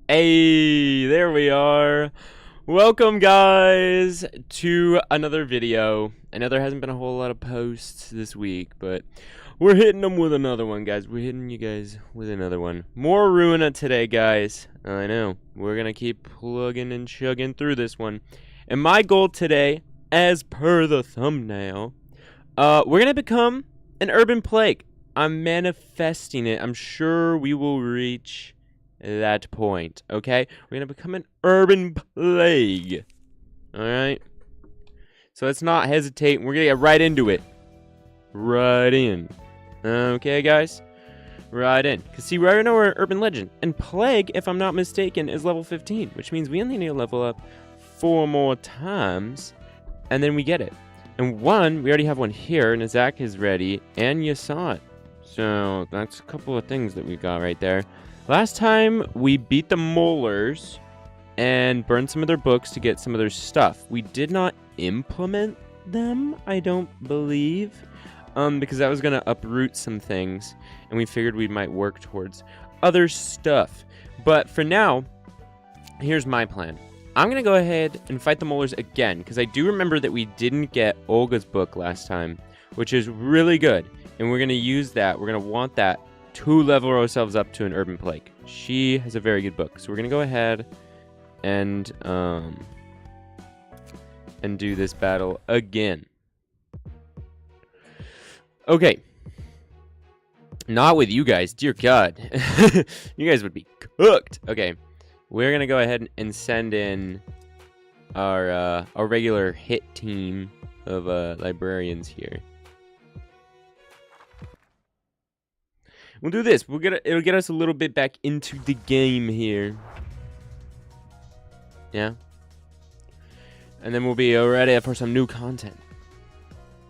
Hey, there we are. Welcome, guys, to another video. I know there hasn't been a whole lot of posts this week, but we're hitting them with another one, guys. We're hitting you guys with another one. More Ruina today, guys. I know. We're going to keep plugging and chugging through this one. And my goal today, as per the thumbnail, we're going to become an urban plague. I'm manifesting it. I'm sure we will reach that point, okay? We're gonna become an urban plague. Alright? So let's not hesitate. We're gonna get right into it. Right in. Okay, guys? Right in. Because see, right now we're an urban legend. And plague, if I'm not mistaken, is level 15. Which means we only need to level up 4 more times. And then we get it. And one, we already have one here. And Zach is ready. And you saw it. So that's a couple of things that we got right there. Last time, we beat the molars and burned some of their books to get some of their stuff. We did not implement them, I don't believe, because that was going to uproot some things, and we figured we might work towards other stuff. But for now, here's my plan. I'm going to go ahead and fight the molars again, because I do remember that we didn't get Olga's book last time, which is really good, and we're going to use that. We're going to want that to level ourselves up to an urban plague. She has a very good book. So we're gonna go ahead and do this battle again. Okay. Not with you guys, dear God. You guys would be cooked. Okay. We're gonna go ahead and send in our regular hit team of librarians here. We'll do this. It'll get us a little bit back into the game here. Yeah. And then we'll be ready for some new content.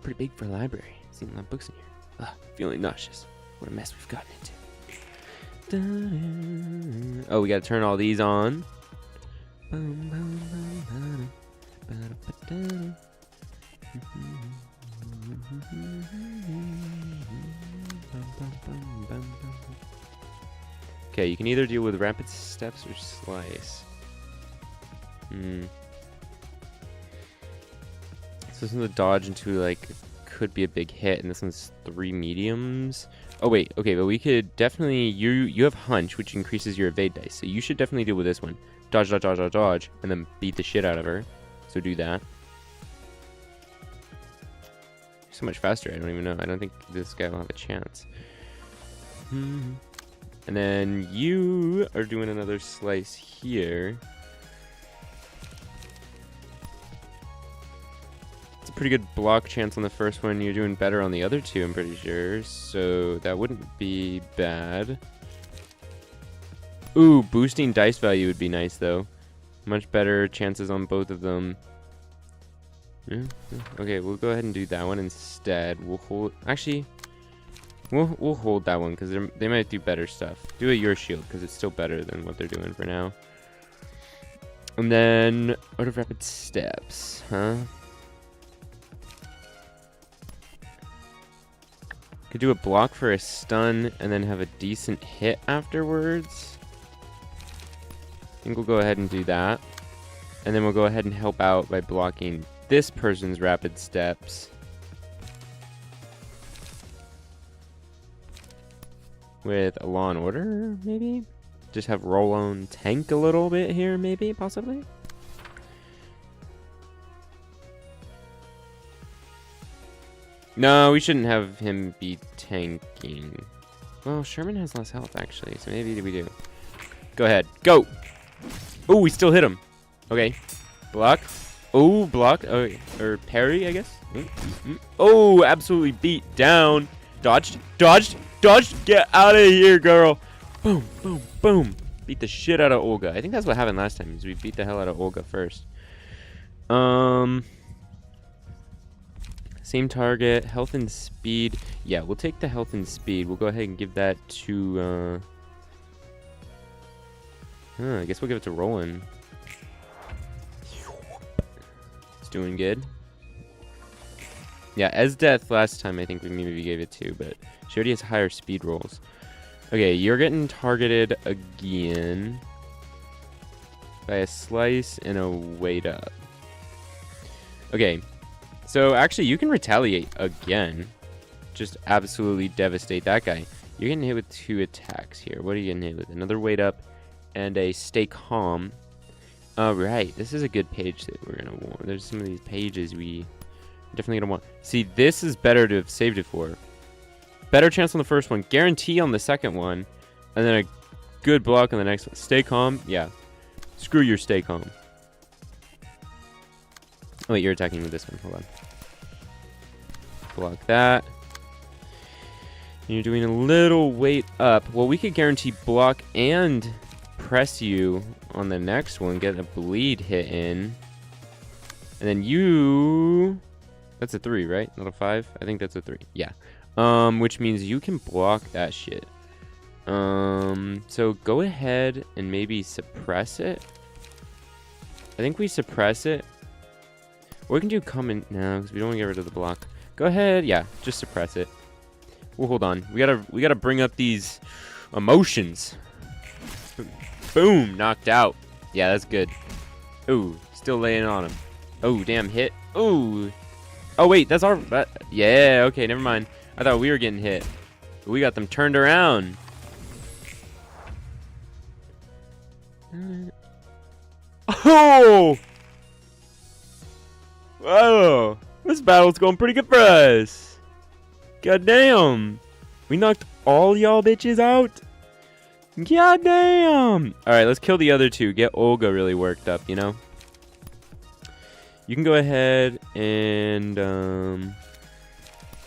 Pretty big for a library. Seeing a lot of books in here. Ugh, feeling nauseous. What a mess we've gotten into. Oh, we gotta turn all these on. Okay, you can either deal with rapid steps or slice. So this one's a dodge into, like, could be a big hit, and this one's 3 mediums. Oh wait, okay, but we could definitely, you have hunch, which increases your evade dice, so you should definitely deal with this one. Dodge, dodge, dodge, dodge, dodge, and then beat the shit out of her. So do that. So much faster, I don't even know. I don't think this guy will have a chance. And then you are doing another slice here. It's a pretty good block chance on the first one. You're doing better on the other two, I'm pretty sure. So that wouldn't be bad. Ooh, boosting dice value would be nice, though. Much better chances on both of them. Yeah. Okay, we'll go ahead and do that one instead. We'll hold... Actually... We'll hold that one, because they might do better stuff. Do a your shield, because it's still better than what they're doing for now. And then... Out of rapid steps, huh? Could do a block for a stun, and then have a decent hit afterwards. I think we'll go ahead and do that. And then we'll go ahead and help out by blocking this person's rapid steps. With a Law and Order, maybe? Just have Roll-On tank a little bit here, maybe, possibly? No, we shouldn't have him be tanking. Well, Sherman has less health, actually, so maybe we do. Go ahead. Go! Oh, we still hit him. Okay. Block. Oh, block. Oh, or parry, I guess. Oh, absolutely beat down. Dodged. Dodged. Dodged. Get out of here, girl. Boom, boom, boom. Beat the shit out of Olga. I think that's what happened last time, is we beat the hell out of Olga first. Same target. Health and speed. Yeah, we'll take the health and speed. We'll go ahead and give that to, I guess we'll give it to Roland. It's doing good. Yeah, as death last time I think we maybe gave it to, but she already has higher speed rolls. Okay, you're getting targeted again. by a slice and a weight up. Okay, so actually you can retaliate again. Just absolutely devastate that guy. You're getting hit with 2 attacks here. What are you getting hit with? Another weight up and a stay calm. Alright, this is a good page that we're gonna want. There's some of these pages we definitely gonna want. See, this is better to have saved it for. Better chance on the first one, guarantee on the second one, and then a good block on the next one. Stay calm, yeah. Screw your stay calm. Oh wait, you're attacking with this one. Hold on. Block that. And you're doing a little weight up. Well, we could guarantee block and press you on the next one. Get a bleed hit in. And then you... That's a 3, right? Not a 5? I think that's a 3. Yeah. Which means you can block that shit. So go ahead and maybe suppress it. I think we suppress it. Or we can do come in now, because we don't want to get rid of the block. Go ahead, yeah, just suppress it. Well, hold on. We gotta bring up these emotions. Boom, knocked out. Yeah, that's good. Ooh, still laying on him. Oh, damn, hit. Ooh. Oh, wait, that's our... yeah, okay, never mind. I thought we were getting hit. But we got them turned around. Oh! Whoa! This battle's going pretty good for us. God damn. We knocked all y'all bitches out. God damn. Alright, let's kill the other 2. Get Olga really worked up, you know? You can go ahead and,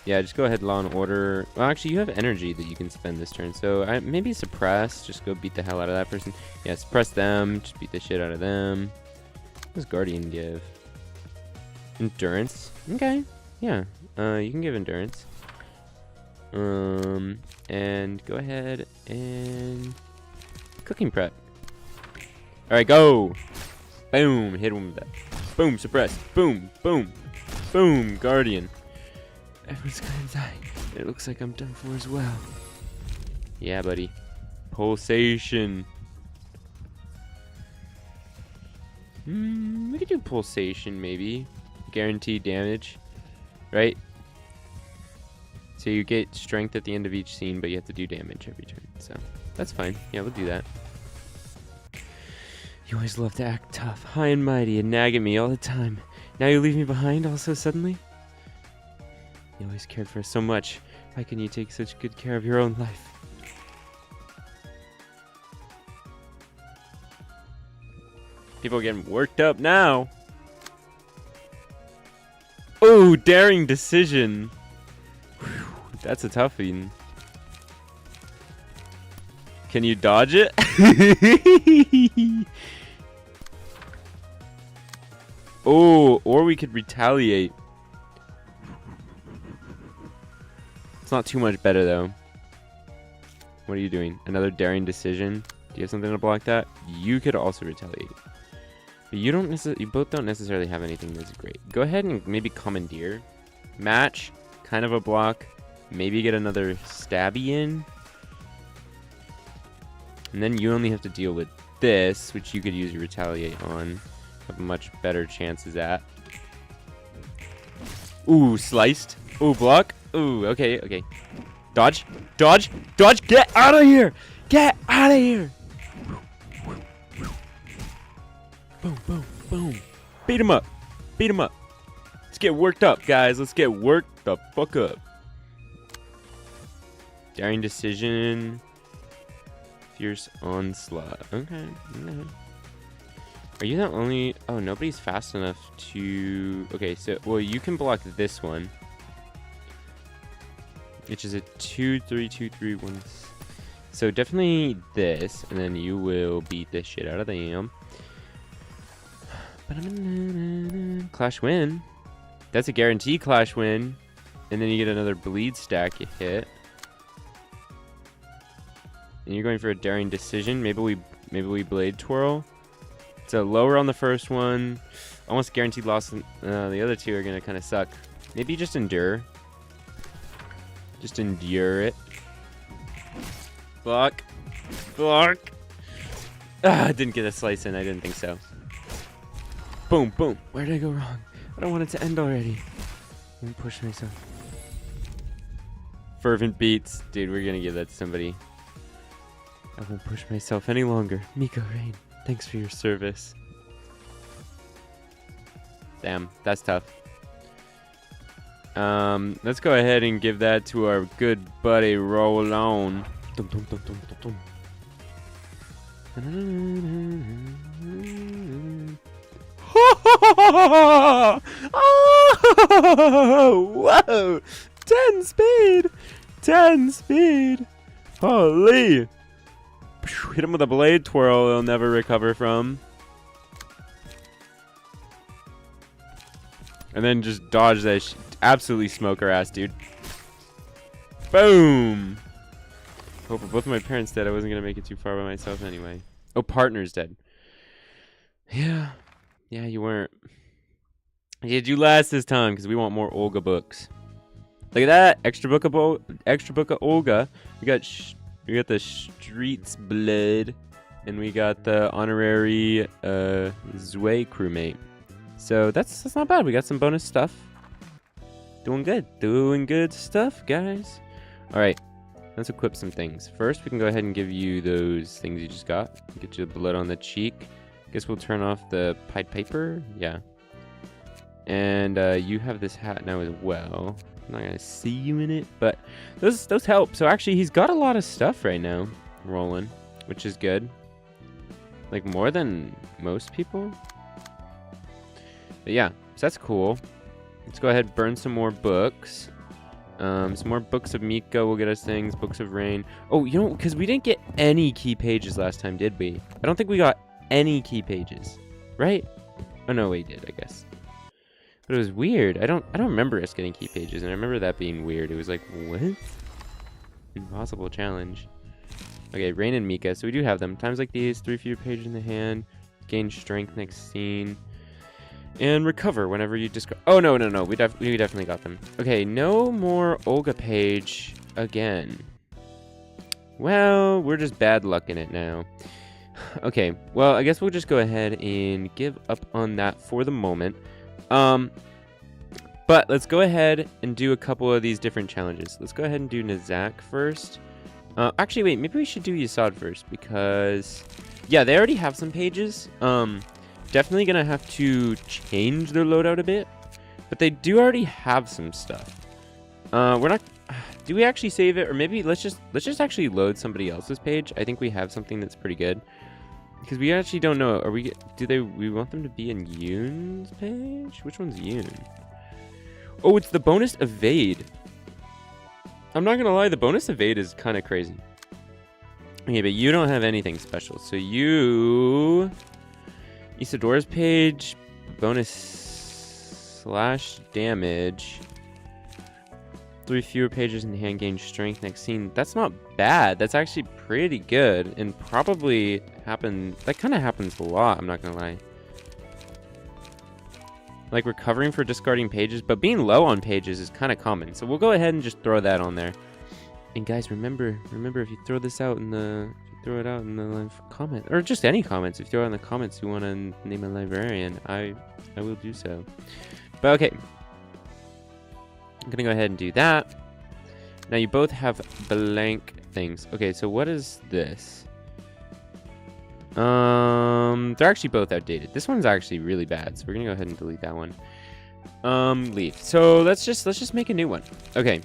yeah, just go ahead, Law and Order. Well, actually, you have energy that you can spend this turn. So, maybe suppress. Just go beat the hell out of that person. Yeah, suppress them. Just beat the shit out of them. What does Guardian give? Endurance. Okay. Yeah. You can give Endurance. And go ahead and... Cooking Prep. Alright, go! Boom! Hit him with that. Boom! Suppress. Boom! Boom! Boom! Guardian. Everyone's gonna die. It looks like I'm done for as well. Yeah, buddy. Pulsation. We could do Pulsation, maybe. Guaranteed damage. Right? So you get strength at the end of each scene, but you have to do damage every turn. So, that's fine. Yeah, we'll do that. You always love to act tough, high and mighty, and nag at me all the time. Now you leave me behind all so suddenly? You always cared for us so much. Why can you take such good care of your own life? People are getting worked up now. Oh, daring decision. Whew, that's a toughie. Can you dodge it? Oh, or we could retaliate. It's not too much better though. What are you doing? Another daring decision? Do you have something to block that? You could also retaliate. But you don't necessarily, you both don't necessarily have anything that's great. Go ahead and maybe commandeer. Match, kind of a block. Maybe get another stabby in. And then you only have to deal with this, which you could use your retaliate on. Have much better chances at. Ooh, sliced. Ooh, block. Ooh, okay, okay. Dodge, dodge, dodge. Get out of here. Get out of here. Boom, boom, boom. Beat him up. Beat him up. Let's get worked up, guys. Let's get worked the fuck up. Daring decision. Fierce onslaught. Okay. Are you the only... Oh, nobody's fast enough to... Okay, so... Well, you can block this one. Which is a 2-3-2-3-1. So definitely this. And then you will beat the shit out of them. Clash win. That's a guaranteed clash win. And then you get another bleed stack you hit. And you're going for a daring decision. Maybe we blade twirl. So lower on the first one. Almost guaranteed loss. The other two are gonna kind of suck. Maybe just endure. Just endure it. Block. Block. Ah, didn't get a slice in. I didn't think so. Boom, boom. Where did I go wrong? I don't want it to end already. Let me push myself. Fervent beats. Dude, we're gonna give that to somebody. I won't push myself any longer. Miko Rain, thanks for your service. Damn, that's tough. Let's go ahead and give that to our good buddy Rollon. Dum, dum, dum, dum, dum, dum. Oh, whoa! 10 speed! 10 speed! Holy! Hit him with a blade twirl he'll never recover from. And then just dodge that absolutely smoke her ass, dude. Boom! Hope both of my parents dead. I wasn't gonna make it too far by myself anyway. Oh, partner's dead. Yeah. Yeah, you weren't. Did you last this time? Because we want more Olga books. Look at that! Extra book of Olga. We got the Streets Blood, and we got the honorary Zwei crewmate. So that's not bad. We got some bonus stuff. Doing good stuff, guys. All right, let's equip some things. First, we can go ahead and give you those things you just got. Get you the blood on the cheek. Guess we'll turn off the Pied Piper. Yeah. And you have this hat now as well. I'm not gonna see you in it, but those help. So actually, he's got a lot of stuff right now rolling, which is good. Like more than most people. But yeah, so that's cool. Let's go ahead and burn some more books. Some more books of Miko will get us things. Books of Rain. Oh, you know, because we didn't get any key pages last time, did we? I don't think we got any key pages, right? Oh no, we did, I guess. But it was weird. I don't remember us getting key pages, and I remember that being weird. It was like, what? Impossible challenge. Okay, Rain and Mika. So we do have them. Times like these, 3 fewer pages in the hand. Gain strength next scene. And recover whenever you discard. Oh, no. We definitely got them. Okay, no more Olga page again. Well, we're just bad luck in it now. Okay, well, I guess we'll just go ahead and give up on that for the moment. But let's go ahead and do a couple of these different challenges. Let's go ahead and do Nazak first. Actually, wait, maybe we should do Yasad first because, yeah, they already have some pages. Definitely gonna have to change their loadout a bit, but they do already have some stuff. We're not. Do we actually save it, or maybe let's just actually load somebody else's page? I think we have something that's pretty good. Because we actually don't know. Are we? We want them to be in Yoon's page? Which one's Yoon? Oh, it's the bonus evade. I'm not gonna lie, the bonus evade is kind of crazy. Okay, but you don't have anything special, so you. Isadora's page, bonus / damage. 3 fewer pages in hand, gain strength next scene. That's not bad. That's actually pretty good, and probably that kind of happens a lot, I'm not gonna lie. Like recovering for discarding pages, but being low on pages is kind of common. So we'll go ahead and just throw that on there. And guys, remember if you throw this out in the throw it out in the live comment, or just any comments, if you throw it in the comments you want to name a librarian, I will do so. But okay, I'm gonna go ahead and do that. Now you both have blank things. Okay, so what is this? They're actually both outdated. This one's actually really bad, so we're gonna go ahead and delete that one. Leave. So let's just make a new one. Okay.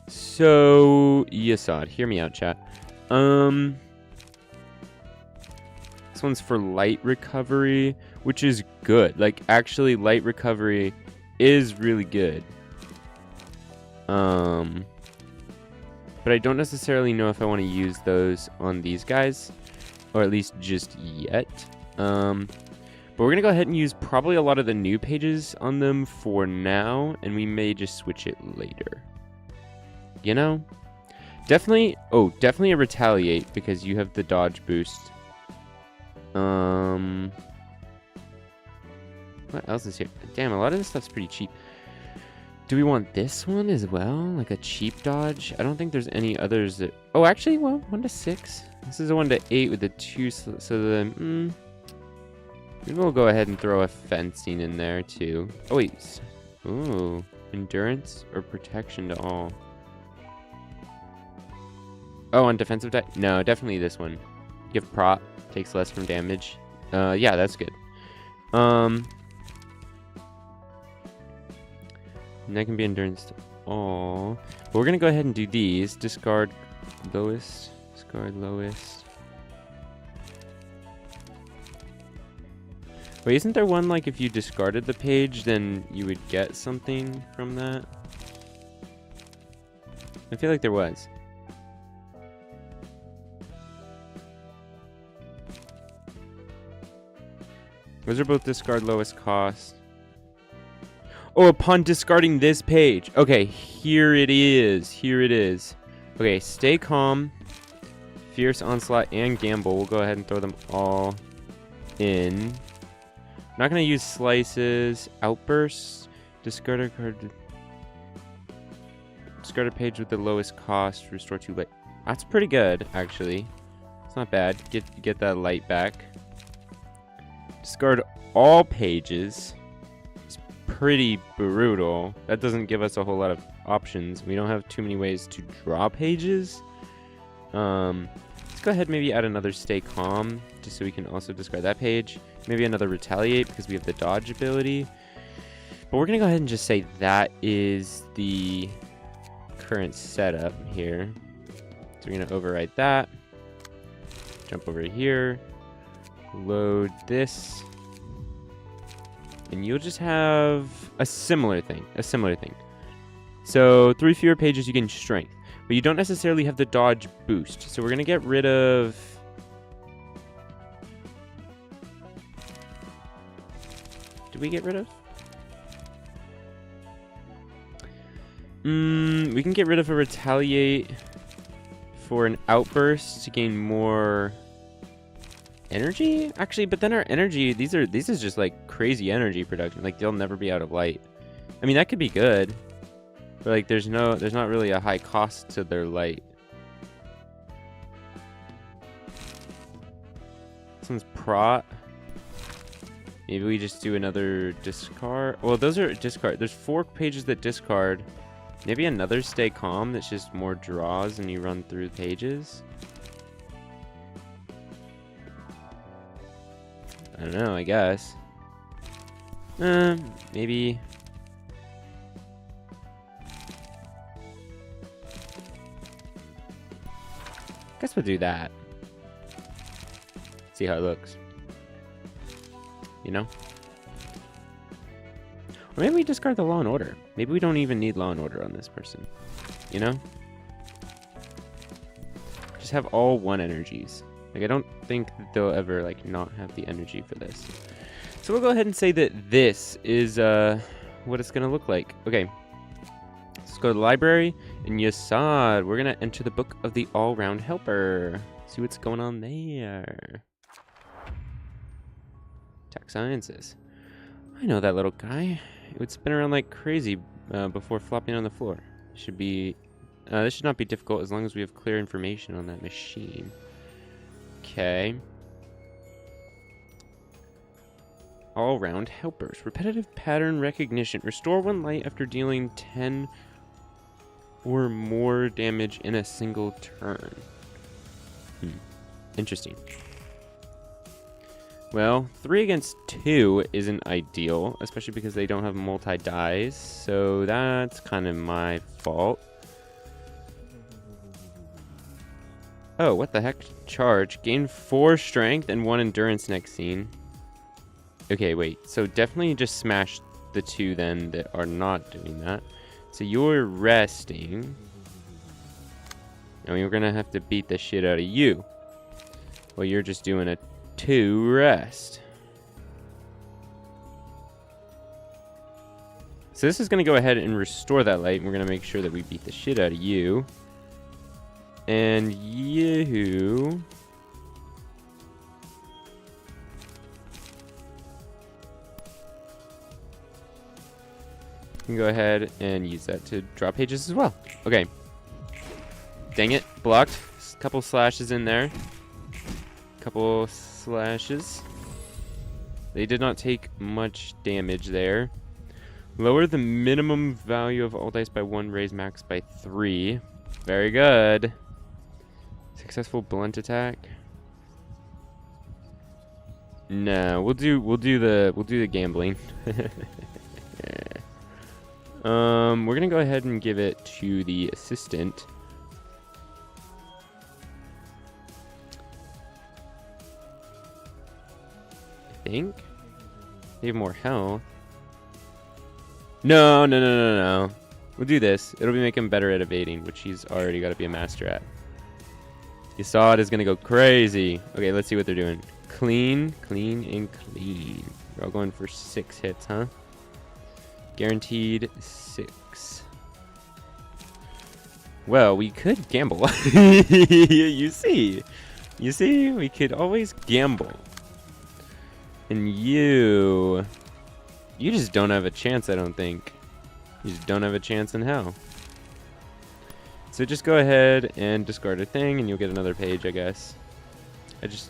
So Yasad, hear me out, chat. This one's for light recovery, which is good. Like actually, light recovery is really good. But I don't necessarily know if I want to use those on these guys. Or at least just yet. But we're going to go ahead and use probably a lot of the new pages on them for now. And we may just switch it later. You know? Definitely a retaliate because you have the dodge boost. What else is here? Damn, a lot of this stuff's pretty cheap. Do we want this one as well? Like a cheap dodge? I don't think there's any others that... Oh, actually, well, 1 to 6. This is a 1 to 8 with a 2, so then maybe we'll go ahead and throw a fencing in there too. Oh wait, ooh, endurance or protection to all. Oh, on defensive type? No, definitely this one. Give prop, takes less from damage. Yeah, that's good. And that can be endurance to all. But we're gonna go ahead and do these. Discard lowest. Discard lowest. Wait, isn't there one like if you discarded the page, then you would get something from that? I feel like there was. Those are both discard lowest cost. Oh, upon discarding this page. Okay, here it is. Here it is. Okay, stay calm. Fierce onslaught and gamble. We'll go ahead and throw them all in. I'm not going to use slices. Outbursts. Discard a card. Discard a page with the lowest cost. Restore 2 light. That's pretty good, actually. It's not bad. Get that light back. Discard all pages. It's pretty brutal. That doesn't give us a whole lot of options. We don't have too many ways to draw pages. Let's go ahead and maybe add another stay calm, just so we can also discard that page. Maybe another retaliate because we have the dodge ability. But we're going to go ahead and just say that is the current setup here. So we're going to overwrite that. Jump over here. Load this. And you'll just have a similar thing. So 3 fewer pages, you gain strength. But you don't necessarily have the dodge boost. So we're going to get rid of... Did we get rid of? We can get rid of a retaliate for an outburst to gain more energy? Actually, but then our energy, these is just like crazy energy production. Like they'll never be out of light. I mean, that could be good. But like there's not really a high cost to their light. This one's prot. Maybe we just do another discard. Well, those are discard. There's 4 pages that discard. Maybe another stay calm that's just more draws and you run through pages. I don't know, I guess. Maybe. Guess we'll do that. See how it looks. You know? Or maybe we discard the Law and Order. Maybe we don't even need Law and Order on this person. You know? Just have all 1 energies. Like, I don't think that they'll ever, like, not have the energy for this. So we'll go ahead and say that this is, what it's gonna look like. Okay. Let's go to the library. And Yasad, we're gonna enter the book of the All-Round Helper. See what's going on there. Tech Sciences. I know that little guy. It would spin around like crazy before flopping on the floor. Should be, this should not be difficult as long as we have clear information on that machine. Okay. All-round helpers. Repetitive pattern recognition. Restore 1 light after dealing 10 or more damage in a single turn. Interesting. Well, 3 against 2 isn't ideal, especially because they don't have multi-dies, so that's kind of my fault. Oh, what the heck? Charge. Gain 4 strength and 1 endurance next scene. Okay, wait. So definitely just smash the 2 then that are not doing that. So you're resting. And we're going to have to beat the shit out of you. Well, you're just doing a 2 rest. So this is going to go ahead and restore that light. And we're going to make sure that we beat the shit out of you. And you... can go ahead and use that to draw pages as well. Okay. Dang it. Blocked. A couple slashes in there. Couple slashes. They did not take much damage there. Lower the minimum value of all dice by 1, raise max by 3. Very good. Successful blunt attack. No, we'll do the gambling. We're gonna go ahead and give it to the assistant. I think they have more health. No. We'll do this. It'll be making him better at evading, which he's already got to be a master at. Yasad is gonna go crazy. Okay, let's see what they're doing. Clean, clean, and clean. We're all going for 6 hits, huh? Guaranteed 6. Well, we could gamble. You see, we could always gamble. And you just don't have a chance, I don't think. You just don't have a chance in hell. So just go ahead and discard a thing, and you'll get another page, I guess.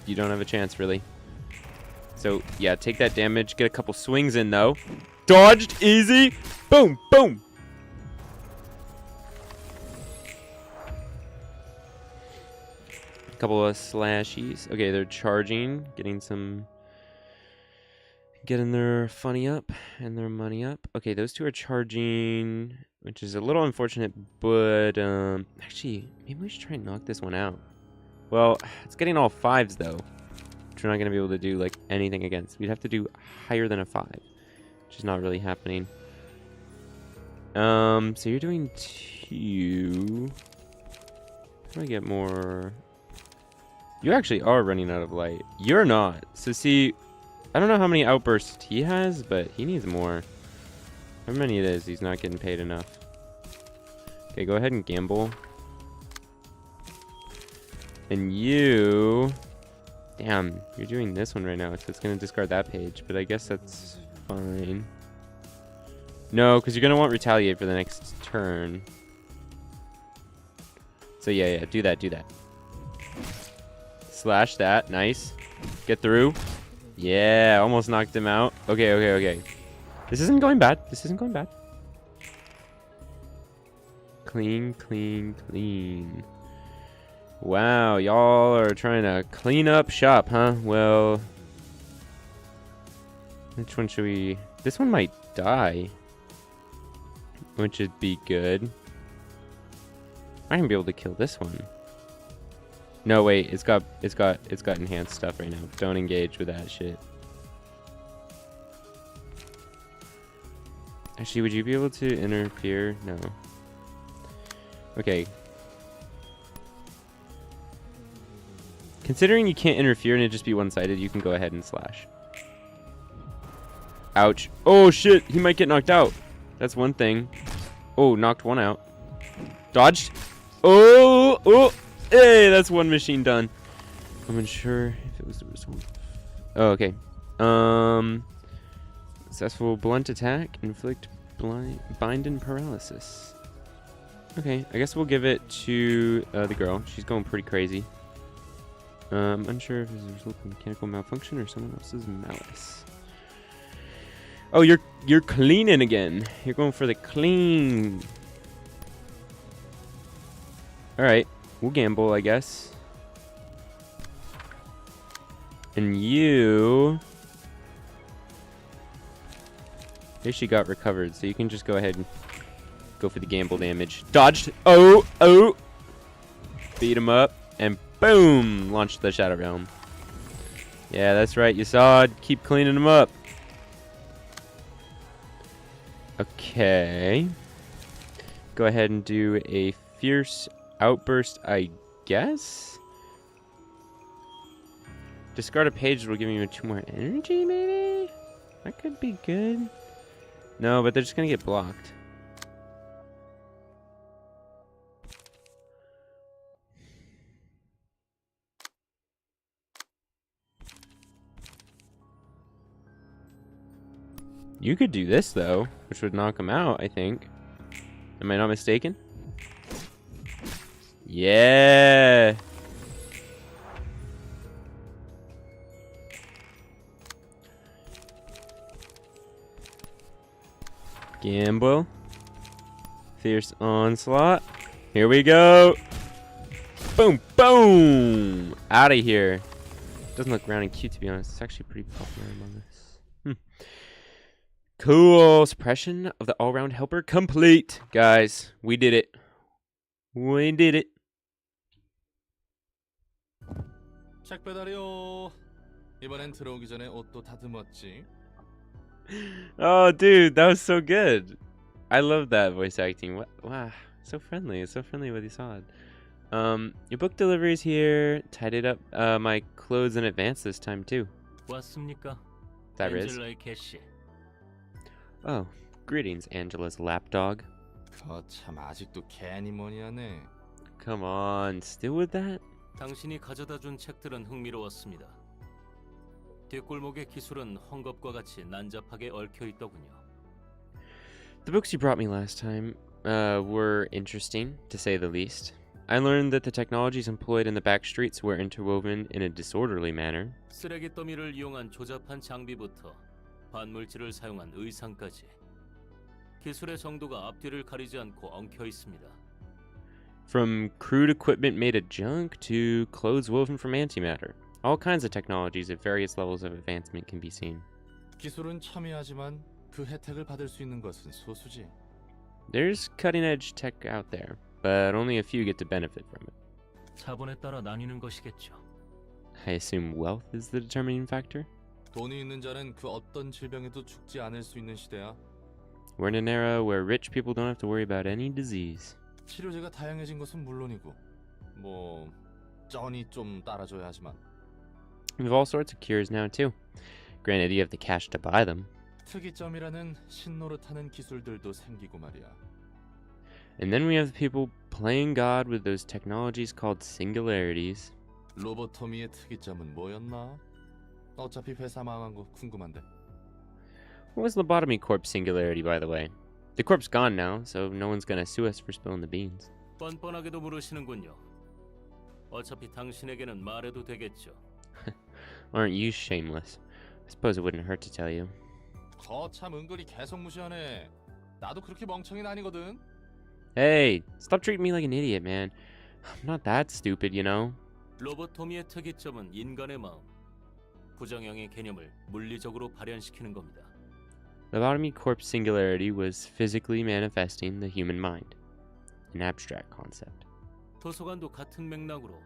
You don't have a chance, really. So, yeah, take that damage. Get a couple swings in, though. Dodged, easy. Boom, boom. A couple of slashies. Okay, they're charging, getting their funny up and their money up. Okay, those two are charging, which is a little unfortunate, but actually, maybe we should try and knock this one out. Well, it's getting all 5s though, which we're not gonna be able to do like anything against. We'd have to do higher than a 5, which is not really happening. So you're doing 2. How do I get more? You actually are running out of light. You're not. So see, I don't know how many outbursts he has, but he needs more. How many it is, he's not getting paid enough. Okay, go ahead and gamble. And you... Damn, you're doing this one right now, so it's going to discard that page, but I guess that's fine. No, because you're going to want retaliate for the next turn. So yeah, do that. Slash that, nice. Get through. Yeah, almost knocked him out. Okay. This isn't going bad. Clean, clean, clean. Wow, y'all are trying to clean up shop, huh? Well, which one should we... This one might die, which would be good. I can be able to kill this one. No, wait, it's got enhanced stuff right now. Don't engage with that shit. Actually, would you be able to interfere? No. Okay. Considering you can't interfere and it just be one-sided, you can go ahead and slash. Ouch. Oh, shit. He might get knocked out. That's one thing. Oh, knocked one out. Dodged. Oh. Hey, that's one machine done. I'm unsure if it was the result. Oh, okay. Successful blunt attack. Inflict bind and paralysis. Okay, I guess we'll give it to the girl. She's going pretty crazy. Unsure if it's a result of mechanical malfunction or someone else's malice. Oh, you're cleaning again. You're going for the clean. All right. We'll gamble, I guess. And you... There she got recovered, so you can just go ahead and go for the gamble damage. Dodged! Oh! Beat him up, and boom! Launched the Shadow Realm. Yeah, that's right, Yasad. Keep cleaning him up. Okay. Go ahead and do a fierce outburst, I guess? Discard a page that will give you 2 more energy, maybe? That could be good. No, but they're just gonna get blocked. You could do this, though, which would knock them out, I think. Am I not mistaken? Yeah. Gamble. Fierce onslaught. Here we go. Boom, boom. Out of here. Doesn't look round and cute, to be honest. It's actually pretty popular among us. Cool. Suppression of the all-round helper complete. Guys, we did it. We did it. 책 배달이요. 이번엔 들어오기 전에 옷도 다듬었지. Oh, dude, that was so good. I love that voice acting. Wow, so friendly. It's so friendly with Isad. Your book delivery's here. Tidied up my clothes in advance this time too. 왔습니까? That Riz? 엔젤라의 캐시. Oh, greetings, Angela's lapdog. 참 아직도 괜히 뭐니 하네. Come on, still with that? 당신이 가져다 준 책들은 흥미로웠습니다. 뒷골목의 기술은 헝겊과 같이 난잡하게 얽혀 있더군요. The books you brought me last time were interesting, to say the least. I learned that the technologies employed in the back streets were interwoven in a disorderly manner. 쓰레기 더미를 이용한 조잡한 장비부터 반물질을 사용한 의상까지 기술의 정도가 앞뒤를 가리지 않고 엉켜 있습니다. From crude equipment made of junk to clothes woven from antimatter. All kinds of technologies at various levels of advancement can be seen. 기술은 첨예하지만 그 혜택을 받을 수 있는 것은 소수지. There's cutting-edge tech out there, but only a few get to benefit from it. 자본에 따라 나뉘는 것이겠죠. I assume wealth is the determining factor? 돈이 있는 자는 그 어떤 질병에도 죽지 않을 수 있는 시대야. We're in an era where rich people don't have to worry about any disease. 치료제가 다양해진 것은 물론이고 뭐 쩐이 좀 따라줘야 하지만 We have all sorts of cures now too. Granted, you have the cash to buy them. 특이점이라는 신노릇하는 기술들도 생기고 말이야. And then we have the people playing God with those technologies called singularities. 로보토미의 특이점은 뭐였나? 어차피 회사 망한 거 궁금한데. What was Lobotomy Corp's singularity, by the way? The corp's gone now, so no one's gonna sue us for spilling the beans. 뻔뻔하게도 물으시는군요. 어차피 당신에게는 말해도 되겠죠. Aren't you shameless? I suppose it wouldn't hurt to tell you. 거참 은근히 계속 무시하네. 나도 그렇게 멍청이는 아니거든. Hey, stop treating me like an idiot, man. I'm not that stupid, you know? 로보토미의 특이점은 인간의 마음, 부정형의 개념을 물리적으로 발현시키는 겁니다. Lobotomy Corp's singularity was physically manifesting the human mind, an abstract concept. 도서관도 같은 맥락으로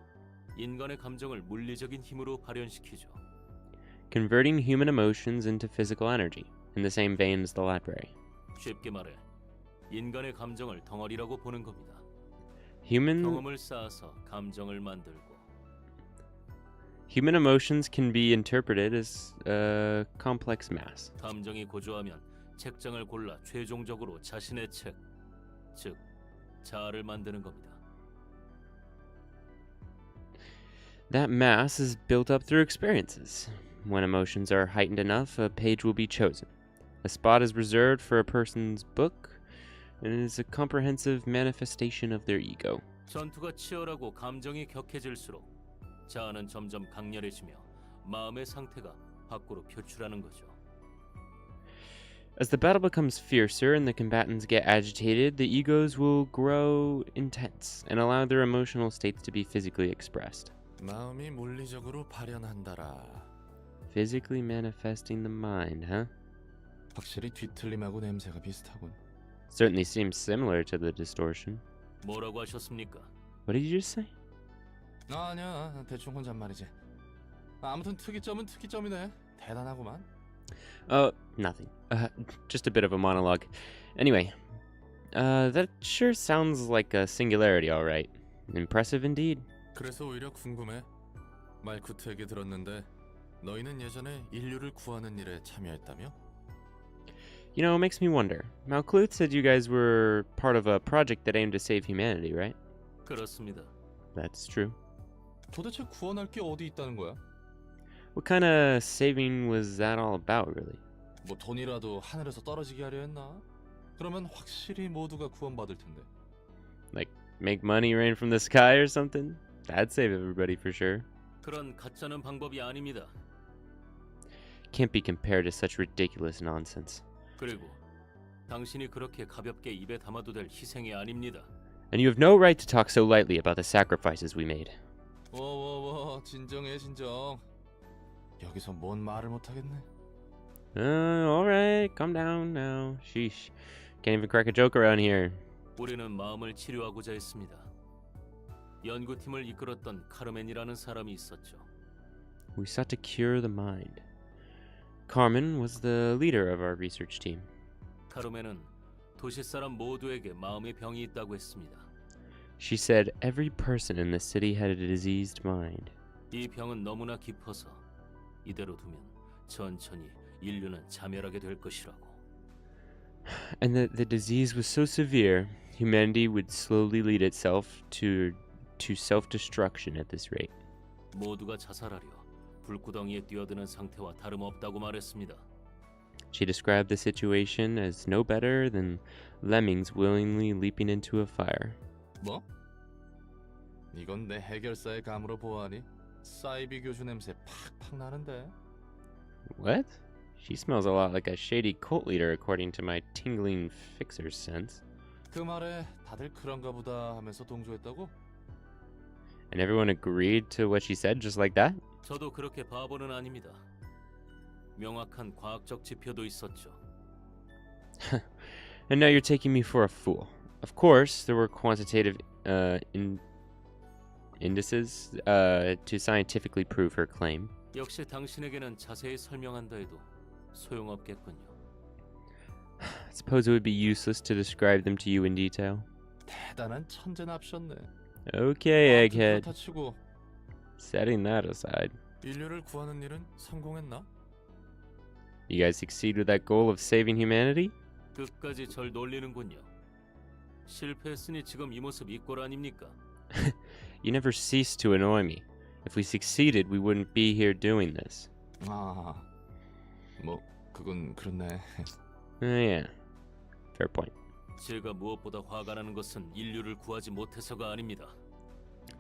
인간의 감정을 물리적인 힘으로 발현시키죠. Converting human emotions into physical energy, in the same vein as the library. 쉽게 말해 인간의 감정을 덩어리라고 보는 겁니다. Human 쌓아서 감정을 만들고. Human emotions can be interpreted as a complex mass. 감정이 고조하면 책장을 골라 최종적으로 자신의 책, 즉 자아를 만드는 겁니다. That mass is built up through experiences. When emotions are heightened enough, a page will be chosen. A spot is reserved for a person's book, and it is a comprehensive manifestation of their ego. 전투가 치열하고 감정이 격해질수록 자아는 점점 강렬해지며 마음의 상태가 밖으로 표출하는 거죠. As the battle becomes fiercer and the combatants get agitated, the egos will grow intense and allow their emotional states to be physically expressed. 마음이 물리적으로 발현한다라. Physically manifesting the mind, huh? 확실히 뒤틀림하고 냄새가 비슷하군. Certainly seems similar to the distortion. 뭐라고 하셨습니까? What did you just say? 아니야, 대충 혼잣말이지. 아무튼 특이점은 특이점이네. 대단하구만. Nothing. Just a bit of a monologue. Anyway, that sure sounds like a singularity, all right. Impressive indeed. 그래서 오히려 궁금해. 말쿠트 얘기 들었는데 너희는 예전에 인류를 구하는 일에 참여했다며? You know, it makes me wonder. Malcluth said you guys were part of a project that aimed to save humanity, right? 그렇습니다. That's true. 도대체 구원할 게 어디 있다는 거야? What kind of saving was that all about, really? 뭐 돈이라도 하늘에서 떨어지게 하려 했나? 그러면 확실히 모두가 구원받을 텐데. Like, make money rain from the sky or something? That'd save everybody for sure. 그런 가짜는 방법이 아닙니다. Can't be compared to such ridiculous nonsense. 그리고 당신이 그렇게 가볍게 입에 담아도 될 희생이 아닙니다. And you have no right to talk so lightly about the sacrifices we made. 워워워 진정해 진정. 여기서 뭔 말을 못 하겠네. Alright, calm down now. Sheesh. Can't even crack a joke around here. 우리는 마음을 치료하고자 했습니다. 연구팀을 이끌었던 카르멘이라는 사람이 있었죠. We sought to cure the mind. Carmen was the leader of our research team. 카르멘은 도시 사람 모두에게 마음의 병이 있다고 했습니다. She said every person in the city had a diseased mind. 이 병은 너무나 깊어서 이대로 두면 천천히 인류는 자멸하게 될 것이라고. And that the disease was so severe, humanity would slowly lead itself to self-destruction at this rate. 모두가 자살하려 불구덩이에 뛰어드는 상태와 다름없다고 말했습니다. She described the situation as no better than lemmings willingly leaping into a fire. 뭐? 이건 내 해결사의 감으로 보아하니 사이비 교주 냄새 팍팍 나는데. What? She smells a lot like a shady cult leader according to my tingling fixer's sense. 그 말에 다들 그런가 보다 하면서 동조했다고? And everyone agreed to what she said just like that? 저도 그렇게 바보는 아닙니다. 명확한 과학적 지표도 있었죠. And now you're taking me for a fool. Of course, there were quantitative indices to scientifically prove her claim. 역시 당신에게는 자세히 설명한다 해도 소용없겠군요. I suppose it would be useless to describe them to you in detail. 대단한 천재납셨네. Okay, egghead. 그렇다 치고 Setting that aside. 인류를 구하는 일은 성공했나? You guys succeed with that goal of saving humanity? 끝까지 절 놀리는군요. 실패했으니 지금 이 모습 이 꼴 아닙니까? You never cease to annoy me. If we succeeded, we wouldn't be here doing this. 아, 뭐 그건 그렇네. Yeah. Fair point. 제가 무엇보다 화가 나는 것은 인류를 구하지 못해서가 아닙니다.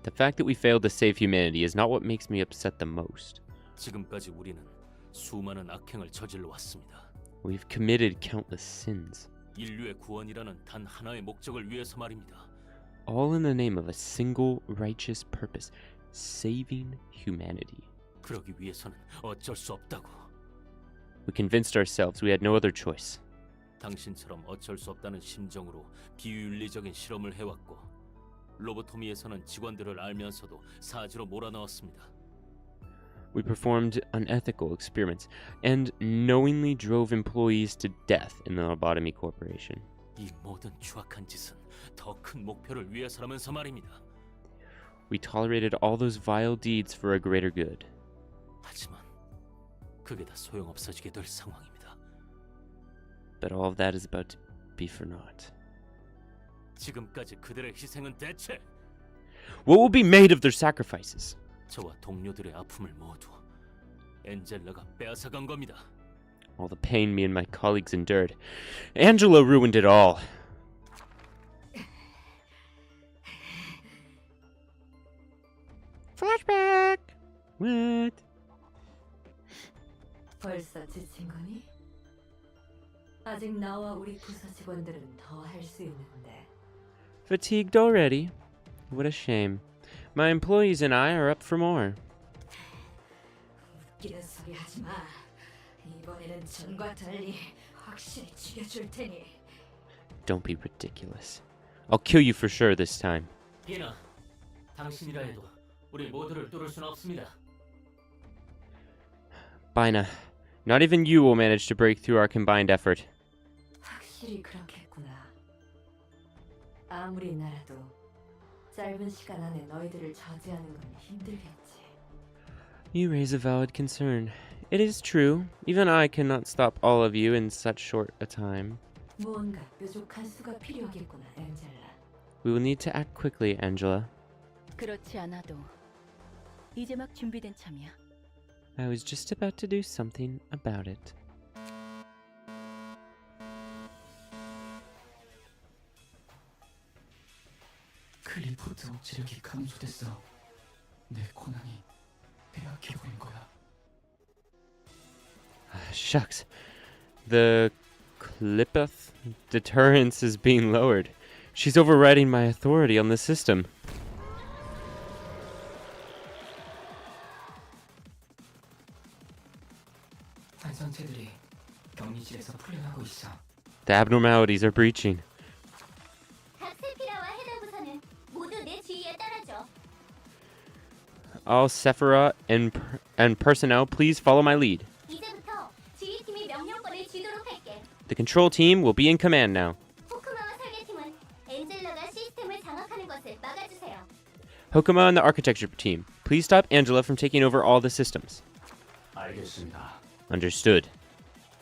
The fact that we failed to save humanity is not what makes me upset the most. 지금까지 우리는 수많은 악행을 저질러 왔습니다. We've committed countless sins, 인류의 구원이라는 단 하나의 목적을 위해서 말입니다. all in the name of a single righteous purpose, saving humanity. 그러기 위해서는 어쩔 수 없다고. We convinced ourselves we had no other choice. 당신처럼 어쩔 수 없다는 심정으로 비윤리적인 실험을 해왔고 로보토미에서는 직원들을 알면서도 사지로 몰아넣었습니다. We performed unethical experiments and knowingly drove employees to death in the lobotomy corporation. 이 모든 추악한 짓은 더 큰 목표를 위해서라면서 말입니다. We tolerated all those vile deeds for a greater good. 하지만 그게 다 소용없어지게 될 상황입니다. But all of that is about to be for naught. 지금까지 그들의 희생은 대체 What will be made of their sacrifices? 저와 동료들의 아픔을 모두 엔젤라가 빼앗아간 겁니다. All the pain me and my colleagues endured. Angela ruined it all. Flashback! What? 벌써 지친 거니? 아직 나와 우리 부서 직원들은 더 할 수 있는데. Fatigued already? What a shame. My employees and I are up for more. 웃기는 소리 하지 마. 이번에는 전과 달리 확실히 죽여줄 테니. Don't be ridiculous. I'll kill you for sure this time. 비나, 당신이라 해도 우리 모두를 뚫을 수는 없습니다. Bina, not even you will manage to break through our combined effort. 확실히 그렇겠구나. 아무리 나라도 짧은 시간 안에 너희들을 저지하는 건 힘들겠지. You raise a valid concern. It is true. Even I cannot stop all of you in such short a time. 무언가 뾰족한 수가 필요하겠구나, 엔젤라. We will need to act quickly, Angela. 그렇지 않아도 이제 막 준비된 참이야. I was just about to do something about it. 클리포드 억지력이 감소됐어. 내 고난이 빼앗기고 있는 거야. Shucks. The Clippeth deterrence is being lowered. She's overriding my authority on the system. 환상체들이 격리실에서 풀려나고 있어. The abnormalities are breaching. 각 세피라와 해당 부서는 모두 내 지휘에 따라줘. All Sephira and personnel, please follow my lead. 이제부터 지휘팀이 명령권을 쥐도록 할게. The control team will be in command now. 호크마와 설계팀은 엔젤라가 시스템을 장악하는 것을 막아주세요. Hokuma and the architecture team, please stop Angela from taking over all the systems. 알겠습니다. Understood.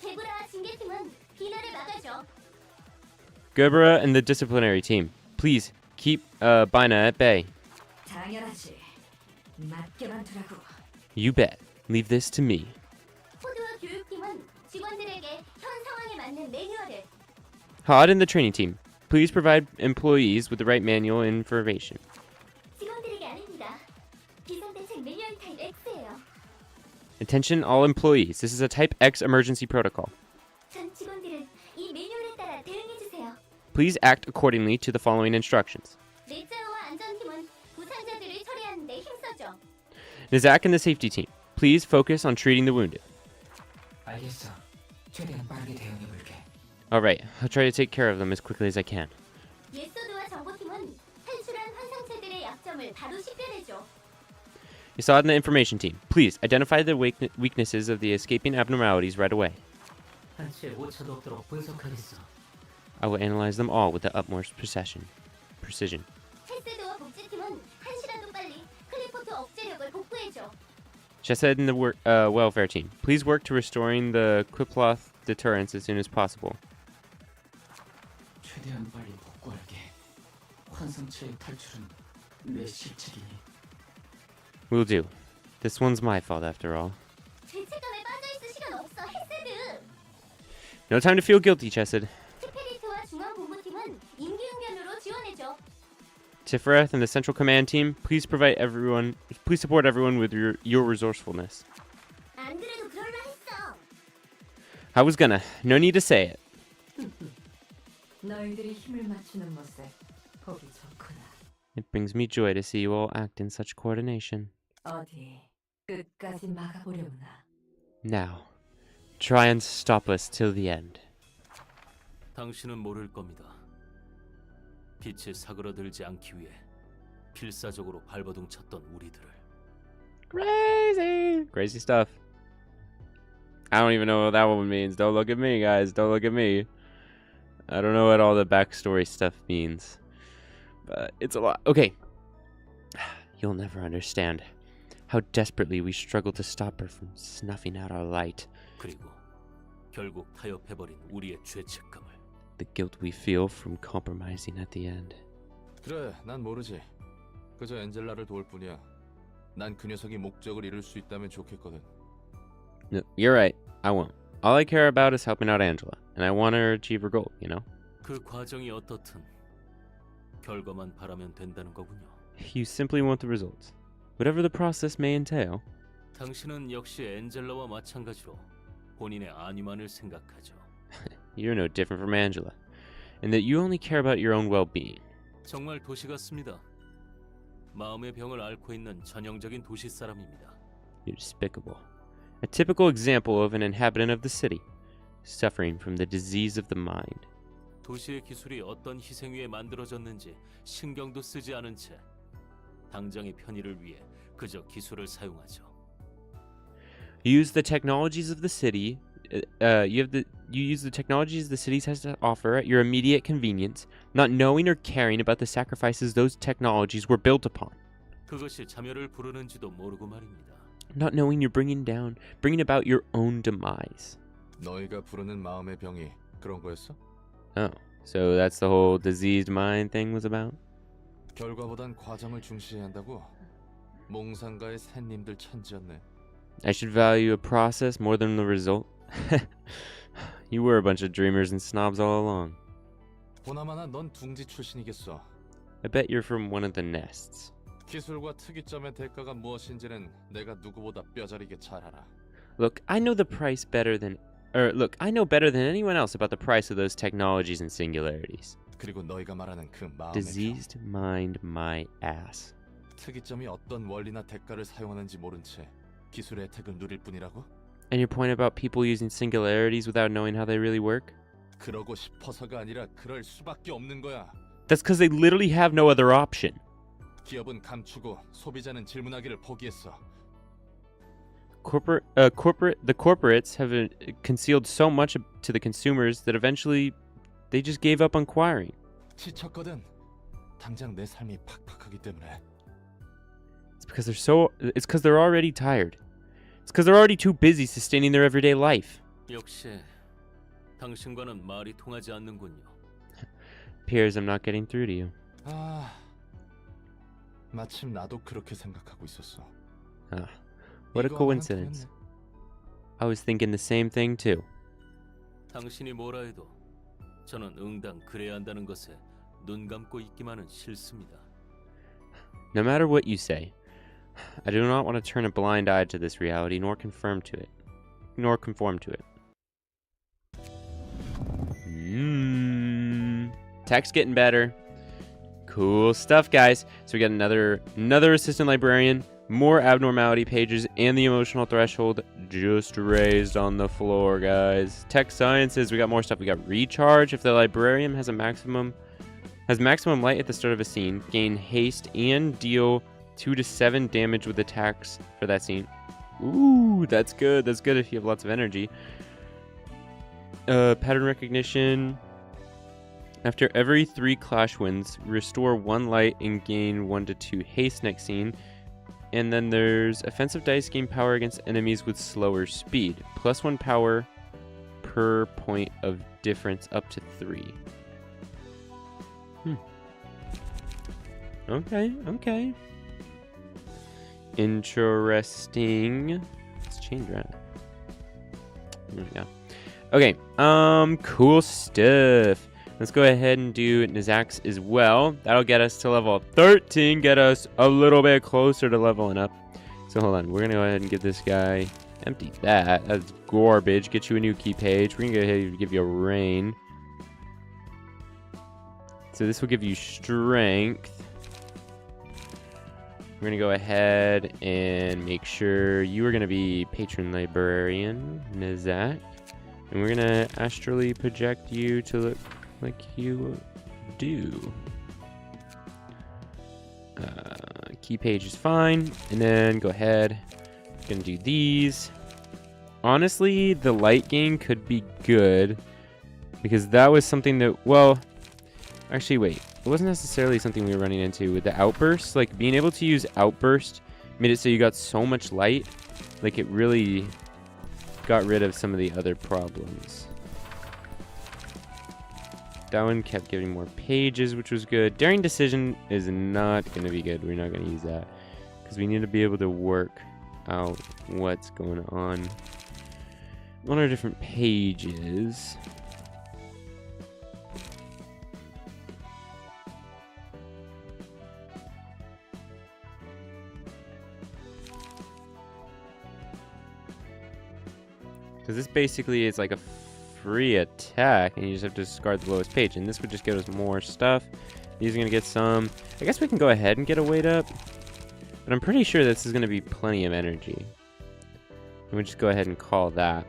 데브라와 징계팀은 비나를 막아줘. Gerbera and the disciplinary team, please keep Bina at bay. 당연하지. 맡겨만 두라고. You bet. Leave this to me. 포드와 교육팀은 직원들에게 현 상황에 맞는 매뉴얼을. Hod and the training team, please provide employees with the right manual information. 직원들에게 아닙니다. 비상대책 매뉴얼 타입 X예요. Attention all employees. This is a Type X emergency protocol. 전 직원들은 이 매뉴얼에 따라 대응해주세요. Please act accordingly to the following instructions. 넷자와 안전팀은 부상자들을 처리하는 데 힘써줘. Nizak and the safety team, please focus on treating the wounded. 알겠어. 최대한 빠르게 대응해볼게. Alright, I'll try to take care of them as quickly as I can. 예소드와 정보팀은 탈출한 환상체들의 약점을 바로 식별해줘. Yasad and the information team, please identify the weaknesses of the escaping abnormalities right away. 한치의 오차도 없도록 분석하겠어. I will analyze them all with the utmost precision. 헬스드와 복지팀은 한시라도 빨리 클리포트 억제력을 복구해줘. Chesed and the welfare team, please work to restoring the Quiploth deterrence as soon as possible. 최대한 빨리 복구할게. 환상체의 탈출은 내 실책이니. Will do. This one's my fault after all. 죄책감에 빠져있을 시간 없어, 헬스드. No time to feel guilty, Chesed. 스피리트와 중앙본부팀은 임기응변으로 지원해줘. Tiferet and the Central Command Team, please support everyone with your resourcefulness. 안 그래도 그럴라 했어. I was gonna. No need to say it. 너희들이 힘을 맞추는 모습 보기 좋구나. It brings me joy to see you all act in such coordination. 어디 끝까지 막아보려구나. Now, try and stop us till the end. 당신은 모를 겁니다. 빛에 사그러들지 않기 위해 필사적으로 발버둥 쳤던 우리들을. Crazy stuff. I don't even know what that one means. Don't look at me, guys. Don't look at me. I don't know what all the backstory stuff means. But it's a lot. Okay. You'll never understand how desperately we struggle to stop her from snuffing out our light. 그리고 결국 타협해버린 우리의 죄책감을. The guilt we feel from compromising at the end. 그래, 난 모르지. 그저 엔젤라를 도울 뿐이야. 난 그 녀석이 목적을 이룰 수 있다면 좋겠거든. No, you're right. I won't. All I care about is helping out Angela, and I want her to achieve her goal, you know? 그 과정이 어떻든 결과만 바라면 된다는 거군요. You simply want the results. Whatever the process may entail. 당신은 역시 엔젤라와 마찬가지로 본인의 안위만을 생각하죠. You're no different from Angela, and that you only care about your own well-being. 정말 도시 같습니다. 마음의 병을 앓고 있는 전형적인 도시 사람입니다. You're despicable. A typical example of an inhabitant of the city, suffering from the disease of the mind. 도시의 기술이 어떤 희생 위에 만들어졌는지 신경도 쓰지 않은 채 당장의 편의를 위해 그저 기술을 사용하죠. You use the technologies of the city. You use the technologies the city has to offer at your immediate convenience, not knowing or caring about the sacrifices those technologies were built upon. 그것이 자멸을 부르는지도 모르고 말입니다. Not knowing you're bringing about your own demise. 너희가 부르는 마음의 병이 그런 거였어? Oh, so that's the whole diseased mind thing was about? 결과보단 과정을 중시해야 한다고? 몽상가의 샌님들 천지였네. I should value a process more than the result. You were a bunch of dreamers and snobs all along. 보나마나 넌 둥지 출신이겠어. I bet you're from one of the nests. 기술과 특이점의 대가가 무엇인지는 내가 누구보다 뼈저리게 잘 알아. Look, I know the price better than look, I know better than anyone else about the price of those technologies and singularities. 그리고 너희가 말하는 그 마음의 Diseased mind my ass. 특이점이 어떤 원리나 대가를 사용하는지 모른 채 기술의 혜택을 누릴 뿐이라고? And your point about people using singularities without knowing how they really work? 그러고 싶어서가 아니라 그럴 수밖에 없는 거야. That's because they literally have no other option. 기업은 감추고 소비자는 질문하기를 포기했어. The corporates have concealed so much to the consumers that eventually they just gave up inquiring. 지쳤거든. 당장 내 삶이 팍팍하기 때문에. It's because they're already tired. It's because they're already too busy sustaining their everyday life. 역시 당신과는 말이 통하지 않는군요. Appears I'm not getting through to you. 아, 마침 나도 그렇게 생각하고 있었어. What a 이거 coincidence. I was thinking the same thing too. 당신이 뭐라 해도 저는 응당 그래야 한다는 것에 눈 감고 있기만은 싫습니다. No matter what you say, I do not want to turn a blind eye to this reality nor conform to it. Tech's getting better. Cool stuff, guys. So we got another assistant librarian, more abnormality pages, and the emotional threshold just raised on the floor, guys. Tech sciences, we got more stuff. We got recharge. If the librarian has maximum light at the start of a scene, gain haste and deal 2 to 7 damage with attacks for that scene. Ooh, that's good. That's good if you have lots of energy. Pattern recognition. After every 3 clash wins, restore 1 light and gain 1 to 2 haste next scene. And then there's offensive dice gain power against enemies with slower speed. +1 power per point of difference up to 3. Okay. Interesting. Let's change that. There we go. Okay, cool stuff. Let's go ahead and do Nizak's as well. That'll get us to level 13, get us a little bit closer to leveling up. So hold on, we're gonna go ahead and give this guy, empty that. That's garbage. Get you a new key page. We're gonna go ahead and give you a rain. So this will give you strength. We're gonna go ahead and make sure you are gonna be patron librarian, Nizak. And we're gonna astrally project you to look like you do. Key page is fine. And then go ahead. Gonna do these. Honestly, the light gain could be good. Because that was something that, well, actually wait. It wasn't necessarily something we were running into with the outburst. Like being able to use outburst made it so you got so much light. Like it really got rid of some of the other problems. That one kept giving more pages, which was good. Daring decision is not going to be good. We're not going to use that because we need to be able to work out what's going on our different pages. Because this basically is like a free attack, and you just have to discard the lowest page. And this would just give us more stuff. These are going to get some. I guess we can go ahead and get a weight up. But I'm pretty sure this is going to be plenty of energy. And we'll just go ahead and call that.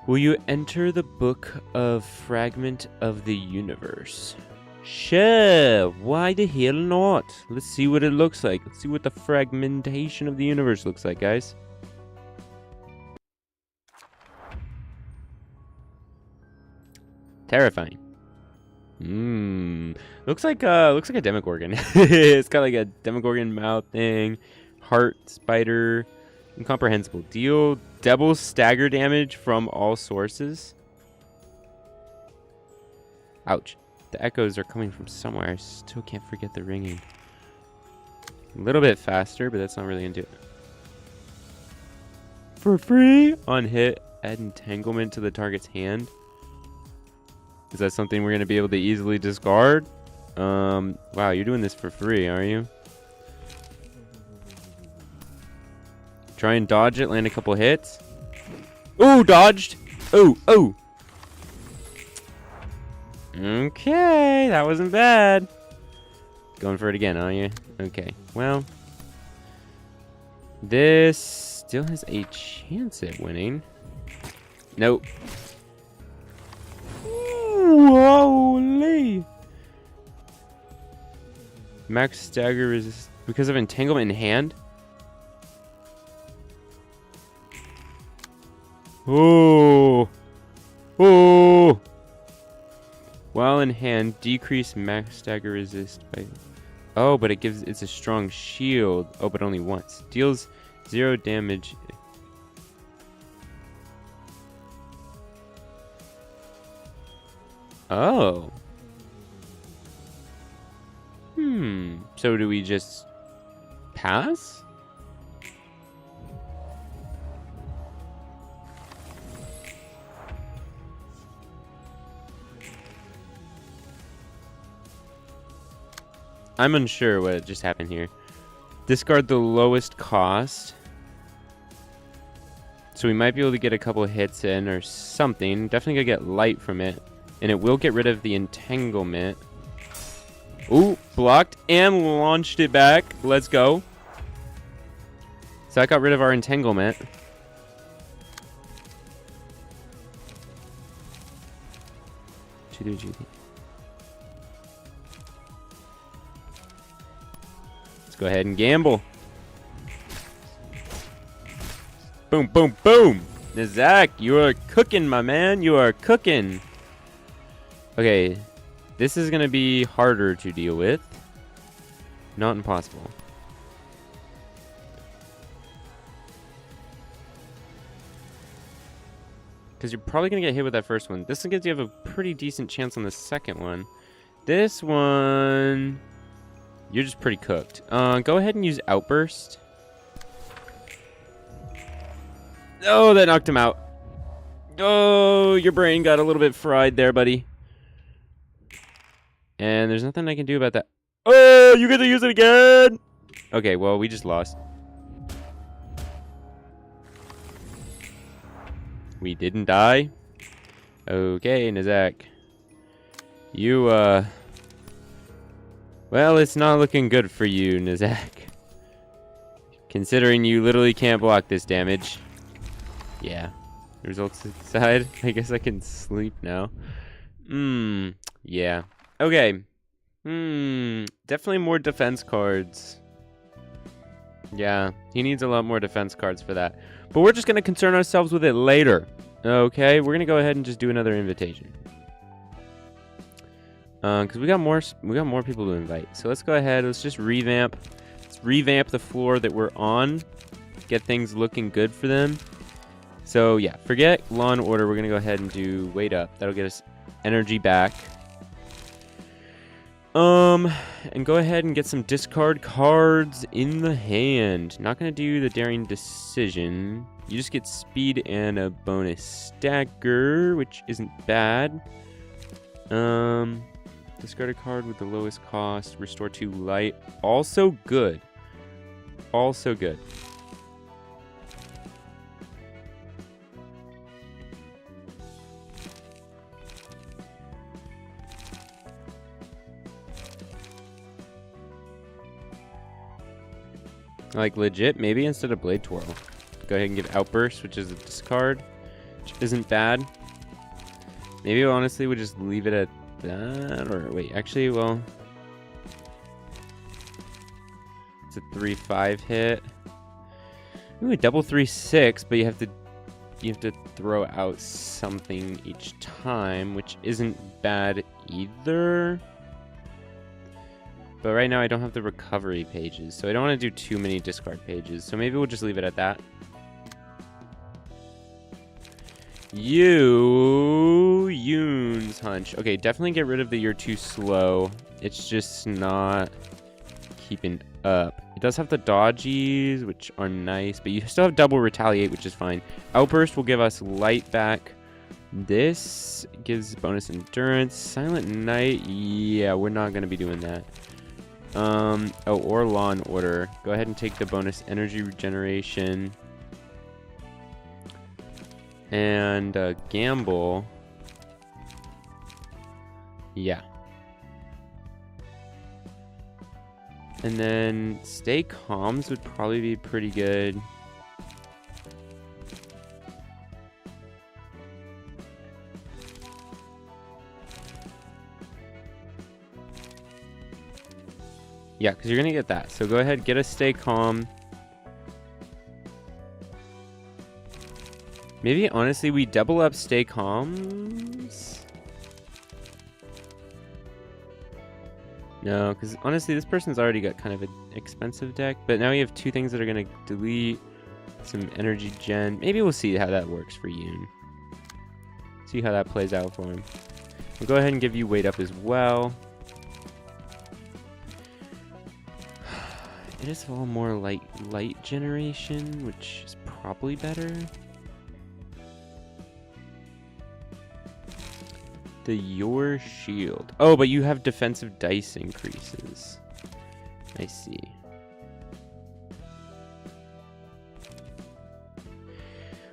Will you enter the book of Fragment of the Universe? Sure, why the hell not? Let's see what it looks like. Let's see what the fragmentation of the universe looks like, guys. Terrifying. Looks like a Demogorgon. It's got like a Demogorgon mouth thing, heart, spider, incomprehensible. Deal double stagger damage from all sources. Ouch. The echoes are coming from somewhere. I still can't forget the ringing. A little bit faster, but that's not really into it. For free on hit, add entanglement to the target's hand. Is that something we're going to be able to easily discard? Wow, you're doing this for free, are you? Try and dodge it, land a couple hits. Ooh, dodged. Ooh, ooh. Okay, that wasn't bad. Going for it again, are you? Okay, well. This still has a chance at winning. Nope. Ooh, holy. Max stagger resist because of entanglement in hand. Oh. Oh. While in hand, decrease max stagger resist by. Oh, but it's a strong shield. Oh, but only once. Deals 0 damage. Oh. So do we just pass? I'm unsure what just happened here. Discard the lowest cost. So we might be able to get a couple hits in or something. Definitely gonna get light from it. And it will get rid of the entanglement. Ooh, blocked and launched it back. Let's go. So that got rid of our entanglement. Let's go ahead and gamble. Boom, boom, boom. Nizak, you are cooking, my man. You are cooking. Okay, this is going to be harder to deal with. Not impossible. Because you're probably going to get hit with that first one. This one gives you have a pretty decent chance on the second one. This one, you're just pretty cooked. Go ahead and use Outburst. Oh, that knocked him out. Oh, your brain got a little bit fried there, buddy. And there's nothing I can do about that. Oh, you get to use it again. Okay, well, we just lost. We didn't die. Okay, Nizak. You, well, it's not looking good for you, Nizak. Considering you literally can't block this damage. Yeah. Results inside. I guess I can sleep now. Yeah. Okay. Definitely more defense cards. Yeah, he needs a lot more defense cards for that. But we're just going to concern ourselves with it later. Okay, we're going to go ahead and just do another invitation. Because we got more people to invite. So let's go ahead. Let's just revamp. Let's revamp the floor that we're on. Get things looking good for them. So yeah, forget Law and Order. We're going to go ahead and do Wait Up. That'll get us energy back. And go ahead and get some discard cards in the hand. Not going to do the Daring Decision. You just get speed and a bonus stagger, which isn't bad. Discard a card with the lowest cost. Restore 2 light. Also good. Also good. Like legit, maybe instead of Blade Twirl. Go ahead and give Outburst, which is a discard, which isn't bad. Maybe honestly we'll just leave it at that, or wait, actually, well, it's a 3/5 hit. Ooh, a double 3/6, but you have to throw out something each time, which isn't bad either. But right now I don't have the recovery pages, so I don't want to do too many discard pages. So maybe we'll just leave it at that. Yoon's Hunch. Okay, definitely get rid of the You're Too Slow. It's just not keeping up. It does have the dodgies, which are nice, but you still have double retaliate, which is fine. Outburst will give us light back. This gives bonus endurance. Silent Night, yeah, we're not going to be doing that. Oh, or Law and Order. Go ahead and take the bonus energy regeneration. And gamble. Yeah. And then stay calms would probably be pretty good. Yeah, because you're going to get that. So go ahead, get a stay calm. Maybe, honestly, we double up stay calms? No, because honestly, this person's already got kind of an expensive deck. But now we have two things that are going to delete some energy gen. Maybe we'll see how that works for Yoon. See how that plays out for him. We'll go ahead and give you weight up as well. It is a little more light generation, which is probably better. Your shield. Oh, but you have defensive dice increases. I see.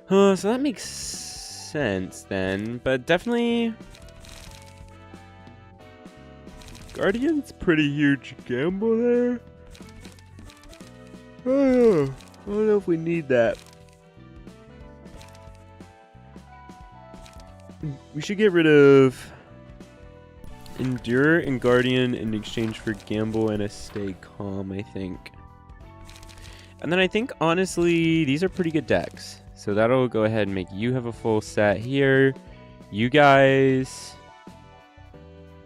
So that makes sense then, but definitely Guardian's pretty huge gamble there. Oh, I don't know if we need that. We should get rid of Endure and Guardian in exchange for Gamble and a Stay Calm, I think. And then I think, honestly, these are pretty good decks. So that'll go ahead and make you have a full set here. You guys...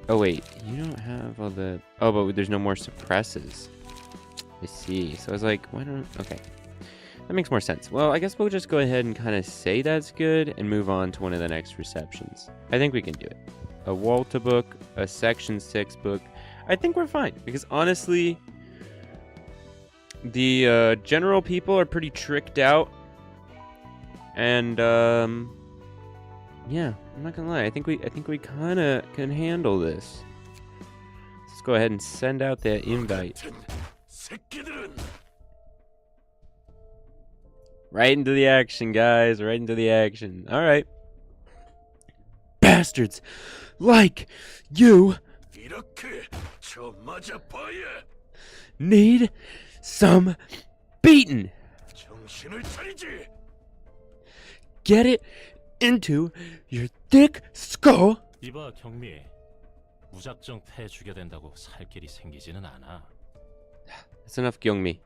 Oh, wait. You don't have all the... Oh, but there's no more suppresses. I see. So I was like, why don't... Okay. That makes more sense. Well, I guess we'll just go ahead and kind of say that's good and move on to one of the next receptions. I think we can do it. A Walta book, a Section 6 book. I think we're fine because honestly, the general people are pretty tricked out. And yeah, I'm not gonna lie. I think we kind of can handle this. Let's go ahead and send out that invite. Right into the action, guys. Right into the action. All right. Bastards like you need some beating. Get it into your thick skull. 이봐 경미, 무작정 패 주게 된다고 살 길이 생기지는 않아. That's enough, Gyeongmi.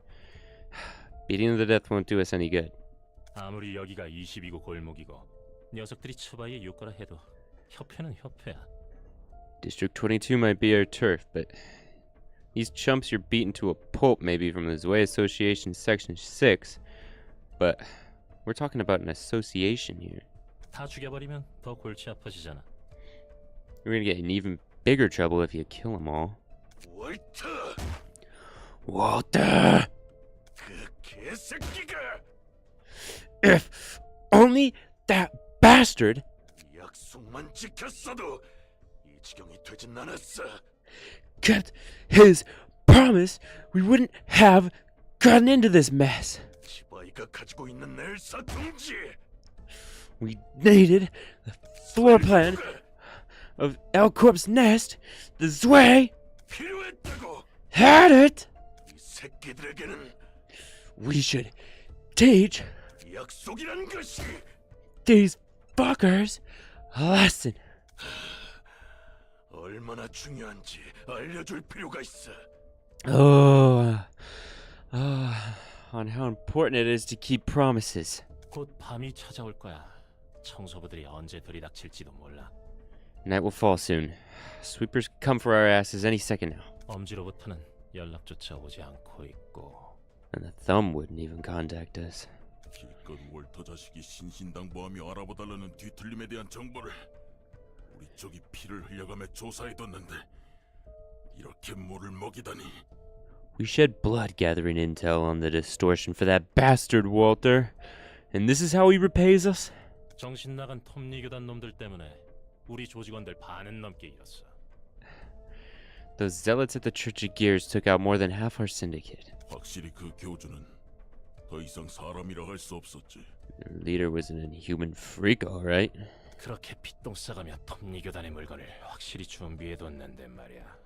Beating to the death won't do us any good. 아무리 여기가 20이고 골목이고 녀석들이 처바에 욕거라 해도 협회는 협회야. District 22 might be our turf, but these chumps you're beaten to a pulp maybe from the Zwei Association Section 6. But we're talking about an association here. 다 죽여버리면 더 골치 아파지잖아. You're gonna get in even bigger trouble if you kill them all. Walter! If only that bastard kept his promise, we wouldn't have gotten into this mess. We needed the floor plan of L Corp's nest. The Zwei had it. We should teach these fuckers a lesson. On how important it is to keep promises. 곧 밤이 찾아올 거야. 청소부들이 언제 들이닥칠지도 몰라. Night will fall soon. Sweepers come for our asses any second now. 엄지로부터는 연락조차 오지 않고 있고. And the thumb wouldn't even contact us. 길건 월터 자식이 신신당부하며 알아봐달라는 뒤틀림에 대한 정보를 우리 쪽이 피를 흘려가며 조사해뒀는데 이렇게 물을 먹이다니. We shed blood gathering intel on the distortion for that bastard Walter. And this is how he repays us? 정신 나간 톱니교단 놈들 때문에 우리 조직원들 반은 넘게 잃었어. Those zealots at the Church of Gears took out more than half our syndicate. 확실히 그 교주는 더 더 이상 사람이라 할 수 없었지. Their leader was an inhuman freak, all right. 그렇게 핏똥 싸가며 톱니교단의 물건을 확실히 준비해뒀는데 말이야.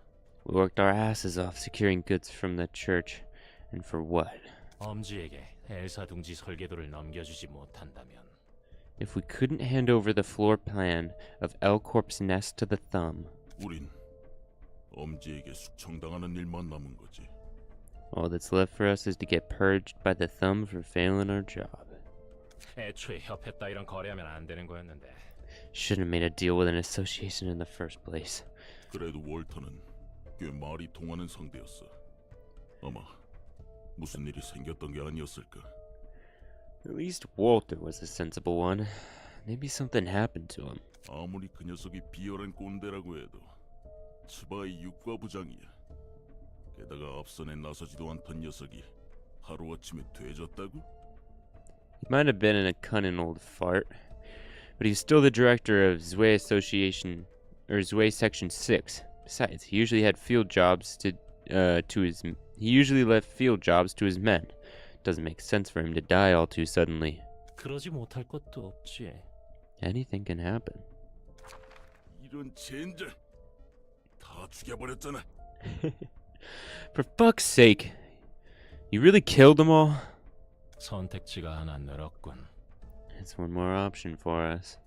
We worked our asses off securing goods from the church. And for what? 엄지에게 엘사 둥지 설계도를 넘겨주지 못한다면 If we couldn't hand over the floor plan of L Corp's nest to the thumb, 우린 엄지에게 숙청당하는 일만 남은 거지. all that's left for us is to get purged by the thumb for failing our job. 애초에 협회 따위랑 거래하면 안 되는 거였는데. Shouldn't have made a deal with an association in the first place. 그래도 월터는 꽤 말이 통하는 상대였어. 아마 무슨 일이 생겼던 게 아니었을까. At least Walter was a sensible one. Maybe something happened to him. 아무리 그 녀석이 비열한 꼰대라고 해도 츠바의 육과부장이야. 게다가 앞선에 나서지도 않던 녀석이 하루아침에 돼졌다고? He might have been a cunning old fart, but he's still the director of Zwei Association, or Zwei Section 6. Besides, he usually left field jobs to his men. Doesn't make sense for him to die all too suddenly. 그러지 못할 것도 없지. Anything can happen. 이런 젠장 다 죽여버렸잖아. For fuck's sake, you really killed them all? 선택지가 하나 늘었군. It's one more option for us.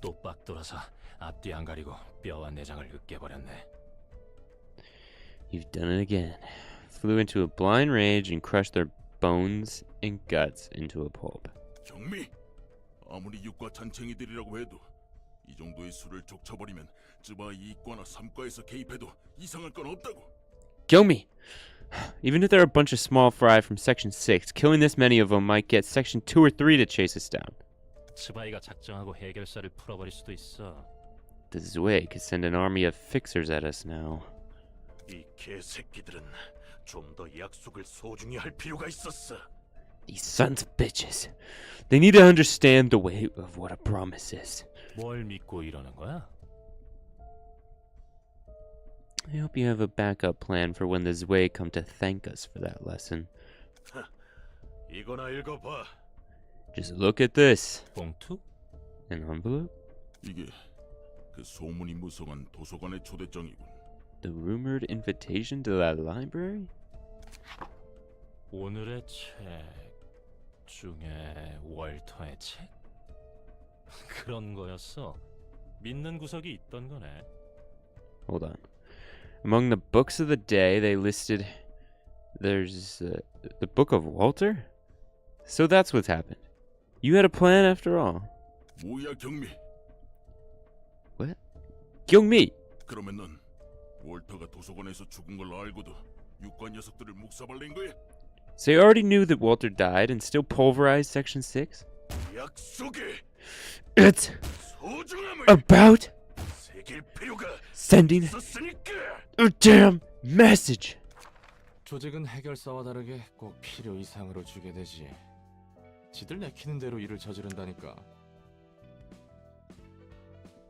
또빡 돌아서 앞뒤 안 가리고 뼈와 내장을 으깨버렸네. You've done it again. Flew into a blind rage and crushed their bones and guts into a pulp. 경미, 아무리 육과 잔챙이들이라고 해도 이 정도의 수를 족쳐버리면 쯔바 이과나 삼과에서 개입해도 이상할 건 없다고. Gyomi! Even if they're a bunch of small fry from Section 6, killing this many of them might get Section 2 or 3 to chase us down. 츠바이가 작정하고 해결사를 풀어버릴 수도 있어. The Zwei could send an army of fixers at us now. 이 개새끼들은 좀 더 약속을 소중히 할 필요가 있었어. These sons of bitches. They need to understand the weight of what a promise is. 뭘 믿고 이러는 거야? I hope you have a backup plan for when the Zwei come to thank us for that lesson. 이거나 읽어봐. Just look at this. 봉투? An envelope? 이게 그 소문이 무성한 도서관의 초대장이군. The rumored invitation to that library? 오늘의 책 중에 월터의 책? 그런 거였어. 믿는 구석이 있던 거네. Hold on. Among the books of the day, they listed there's the Book of Walter? So that's what's happened. You had a plan after all. 뭐야 경미? What? Kyungmi! 그러면 넌 월터가 도서관에서 죽은 걸 알고도 육관 녀석들을 묵사발린 거야? So you already knew that Walter died and still pulverized Section 6? 약속에 It's 소중함을 about 새길 필요가 sending 있었으니까. a damn message! 조직은 해결사와 다르게 꼭 필요 이상으로 주게 되지. 지들 내키는 대로 일을 저지른다니까.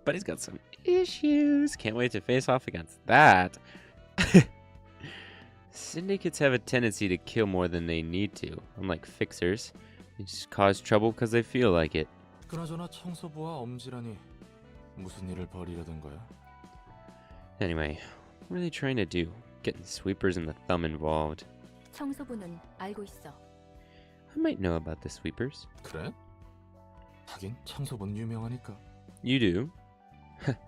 But he's got some issues. Can't wait to face off against that. Syndicates have a tendency to kill more than they need to. Unlike fixers, they just cause trouble because they feel like it. 그나저나 청소부와 엄지라니 무슨 일을 벌이려던 거야? Anyway, what are they trying to do? Getting sweepers and the thumb involved. 청소부는 알고 있어. I might know about the sweepers. 그래? 하긴 청소부는 유명하니까. You do?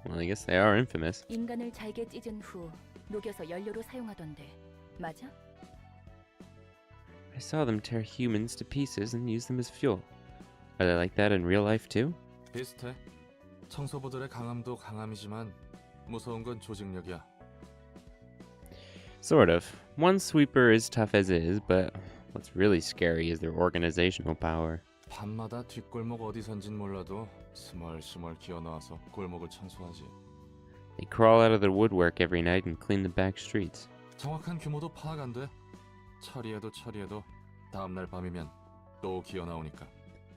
Well, I guess they are infamous. 인간을 잘게 찢은 후 녹여서 연료로 사용하던데. 맞아? I saw them tear humans to pieces and use them as fuel. Are they like that in real life too? 비슷해. 청소부들의 강함도 강함이지만 무서운 건 조직력이야. Sort of. One sweeper is tough as is, but what's really scary is their organizational power. 밤마다 뒷골목 어디선진 몰라도 스멀스멀 기어나와서 골목을 청소하지. They crawl out of the woodwork every night and clean the back streets. 정확한 규모도 파악 안 돼. 처리해도 다음날 밤이면 또 기어나오니까.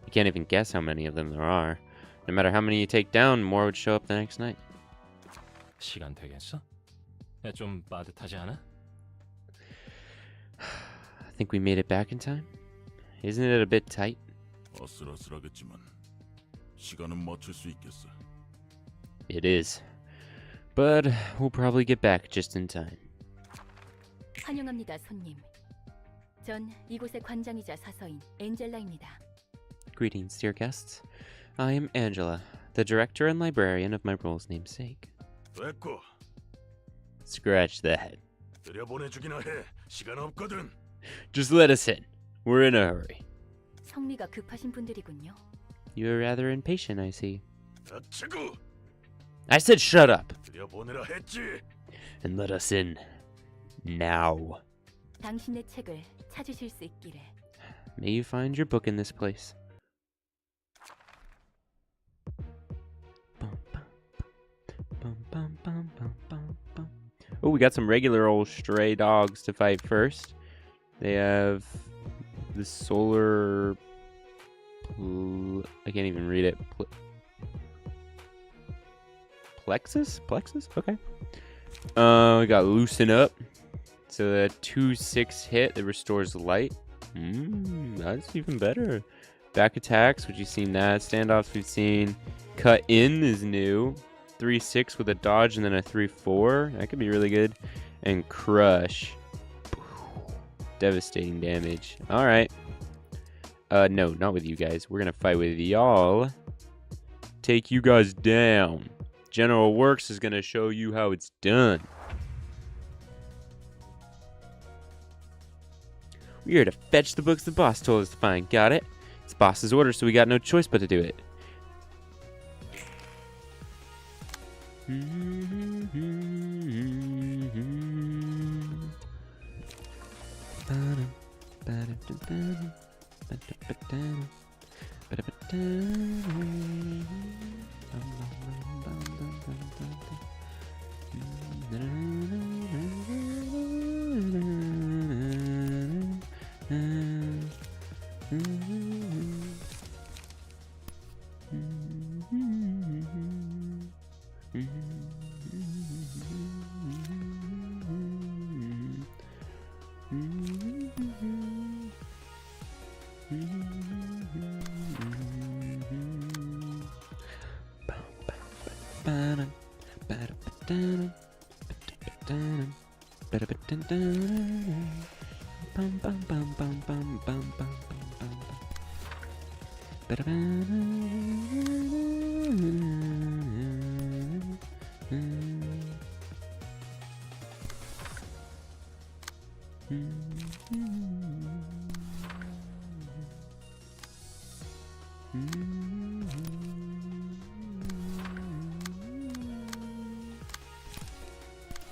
You can't even guess how many of them there are. No matter how many you take down, more would show up the next night. 시간 되겠어? 좀 빠듯하지 않아? I think we made it back in time. Isn't it a bit tight? 아슬아슬하겠지만 시간은 맞출 수 있겠어. It is. But we'll probably get back just in time. 환영합니다, 손님. 전 이곳의 관장이자 사서인 엔젤라입니다. Greetings, dear guests. I am Angela, the director and librarian of my role's namesake. 됐고, Scratch that. 들여보내주기나 해. 시간 없거든. Just let us in. We're in a hurry. 성미가 급하신 분들이군요. You're rather impatient, I see. 닥치고 I said shut up 들여보내라 했지. and let us in. Now. 당신의 책을 찾으실 수 있기를. May you find your book in this place. Oh, we got some regular old stray dogs to fight first. They have the solar... I can't even read it. Plexus? Plexus? Okay. We got Loosen Up. So a 2/6 hit that restores light. That's even better. Back attacks, which you've seen that. Standoffs we've seen. Cut In is new. 3/6 with a dodge and then a 3/4. That could be really good. And Crush. Devastating damage. Alright. No, not with you guys. We're gonna fight with y'all. Take you guys down. General Works is gonna show you how it's done. We're here to fetch the books the boss told us to find. Got it? It's boss's order, so we got no choice but to do it.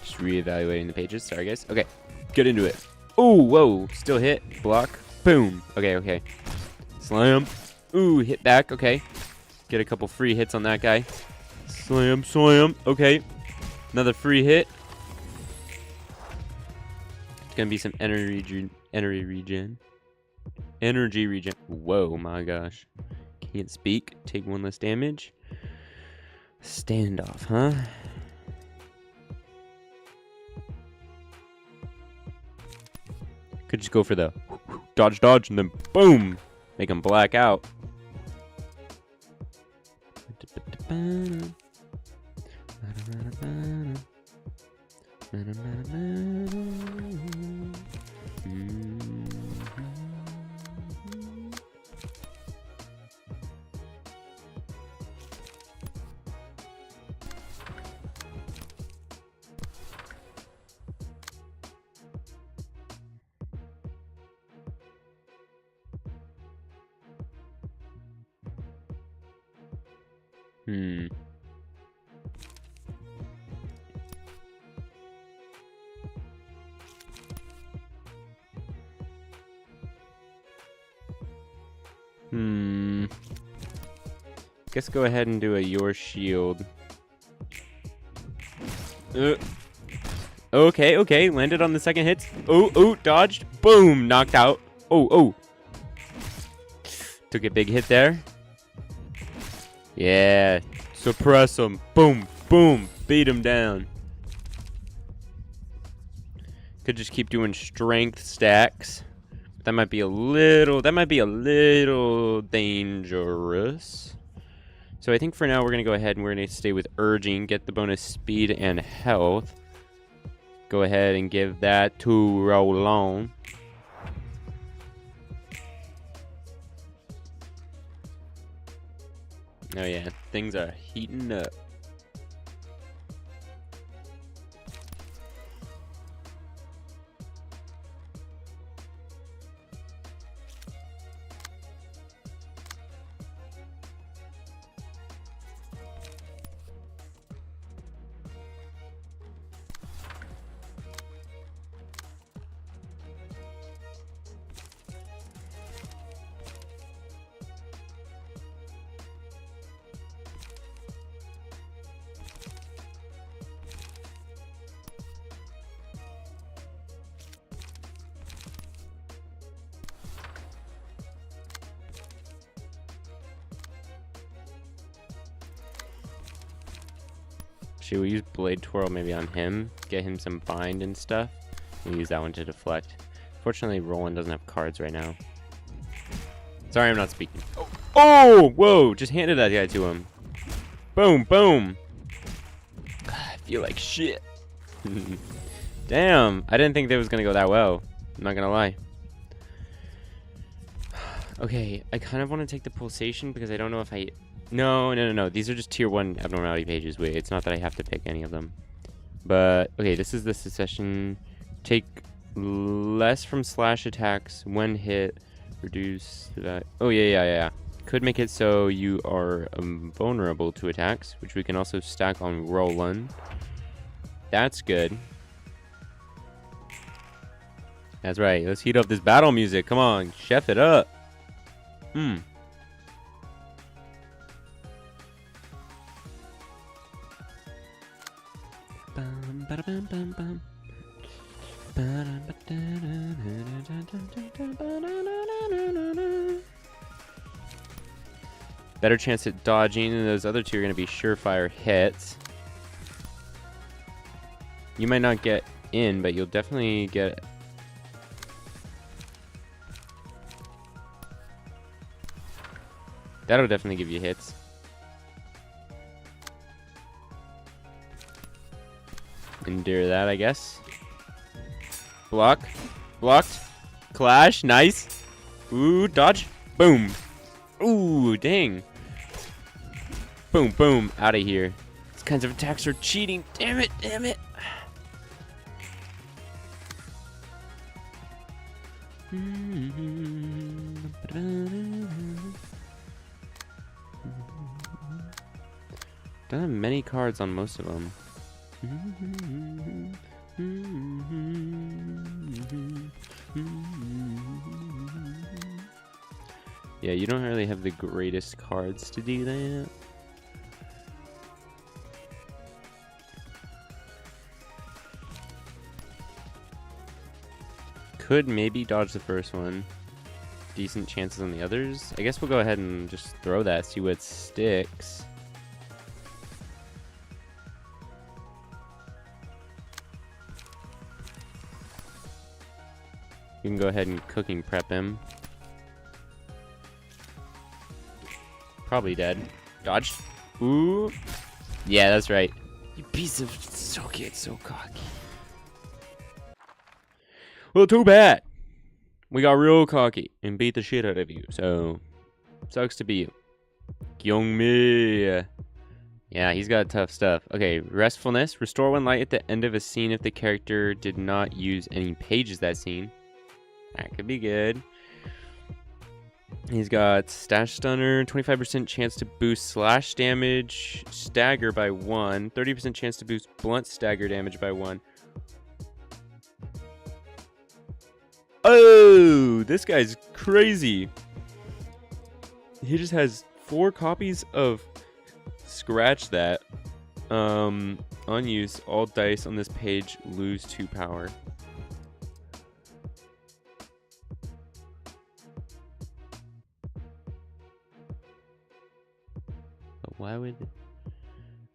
Just reevaluating the pages. Sorry, guys. Okay, get into it. Oh, whoa. Still hit. Block. Boom. Okay, okay. Slam. Ooh, hit back. Okay. Get a couple free hits on that guy. Slam, slam. Okay. Another free hit. It's gonna be some energy regen. Energy regen. Whoa, my gosh. Can't speak. Take one less damage. Standoff, huh? Could just go for the dodge, dodge, and then boom! Make him black out. Guess go ahead and do a your shield. Okay, okay. Landed on the second hit. Oh, dodged. Boom, knocked out. Oh. Took a big hit there. Yeah. Suppress him. Boom, boom. Beat him down. Could just keep doing strength stacks. that might be a little dangerous. So I think for now we're gonna go ahead and we're gonna stay with urging, get the bonus speed and health. Go ahead and give that to Roland. Oh yeah, things are heating up. Should we use Blade Twirl maybe on him? Get him some bind and stuff? We'll use that one to deflect. Fortunately, Roland doesn't have cards right now. Sorry, I'm not speaking. Oh! Whoa! Just handed that guy to him. Boom! Boom! I feel like shit. Damn! I didn't think that was gonna go that well. I'm not gonna lie. Okay, I kind of want to take the pulsation because I don't know if I... No. These are just tier 1 abnormality pages. Wait, it's not that I have to pick any of them. But, okay, this is the secession. Take less from slash attacks when hit. Reduce that. Oh, yeah. Could make it so you are vulnerable to attacks, which we can also stack on Roland. That's good. That's right. Let's heat up this battle music. Come on, chef it up. Better chance at dodging, and those other two are going to be surefire hits. You might not get in, but you'll definitely get... That'll definitely give you hits. Endure that, I guess. Block. Blocked. Clash. Nice. Ooh, dodge. Boom. Ooh, dang. Boom, boom. Out of here. These kinds of attacks are cheating. Damn it, damn it. Don't have many cards on most of them. Yeah, you don't really have the greatest cards to do that. Could maybe dodge the first one. Decent chances on the others. I guess we'll go ahead and just throw that, see what sticks. You can go ahead and cooking prep him. Probably dead. Dodged. Ooh. Yeah, that's right. You piece of... So good, so cocky. Well, too bad. We got real cocky and beat the shit out of you, so... Sucks to be you. Kyungmi. Yeah, he's got tough stuff. Okay, restfulness. Restore 1 light at the end of a scene if the character did not use any pages that scene. That could be good. He's got Stash Stunner, 25% chance to boost slash damage, stagger by 1, 30% chance to boost blunt stagger damage by 1. Oh, this guy's crazy. He just has 4 copies of Scratch That. Unused, all dice on this page lose 2 power.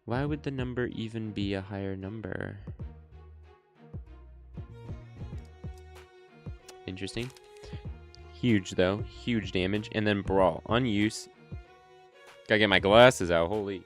Why would the number even be a higher number? Interesting. Huge, though. Huge damage. And then Brawl. On use. Gotta get my glasses out. Holy.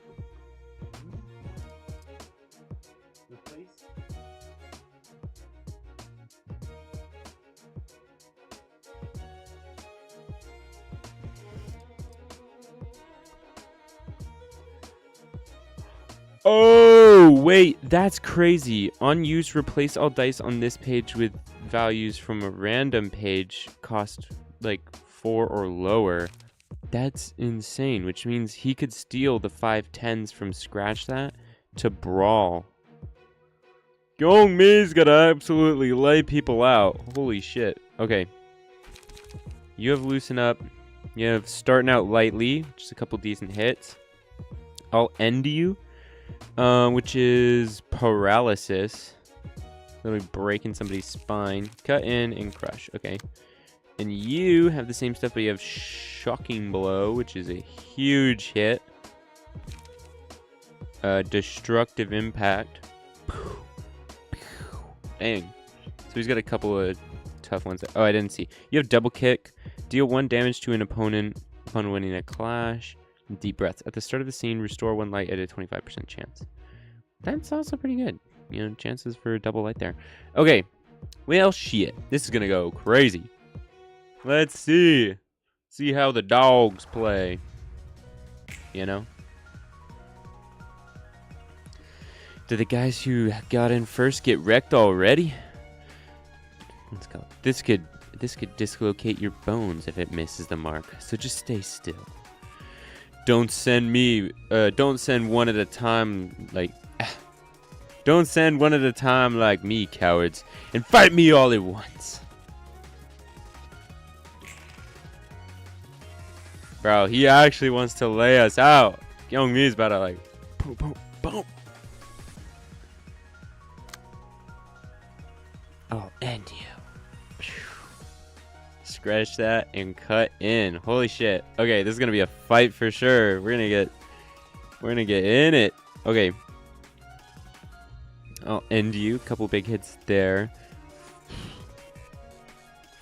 Oh, wait. That's crazy. On use, replace all dice on this page with values from a random page. Cost like 4 or lower. That's insane, which means he could steal the 5 10s from Scratch That to Brawl. Young Mi's gonna absolutely lay people out. Holy shit. Okay. You have Loosen Up. You have Starting Out Lightly, just a couple decent hits. I'll End You, which is Paralysis. Literally breaking somebody's spine. Cut in and Crush. Okay. And you have the same stuff, but you have Shocking Blow, which is a huge hit. Destructive Impact. Dang. So he's got a couple of tough ones. Oh, I didn't see. You have Double Kick. Deal 1 damage to an opponent upon winning a clash. Deep Breaths. At the start of the scene, restore 1 light at a 25% chance. That's also pretty good. You know, chances for double light there. Okay. Well, shit. This is going to go crazy. Let's see. See how the dogs play. You know? Did the guys who got in first get wrecked already? Let's go. This could dislocate your bones if it misses the mark. So just stay still. Don't send one at a time like don't send one at a time like me, cowards, and fight me all at once. Bro, he actually wants to lay us out. Young Mi's about to like boom, boom, boom. I'll end you. Scratch that and cut in. Holy shit. Okay, this is gonna be a fight for sure. We're gonna get in it. Okay. I'll end you. Couple big hits there.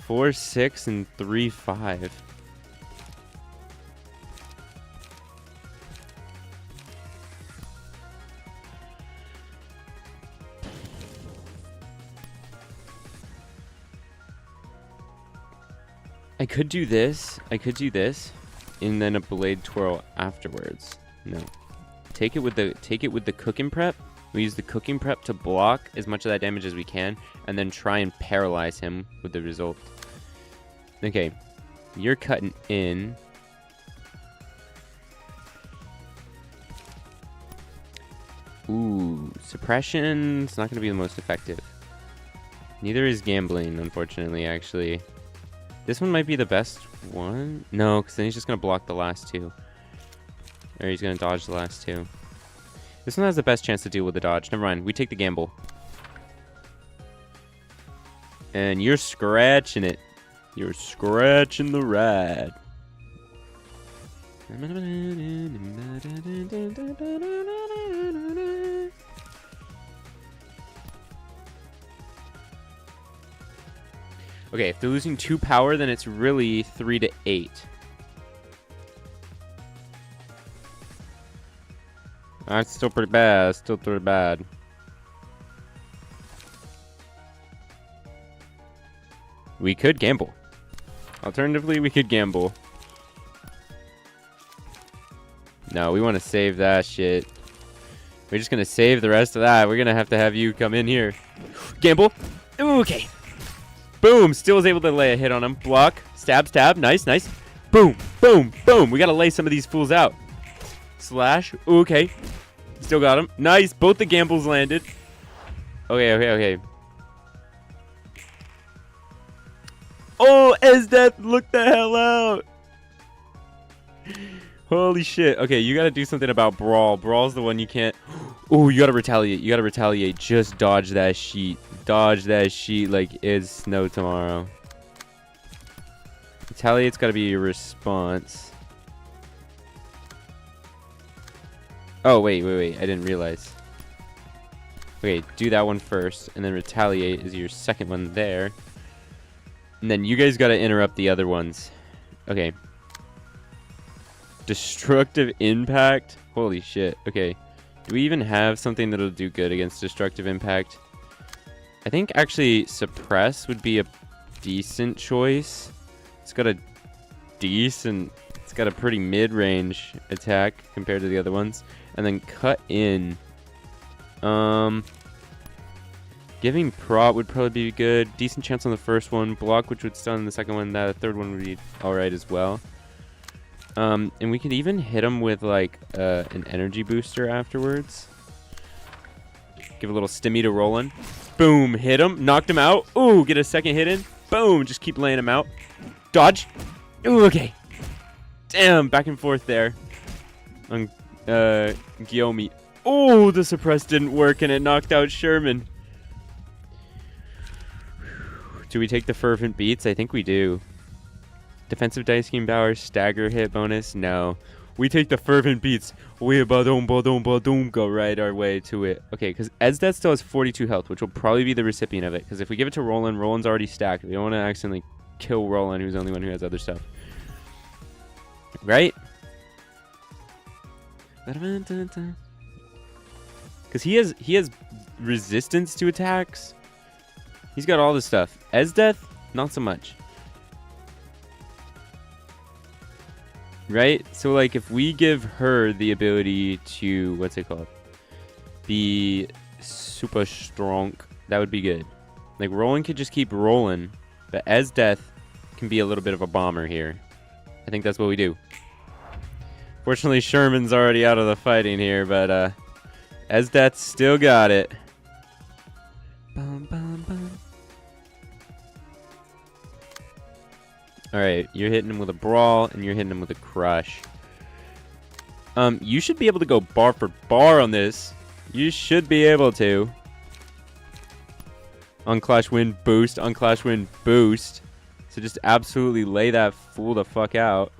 4, 6, and 3, 5. I could do this, and then a blade twirl afterwards. No. Take it with the cooking prep. We use the cooking prep to block as much of that damage as we can, and then try and paralyze him with the result. Okay. You're cutting in. Ooh, suppression's not gonna be the most effective. Neither is gambling, unfortunately, actually. This one might be the best one. No, because then he's just going to block the last 2. Or he's going to dodge the last 2. This one has the best chance to deal with the dodge. Never mind. We take the gamble. And you're scratching it. You're scratching the ride. Okay, if they're losing 2 power, then it's really 3 to 8. That's still pretty bad. Still pretty bad. We could gamble. Alternatively, we could gamble. No, we want to save that shit. We're just going to save the rest of that. We're going to have you come in here. Gamble. Ooh, okay. Boom. Still was able to lay a hit on him. Block. Stab, stab. Nice, nice. Boom, boom, boom. We got to lay some of these fools out. Slash. Ooh, okay. Still got him. Nice. Both the gambles landed. Okay, okay, okay. Oh, Esdeath, look the hell out. Holy shit. Okay, you gotta do something about Brawl. Brawl's the one you can't... Oh, you gotta retaliate. You gotta retaliate. Just dodge that sheet. Dodge that sheet like it's no tomorrow. Retaliate's gotta be your response. Oh, wait, wait, wait. I didn't realize. Okay, do that one first, and then retaliate is your second one there. And then you guys gotta interrupt the other ones. Okay. Destructive impact? Holy shit. Okay. Do we even have something that'll do good against destructive impact? I think actually suppress would be a decent choice. It's got a decent... It's got a pretty mid-range attack compared to the other ones. And then cut in. Giving prot would probably be good. Decent chance on the first one. Block, which would stun the second one. That third one would be alright as well. And we could even hit him with like an energy booster afterwards. Give a little stimmy to Roland. Boom, hit him, knocked him out. Ooh, get a second hit in. Boom, just keep laying him out. Dodge. Ooh, okay. Damn, back and forth there. On Guillaume. Oh, the suppress didn't work and it knocked out Sherman. Do we take the fervent beats? I think we do. Defensive dice scheme power, stagger hit bonus? No. We take the fervent beats. We ba-dum, go right our way to it. Okay, because Esdeath still has 42 health, which will probably be the recipient of it. Because if we give it to Roland, Roland's already stacked. We don't want to accidentally kill Roland, who's the only one who has other stuff. Right? Because he has resistance to attacks. He's got all this stuff. Esdeath, not so much. Right? So, like, if we give her the ability to, what's it called? Be super strong, that would be good. Like, Roland could just keep rolling, but Esdeath can be a little bit of a bomber here. I think that's what we do. Fortunately, Sherman's already out of the fighting here, but, Esdeath still got it. Bum, bum, bum. Alright, you're hitting him with a brawl, and you're hitting him with a crush. You should be able to go bar for bar on this. You should be able to. Unclash win boost, unclash win boost. So just absolutely lay that fool the fuck out.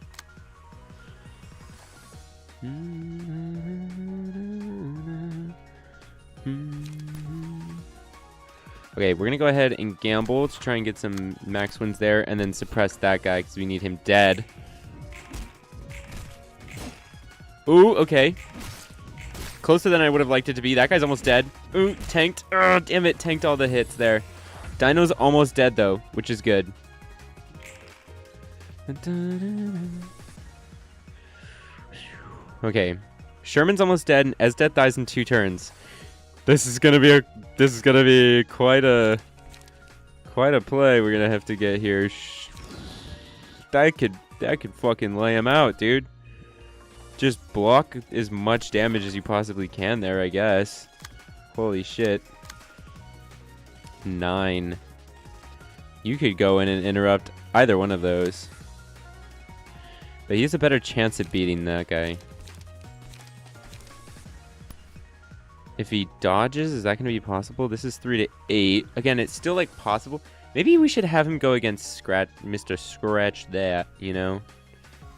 Okay, we're gonna go ahead and gamble to try and get some max wins there, and then suppress that guy because we need him dead. Ooh, okay. Closer than I would have liked it to be. That guy's almost dead. Ooh, tanked. Oh, damn it, tanked all the hits there. Dino's almost dead though, which is good. Okay, Sherman's almost dead, and Esdeath dies in 2 turns. This is gonna be quite a play we're gonna have to get here. That could fucking lay him out, dude. Just block as much damage as you possibly can there, I guess. Holy shit. 9. You could go in and interrupt either one of those. But he has a better chance at beating that guy. If he dodges, is that going to be possible? This is 3 to 8. Again, it's still, like, possible. Maybe we should have him go against Mr. Scratch that, you know?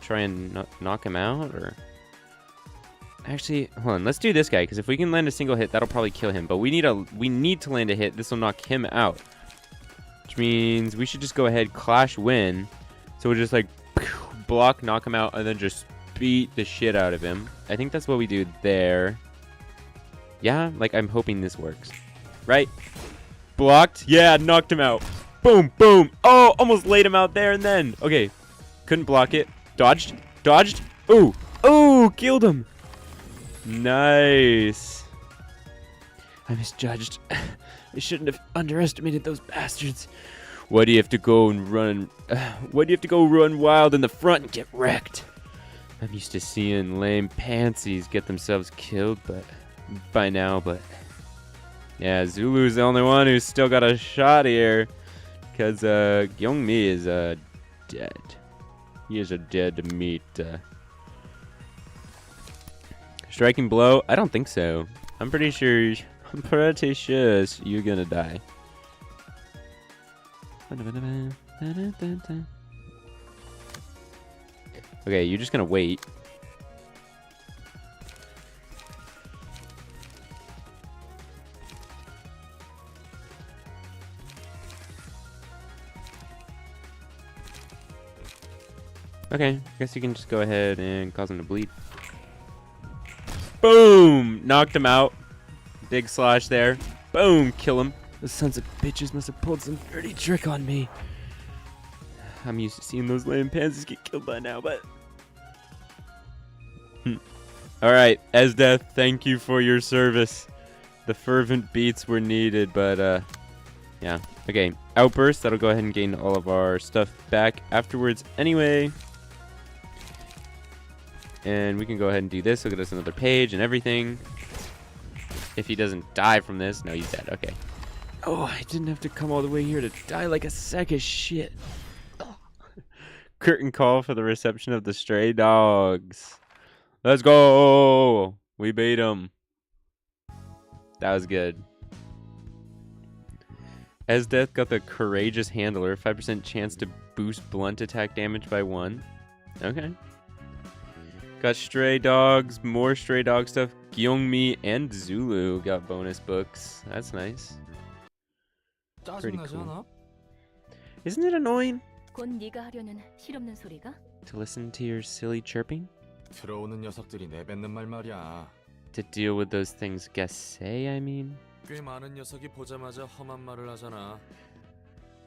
Try and knock him out, or... Actually, hold on. Let's do this guy, because if we can land a single hit, that'll probably kill him. But we need to land a hit. This will knock him out. Which means we should just go ahead, clash win. So we'll just, like, block, knock him out, and then just beat the shit out of him. I think that's what we do there. Yeah, like, I'm hoping this works. Right? Blocked. Yeah, knocked him out. Boom, boom. Oh, almost laid him out there and then. Okay. Couldn't block it. Dodged. Dodged. Ooh. Ooh, killed him. Nice. I misjudged. I shouldn't have underestimated those bastards. Why do you have to go and run? Why do you have to go run wild in the front and get wrecked? I'm used to seeing lame pansies get themselves killed, but... by now, but yeah, Zulu's the only one who's still got a shot here, because Gyeongmi is dead. He is a dead meat. Striking blow? I don't think so. I'm pretty sure you're gonna die. Okay, you're just gonna wait. Okay, I guess you can just go ahead and cause him to bleed. Boom! Knocked him out. Big slash there. Boom! Kill him. Those sons of bitches must have pulled some dirty trick on me. I'm used to seeing those lame pansies get killed by now, but... Alright, Esdeath, thank you for your service. The fervent beats were needed, but, yeah. Okay, Outburst. That'll go ahead and gain all of our stuff back afterwards anyway. And we can go ahead and do this. Look at us another page and everything. If he doesn't die from this. No, he's dead. Okay. Oh, I didn't have to come all the way here to die like a sack of shit. Curtain call for the reception of the stray dogs. Let's go. We beat him. That was good. Esdeath got the Courageous Handler. 5% chance to boost blunt attack damage by 1. Okay. Got stray dogs, more stray dog stuff. Gyeongmi and Zulu got bonus books. That's nice. Pretty cool. Isn't it annoying 곧 네가 하려는 실없는 소리가? to listen to your silly chirping? 들어오는 녀석들이 내뱉는 말 말이야. To deal with those things guests say, I mean? 꽤 많은 녀석이 보자마자 험한 말을 하잖아.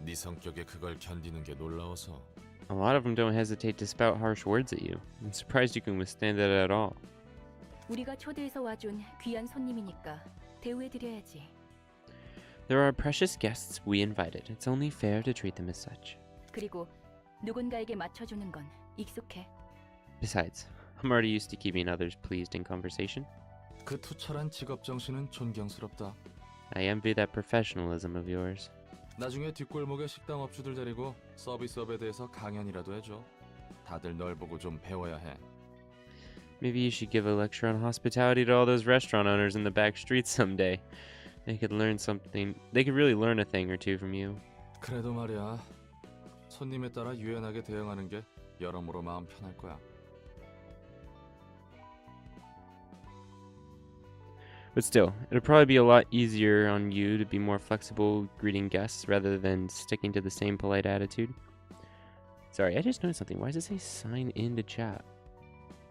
네 성격에 그걸 견디는 게 놀라워서. A lot of them don't hesitate to spout harsh words at you. I'm surprised you can withstand that at all. 우리가 초대해서 와준 귀한 손님이니까 대우해드려야지. There are precious guests we invited. It's only fair to treat them as such. 그리고 누군가에게 맞춰주는 건 익숙해. Besides, I'm already used to keeping others pleased in conversation. 그 투철한 직업 정신은 존경스럽다. I envy that professionalism of yours. 나중에 뒷골목에 식당 업주들 데리고 서비스업에 대해서 강연이라도 해줘. 다들 널 보고 좀 배워야 해. Maybe you should give a lecture on hospitality to all those restaurant owners in the back streets someday. They could learn something. They could really learn a thing or two from you. 그래도 말이야. 손님에 따라 유연하게 대응하는 게 여러모로 마음 편할 거야. But still, it'll probably be a lot easier on you to be more flexible greeting guests rather than sticking to the same polite attitude. Sorry, I just noticed something. Why does it say sign in to chat?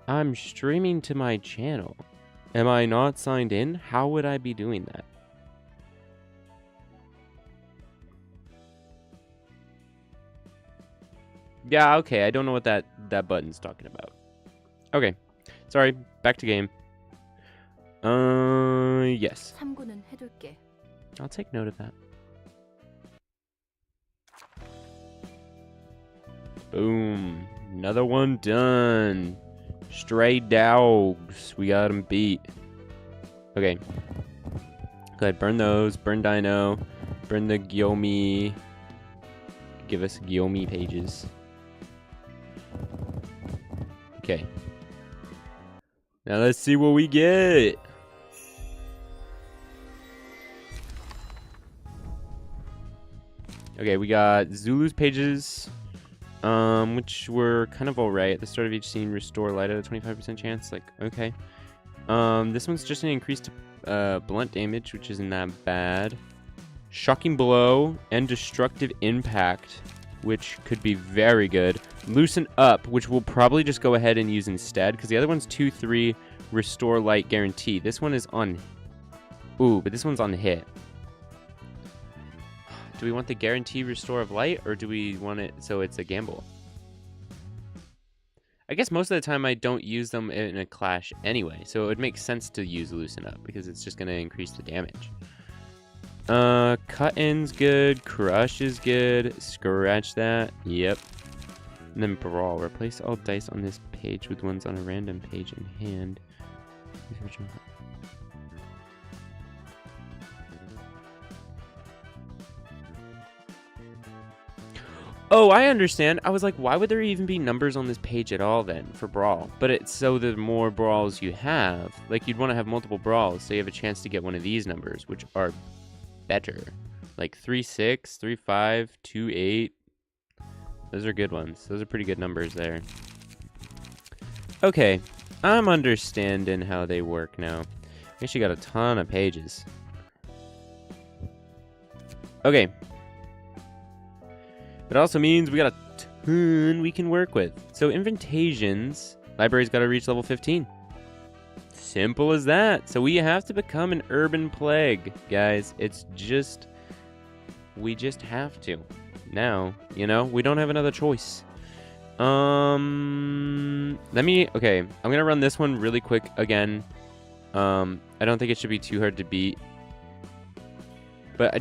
I'm streaming to my channel. Am I not signed in? How would I be doing that? Yeah, okay, I don't know what that button's talking about. Okay, sorry, back to game. Yes. 참고는 해둘게. I'll take note of that. Boom. Another one done. Stray dogs. We got them beat. Okay. Go ahead, burn those. Burn Dino. Burn the Gyomi. Give us Gyomi pages. Okay. Now let's see what we get. Okay, we got Zulu's pages, which were kind of alright. At the start of each scene, restore light at a 25% chance. Like, okay. This one's just an increased blunt damage, which isn't that bad. Shocking blow and destructive impact, which could be very good. Loosen up, which we'll probably just go ahead and use instead, because the other one's 2-3 restore light guarantee. This one is on... Ooh, but this one's on hit. Do we want the guarantee restore of light, or do we want it so it's a gamble? I guess most of the time I don't use them in a clash anyway, so it would make sense to use loosen up, because it's just going to increase the damage. Cut-in's good, crush is good, scratch that, yep. And then brawl, replace all dice on this page with ones on a random page in hand. Oh, I understand. I was like, why would there even be numbers on this page at all then for brawl? But it's so the more brawls you have, like you'd want to have multiple brawls so you have a chance to get one of these numbers, which are better. Like 3-6, 3-5, 2-8. Those are good ones. Those are pretty good numbers there. Okay, I'm understanding how they work now. I guess you got a ton of pages. Okay. It also means we got a we can work with. So invitations, library's got to reach level 15. Simple as that. So we have to become an urban plague, guys. It's just, we just have to. Now, you know, we don't have another choice. Okay, I'm gonna run this one really quick again. I don't think it should be too hard to beat. But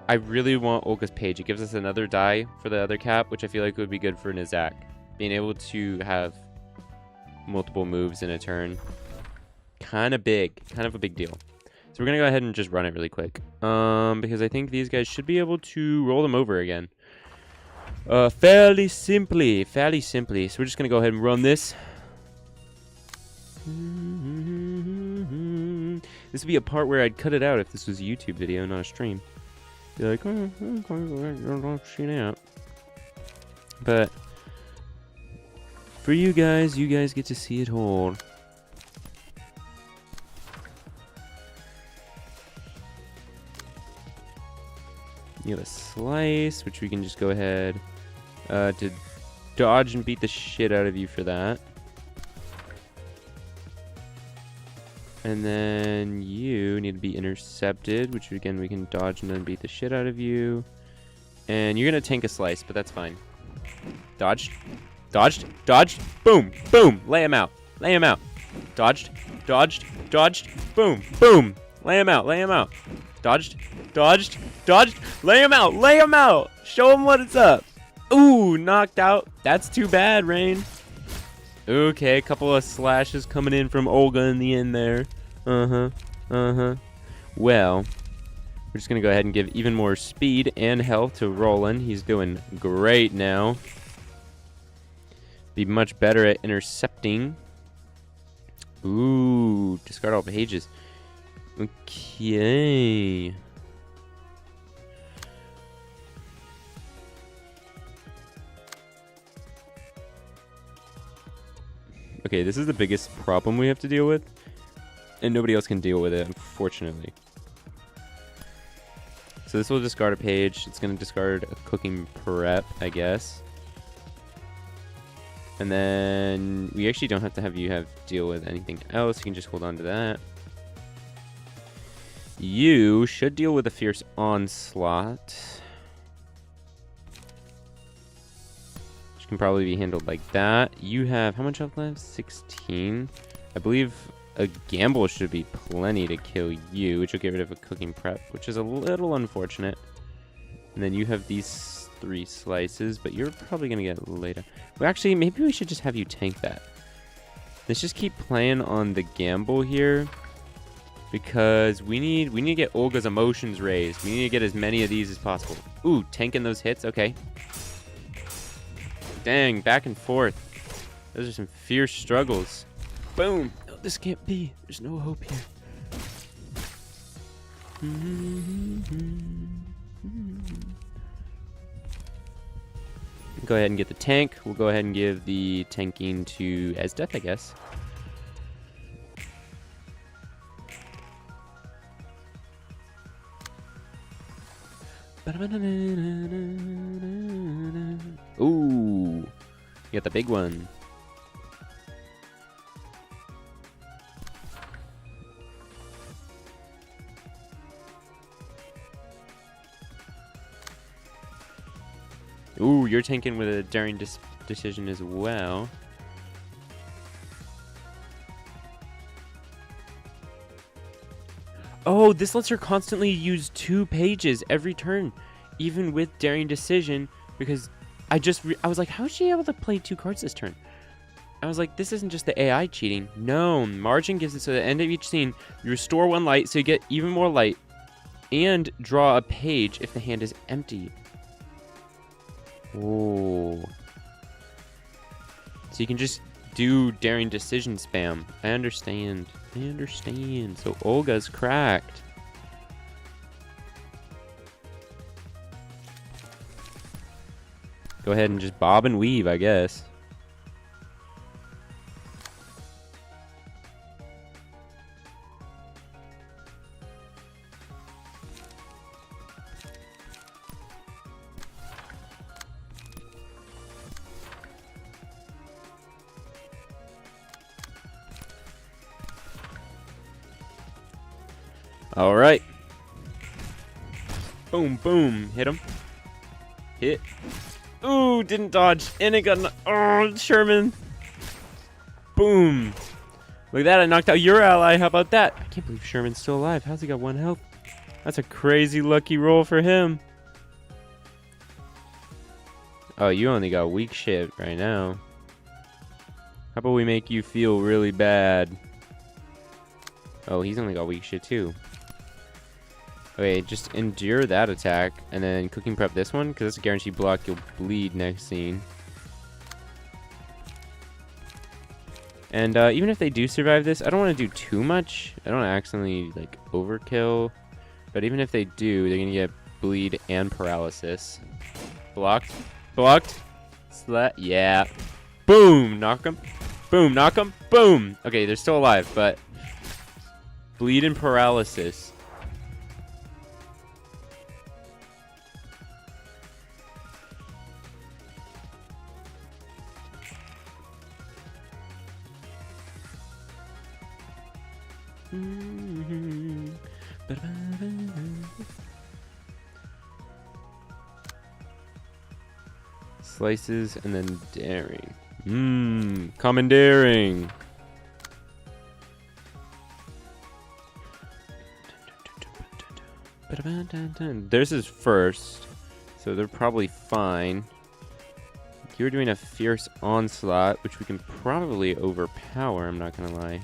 I really want Olga's page. It gives us another die for the other cap, which I feel like would be good for Nizak. Being able to have multiple moves in a turn. Kind of a big deal. So we're gonna go ahead and just run it really quick. Because I think these guys should be able to roll them over again. Fairly simply. So we're just gonna go ahead and run this. This would be a part where I'd cut it out if this was a YouTube video, not a stream. Be like, oh, don't see that. But for you guys get to see it all. You have a slice, which we can just go ahead to dodge and beat the shit out of you for that. And then you need to be intercepted, which again we can dodge and then beat the shit out of you. And you're gonna tank a slice, but that's fine. Dodged, boom, lay him out. Dodged, boom, lay him out. Dodged, lay him out. Show him what it's up. Ooh, knocked out. That's too bad, Rain. Okay, a couple of slashes coming in from Olga in the end there. Well, we're just going to go ahead and give even more speed and health to Roland. He's doing great now. Be much better at intercepting. Ooh, discard all pages. Okay. Okay, this is the biggest problem we have to deal with. And nobody else can deal with it, unfortunately. So this will discard a page. It's going to discard a cooking prep, I guess. And then we actually don't have to have you deal with anything else. You can just hold on to that. You should deal with a fierce onslaught. Which can probably be handled like that. You have, how much health left? 16. I believe a gamble should be plenty to kill you, which will get rid of a cooking prep, which is a little unfortunate. And then you have these 3 slices, but you're probably going to get later. Well, actually, maybe we should just have you tank that. Let's just keep playing on the gamble here. Because we need to get Olga's emotions raised. We need to get as many of these as possible. Ooh, tanking those hits. Okay. Dang, back and forth. Those are some fierce struggles. Boom. No, this can't be. There's no hope here. Go ahead and get the tank. We'll go ahead and give the tanking to Esdeath, I guess. Ooh, you got the big one. Ooh, you're tanking with a daring decision as well. Oh, this lets her constantly use 2 pages every turn, even with daring decision, because I was like, how is she able to play 2 cards this turn? I was like, this isn't just the AI cheating. No, margin gives it so at the end of each scene, you restore 1 light, so you get even more light, and draw a page if the hand is empty. Oh. So you can just do daring decision spam. I understand. So Olga's cracked. Go ahead and just bob and weave, I guess. All right. Boom, boom. Hit him. Hit. Ooh, didn't dodge. And it got... Oh, Sherman. Boom. Look at that. I knocked out your ally. How about that? I can't believe Sherman's still alive. How's he got 1 health? That's a crazy lucky roll for him. Oh, you only got weak shit right now. How about we make you feel really bad? Oh, he's only got weak shit too. Okay, just endure that attack and then cooking prep this one because it's a guaranteed block. You'll bleed next scene. And even if they do survive this, I don't want to do too much. I don't want to accidentally like overkill. But even if they do, they're gonna get bleed and paralysis. Blocked. Blocked. Yeah. Boom. Knock him. Boom. Knock him. Boom. Okay, they're still alive, but bleed and paralysis. Slices and then daring. Commandeering. Theirs is first, so they're probably fine. You're doing a fierce onslaught, which we can probably overpower, I'm not gonna lie.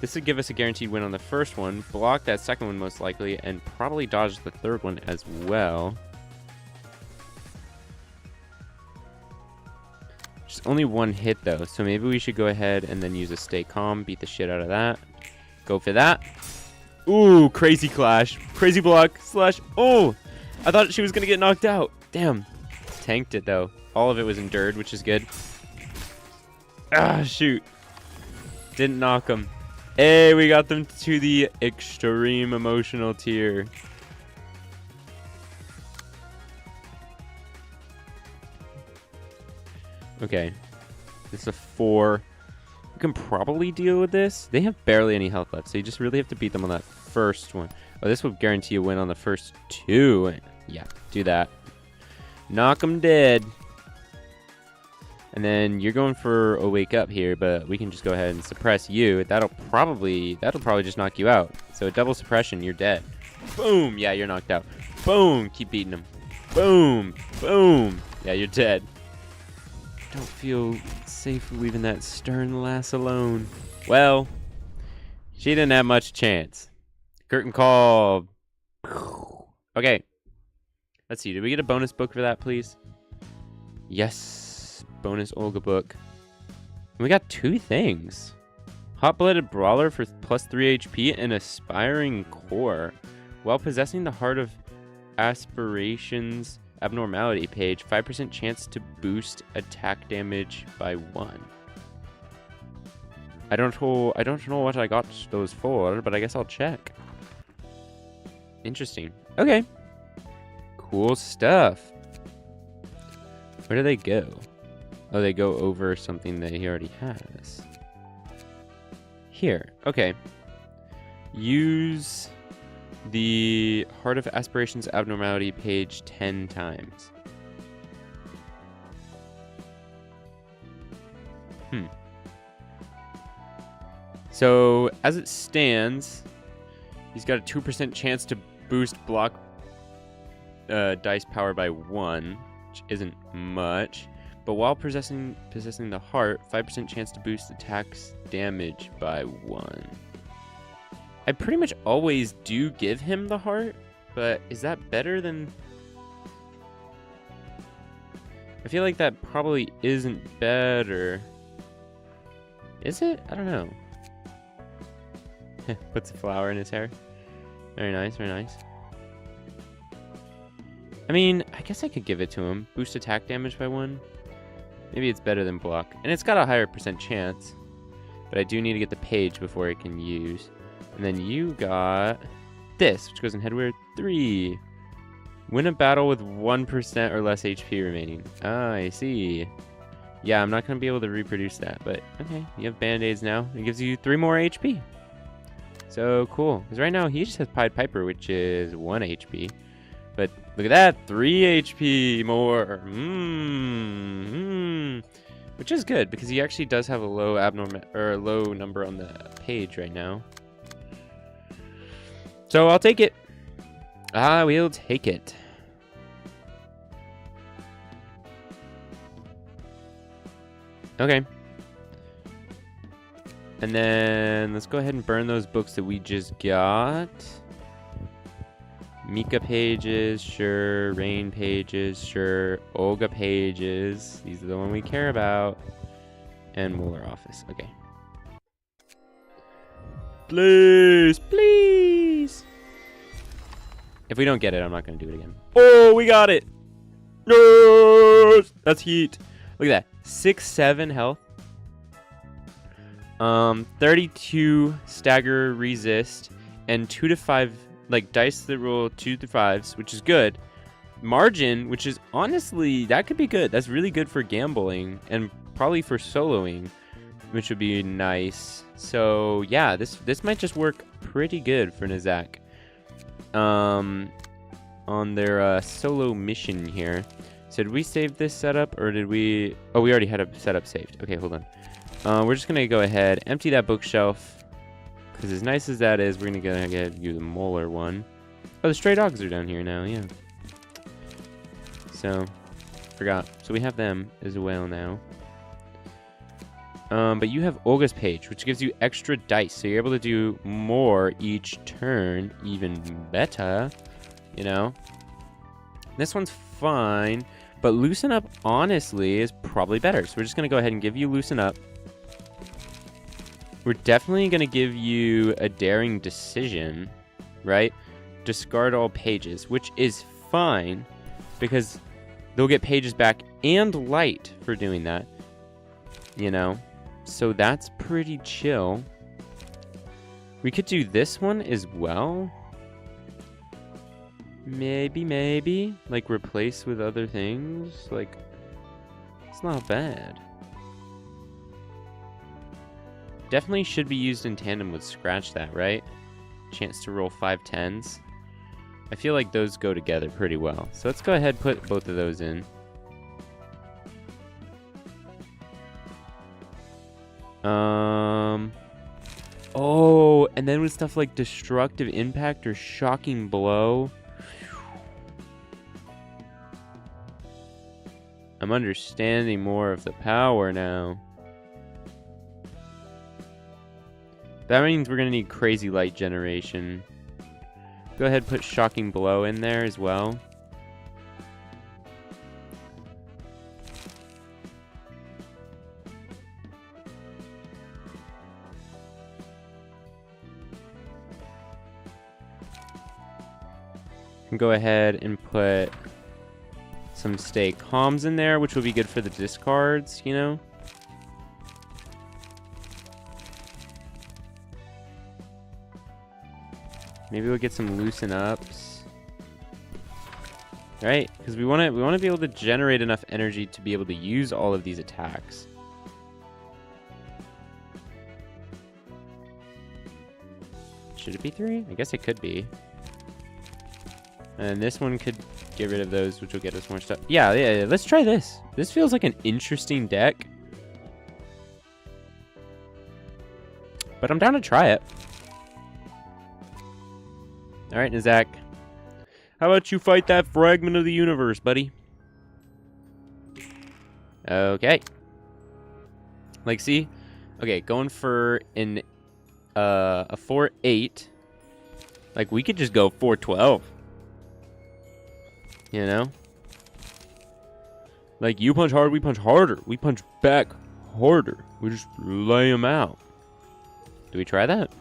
This would give us a guaranteed win on the first one, block that second one most likely, and probably dodge the third one as well. Just only 1 hit though, so maybe we should go ahead and then use a stay calm, beat the shit out of that. Go for that. Ooh, crazy clash. Crazy block, slash. Oh, I thought she was gonna get knocked out. Damn. Tanked it though. All of it was endured, which is good. Ah, shoot. Didn't knock him. Hey, we got them to the extreme emotional tier. Okay. This is a 4. We can probably deal with this. They have barely any health left, so you just really have to beat them on that first one. Oh, this will guarantee a win on the first 2. Yeah, do that. Knock them dead. And then you're going for a wake up here, but we can just go ahead and suppress you. That'll probably just knock you out. So a double suppression, you're dead. Boom! Yeah, you're knocked out. Boom! Keep beating them. Boom! Boom! Yeah, you're dead. Don't feel safe leaving that stern lass alone. Well, she didn't have much chance. Curtain call. Okay. Let's see. Did we get a bonus book for that, please? Yes. Bonus Olga book. And we got 2 things. Hot-blooded brawler for +3 HP and aspiring core. While possessing the heart of aspirations abnormality page, 5% chance to boost attack damage by 1. I don't know what I got those for, but I guess I'll check. Interesting. Okay. Cool stuff. Where do they go? Oh, they go over something that he already has. Here. Okay. Use the Heart of Aspirations Abnormality page 10 times. So, as it stands, he's got a 2% chance to boost block dice power by 1, which isn't much. But while possessing the heart, 5% chance to boost attacks damage by 1. I pretty much always do give him the heart, but is that better than... I feel like that probably isn't better. Is it? I don't know. Puts a flower in his hair. Very nice, very nice. I mean, I guess I could give it to him. Boost attack damage by 1. Maybe it's better than block. And it's got a higher % chance. But I do need to get the page before I can use. And then you got this, which goes in headwear 3. Win a battle with 1% or less HP remaining. Ah, I see. Yeah, I'm not going to be able to reproduce that. But, okay, you have band-aids now. It gives you 3 more HP. So cool. Because right now he just has Pied Piper, which is 1 HP. But look at that, 3 HP more. Which is good because he actually does have a low low number on the page right now. So I'll take it. I will take it. Okay. And then let's go ahead and burn those books that we just got. Mika pages, sure. Rain pages, sure. Olga pages. These are the one we care about. And Mueller office. Okay. Please, please. If we don't get it, I'm not going to do it again. Oh, we got it. Yes! That's heat. Look at that. 6-7 health. 32 stagger resist. And 2 to 5, like dice that roll 2 to 5s, which is good. Margin, which is honestly, that could be good. That's really good for gambling and probably for soloing, which would be nice. So yeah, this might just work pretty good for Nizak. On their solo mission here. So did we save this setup or did we? Oh, we already had a setup saved. Okay, hold on. We're just gonna go ahead, empty that bookshelf. Because as nice as that is, we're gonna go ahead and do the molar one. Oh, the stray dogs are down here now, yeah. So, forgot. So we have them as well now. But you have Olga's page, which gives you extra dice. So you're able to do more each turn, even better, you know? This one's fine, but Loosen Up, honestly, is probably better. So we're just gonna go ahead and give you Loosen Up. We're definitely going to give you a daring decision, right? Discard all pages, which is fine because they'll get pages back and light for doing that, you know? So that's pretty chill. We could do this one as well. Maybe. Like replace with other things. Like, it's not bad. Definitely should be used in tandem with Scratch That, right? Chance to roll 5 10s. I feel like those go together pretty well. So let's go ahead and put both of those in. Oh, and then with stuff like Destructive Impact or Shocking Blow. I'm understanding more of the power now. That means we're going to need Crazy Light Generation. Go ahead and put Shocking Blow in there as well. And go ahead and put some Stay Calms in there, which will be good for the discards, you know? Maybe we'll get some Loosen Ups. Right? Because we want to be able to generate enough energy to be able to use all of these attacks. Should it be 3? I guess it could be. And this one could get rid of those, which will get us more stuff. Yeah, let's try this. This feels like an interesting deck. But I'm down to try it. Alright, Nizak. How about you fight that fragment of the universe, buddy? Okay. Like, see? Okay, going for a 4-8. Like, we could just go 4-12. You know? Like, you punch hard, we punch harder. We punch back harder. We just lay them out. Do we try that?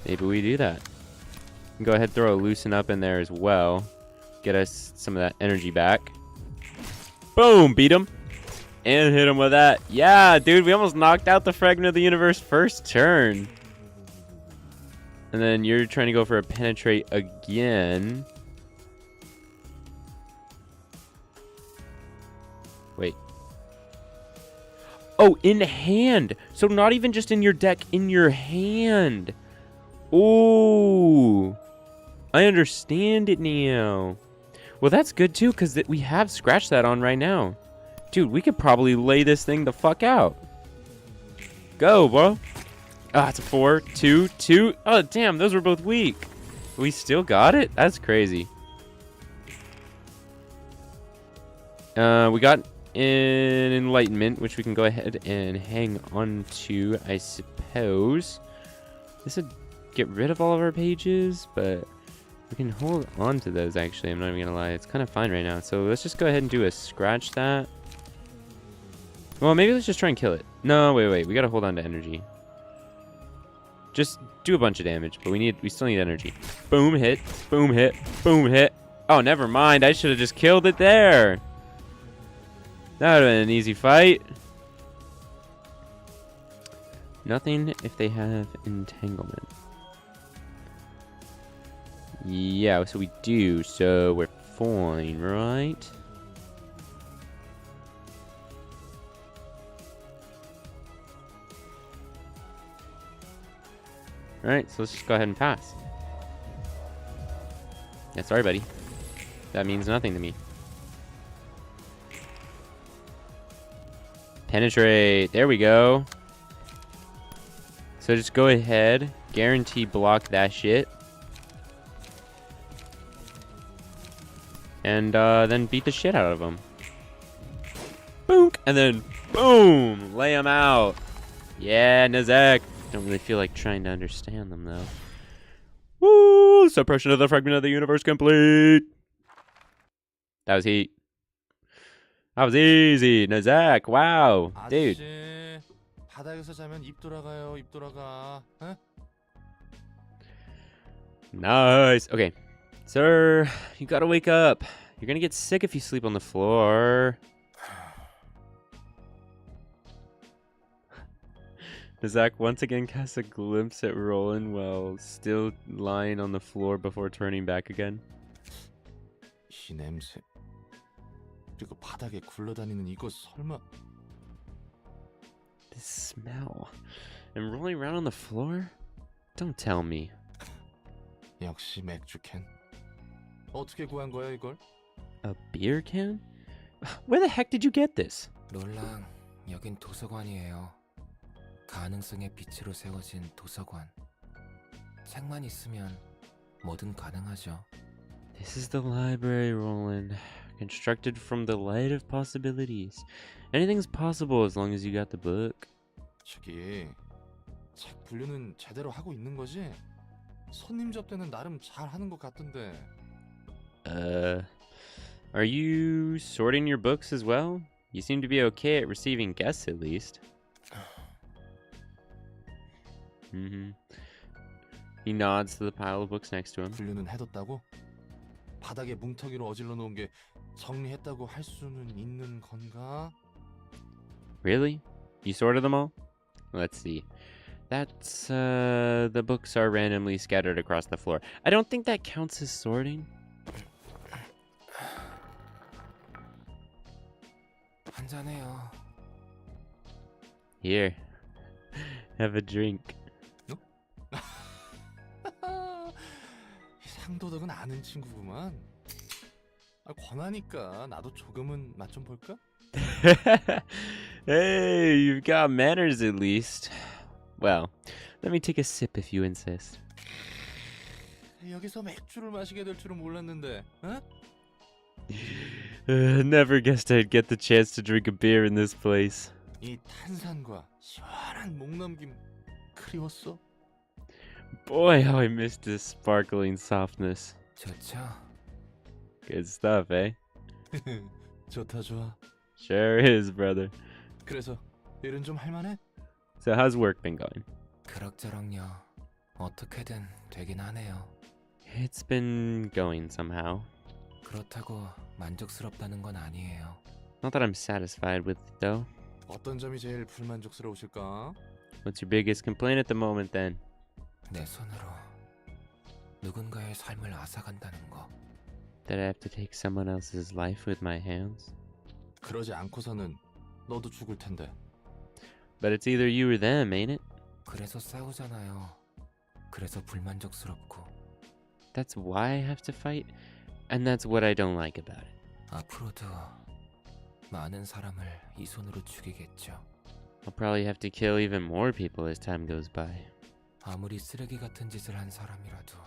Maybe we do that. Go ahead and throw a Loosen Up in there as well. Get us some of that energy back. Boom! Beat him. And hit him with that. Yeah, dude, we almost knocked out the Fragment of the Universe first turn. And then you're trying to go for a Penetrate again. Wait. Oh, in hand. So not even just in your deck, in your hand. Ooh, I understand it now. Well, that's good too, because we have scratch that on right now. Dude, we could probably lay this thing the fuck out. Go, bro. Ah, it's a 4, 2, 2. Oh, damn, those were both weak. We still got it? That's crazy. We got an enlightenment, which we can go ahead and hang on to, I suppose. This would get rid of all of our pages, but we can hold on to those, actually. I'm not even gonna lie. It's kind of fine right now. So let's just go ahead and do a scratch that. Well, maybe let's just try and kill it. No, wait. We gotta hold on to energy. Just do a bunch of damage, but we still need energy. Boom, hit. Boom, hit. Boom, hit. Oh, never mind. I should have just killed it there. That would have been an easy fight. Nothing if they have entanglement. Yeah, so we do. So we're fine, right? Alright, so let's just go ahead and pass. Yeah, sorry, buddy. That means nothing to me. Penetrate. There we go. So just go ahead. Guarantee block that shit. And then beat the shit out of them. Boom! And then boom! Lay them out. Yeah, Nazak. Don't really feel like trying to understand them, though. Woo! Suppression of the fragment of the universe complete. That was heat. That was easy. Nazak. Wow. Dude. 아저씨, 바닥에서 자면 입 돌아가요. 입 돌아가. 에? Nice. Okay. Sir, you gotta wake up. You're gonna get sick if you sleep on the floor. Zach once again casts a glimpse at Roland while still lying on the floor before turning back again. 이 냄새. 그리고 바닥에 굴러다니는 이거 설마. This smell. And rolling around on the floor? Don't tell me. 역시 맥주 캔. 어떻게 구한 거야 이걸? A beer can? Where the heck did you get this? 롤랑, 여긴 도서관이에요. 가능성의 빛으로 세워진 도서관. 책만 있으면 뭐든 가능하죠. This is the library, Roland. Constructed from the light of possibilities. Anything's possible as long as you got the book. 저기 책 분류는 제대로 하고 있는 거지? 손님 접대는 나름 잘 하는 것 같던데. Are you sorting your books as well? You seem to be okay at receiving guests, at least. He nods to the pile of books next to him. 분류는 해뒀다고? 바닥에 뭉텅이로 어질러 놓은 게 정리했다고 할 수는 있는 건가? Really? You sorted them all? Let's see. That's, the books are randomly scattered across the floor. I don't think that counts as sorting. 한잔해요. Here. Have a drink. 상도덕은 아는 친구구만. 권하니까 나도 조금은 맛 좀 볼까? Hey, you've got manners at least. Well, let me take a sip if you insist. 여기서 맥주를 마시게 될 줄은 몰랐는데. 어? Never guessed I'd get the chance to drink a beer in this place. 이 탄산과 시원한 목넘김 그리웠어? Boy, how I missed this sparkling softness. 좋죠. Good stuff, eh? 좋다 좋아. Sure is, brother. 그래서 일은 좀 할만해? So how's work been going? 그럭저럭요. 어떻게든 되긴 하네요. It's been going somehow. 그렇다고 만족스럽다는 건 아니에요. Not that I'm satisfied with it, though. 어떤 점이 제일 불만족스러우실까? What's your biggest complaint at the moment, then? 내 손으로 누군가의 삶을 앗아간다는 거. That I have to take someone else's life with my hands? 그러지 않고서는 너도 죽을 텐데. But it's either you or them, ain't it? 그래서 싸우잖아요. 그래서 불만족스럽고 That's why I have to fight? And that's what I don't like about it. 앞으로도 많은 사람을 이 손으로 죽이겠죠. I'll probably have to kill even more people as time goes by. 아무리 쓰레기 같은 짓을 한 사람이라도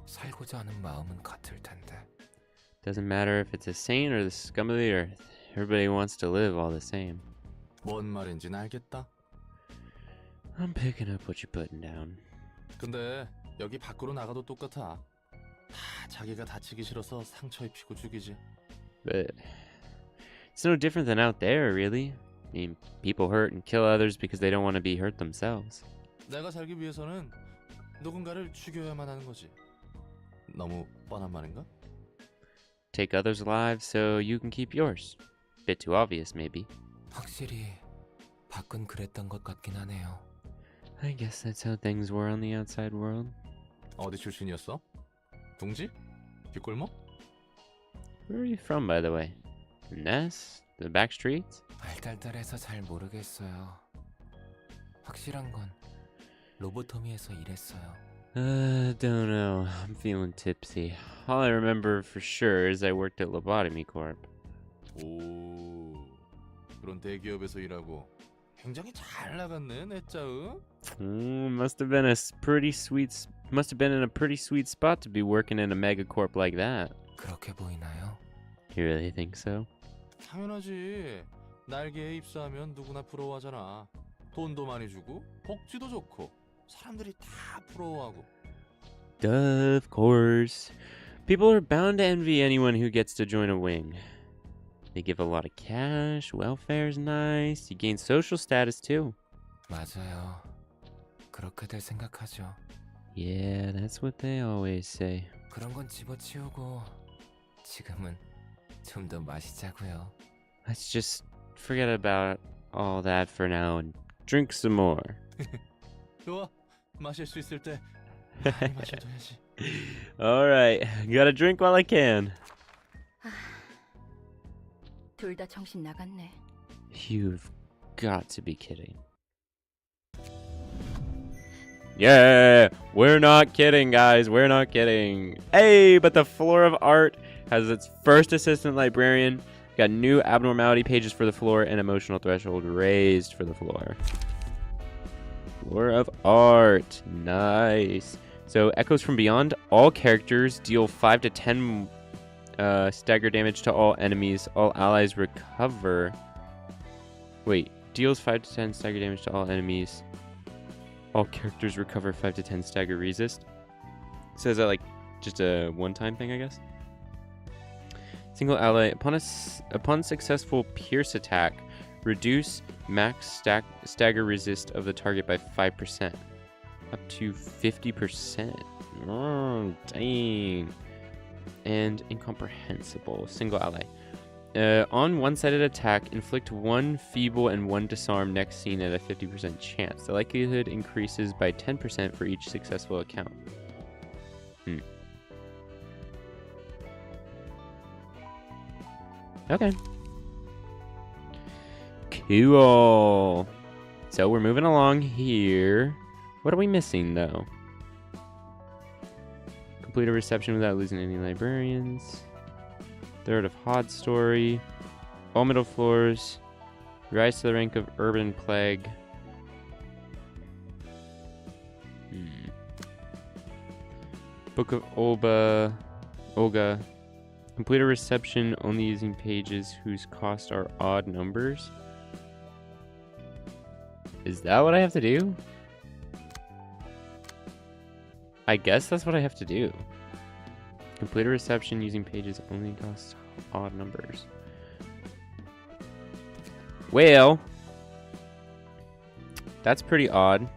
살고자 하는 마음은 같을 텐데. Doesn't matter if it's a saint or the scum of the earth. Everybody wants to live all the same. 뭔 말인지는 알겠다. I'm picking up what you're putting down. 근데 여기 밖으로 나가도 똑같아. 다 자기가 다치기 싫어서 상처 입히고 죽이지. But it's no different than out there, really. I mean, people hurt and kill others because they don't want to be hurt themselves. 내가 살기 위해서는 누군가를 죽여야만 하는 거지. 너무 뻔한 말인가? Take others' lives so you can keep yours. Bit too obvious, maybe. 확실히 밖은 그랬던 것 같긴 하네요. I guess that's how things were on the outside world. 어디 출신이었어? 둥지? 뒷골목? Where are you from, by the way? Ness? The back streets? 알딸딸해서 잘 모르겠어요. 확실한 건 로보토미에서 일했어요. Don't know. I'm feeling tipsy. All I remember for sure is I worked at Lobotomy Corp. 오, 그런 대기업에서 일하고 굉장히 잘 나갔네, 내 짜응. Must have been must have been in a pretty sweet spot to be working in a megacorp like that. 그렇게 보이나요? You really think so? 당연하지. 날개에 입사하면 누구나 부러워하잖아. 돈도 많이 주고 복지도 좋고 사람들이 다 부러워하고. Of course. People are bound to envy anyone who gets to join a wing. They give a lot of cash, welfare's nice, you gain social status too. 맞아요. 그렇게들 생각하죠. Yeah, that's what they always say. 그런 건 집어치우고 지금은 좀 더 마시자고요. Let's just forget about all that for now and drink some more. 좋아, 마실 수 있을 때 많이 마셔둬야지. Alright, gotta drink while I can. 둘 다 정신 나갔네. You've got to be kidding. Yeah, we're not kidding, guys. We're not kidding. Hey, but the floor of art has its first assistant librarian. Got new abnormality pages for the floor and emotional threshold raised for the floor. Floor of art. Nice. So, Echoes from Beyond. All characters deal 5 to 10 stagger damage to all enemies. All allies recover. Wait, deals 5 to 10 stagger damage to all enemies. All characters recover 5 to 10 stagger resist. So is that like just a one-time thing, I guess? Single ally upon successful pierce attack, reduce max stagger resist of the target by 5%, up to 50%. Oh, dang. And incomprehensible. Single ally. On one-sided attack, inflict 1 feeble and 1 disarm next scene at a 50% chance. The likelihood increases by 10% for each successful account. Okay. Cool. So we're moving along here. What are we missing, though? Complete a reception without losing any librarians. Third of Hod story. All middle floors. Rise to the rank of urban plague. Book of Olga. Complete a reception only using pages whose cost are odd numbers. Is that what I have to do? I guess that's what I have to do. Complete a reception using pages only cost odd numbers. Well, that's pretty odd.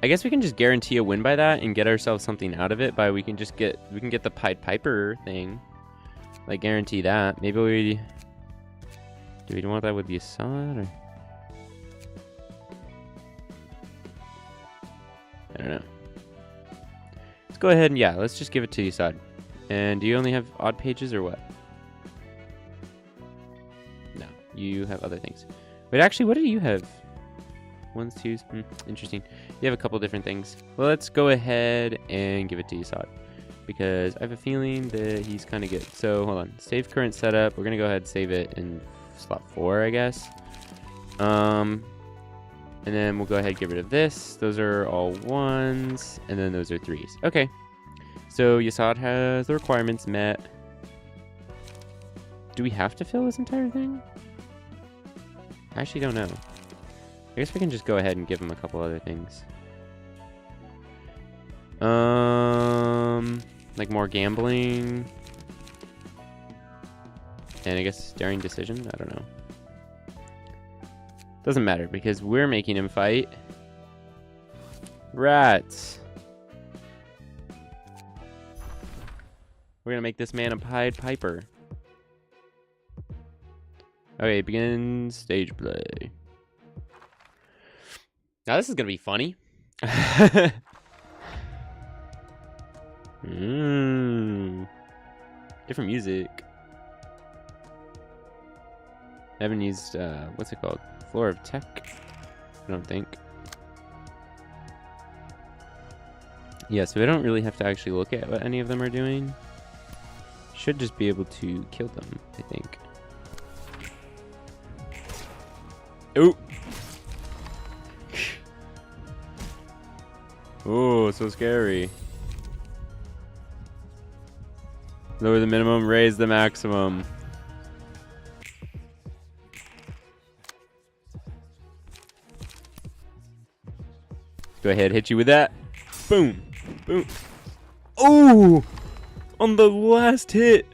I guess we can just guarantee a win by that and get ourselves something out of it by we can get the Pied Piper thing. Like guarantee that. Maybe do we want that with the Assad or I don't know. Let's go ahead and let's just give it to the Assad. And do you only have odd pages or what? No, you have other things. Wait, actually, what do you have? Ones, twos. Interesting. You have a couple different things. Well, let's go ahead and give it to Yasad, because I have a feeling that he's kind of good. So hold on. Save current setup. We're gonna go ahead and save it in slot 4, I guess. And then we'll go ahead and get rid of this. Those are all 1s, and then those are 3s. Okay. So Yasad has the requirements met. Do we have to fill this entire thing? I actually don't know. I guess we can just go ahead and give him a couple other things. Like more gambling. And I guess daring decision? I don't know. Doesn't matter because we're making him fight. Rats. We're gonna make this man a Pied Piper. Okay, begin stage play. Now this is gonna be funny. Different music. I haven't used what's it called? Floor of Tech? I don't think. Yeah, so I don't really have to actually look at what any of them are doing. Should just be able to kill them, I think. Ooh. Oh, so scary. Lower the minimum, raise the maximum. Go ahead, hit you with that. Boom. Boom. Oh! On the last hit.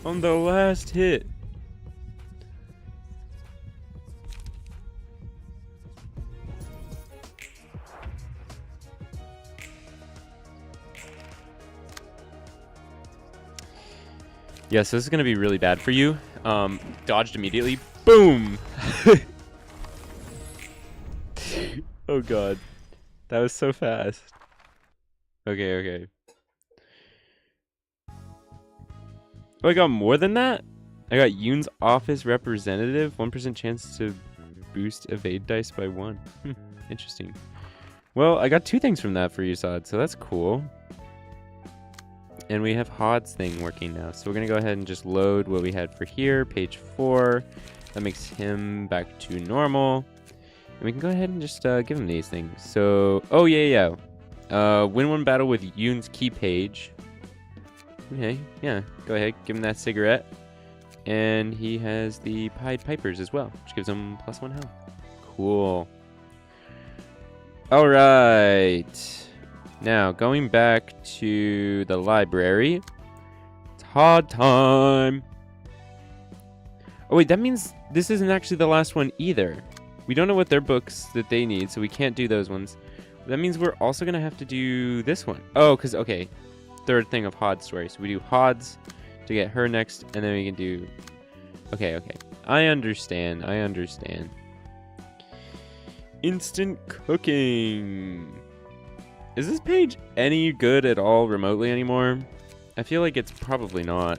On the last hit. Yeah, so this is going to be really bad for you. Dodged immediately. Boom! Oh god. That was so fast. Okay, okay. Oh, I got more than that? I got Yoon's office representative. 1% chance to boost evade dice by 1. Interesting. Well, I got 2 things from that for Yasad, so that's cool. And we have Hod's thing working now. So we're going to go ahead and just load what we had for here. Page 4. That makes him back to normal. And we can go ahead and just give him these things. So, oh yeah. Win 1 battle with Yoon's key page. Okay, yeah. Go ahead, give him that cigarette. And he has the Pied Pipers as well, which gives him +1 health. Cool. Alright. Now, going back to the library. It's hard time. Oh wait, that means this isn't actually the last one either. We don't know what their books that they need, so we can't do those ones. That means we're also going to have to do this one. Oh, because, okay. Third thing of Hod's story. So we do Hod's to get her next, and then we can do... Okay. I understand. Instant cooking. Is this page any good at all remotely anymore? I feel like it's probably not.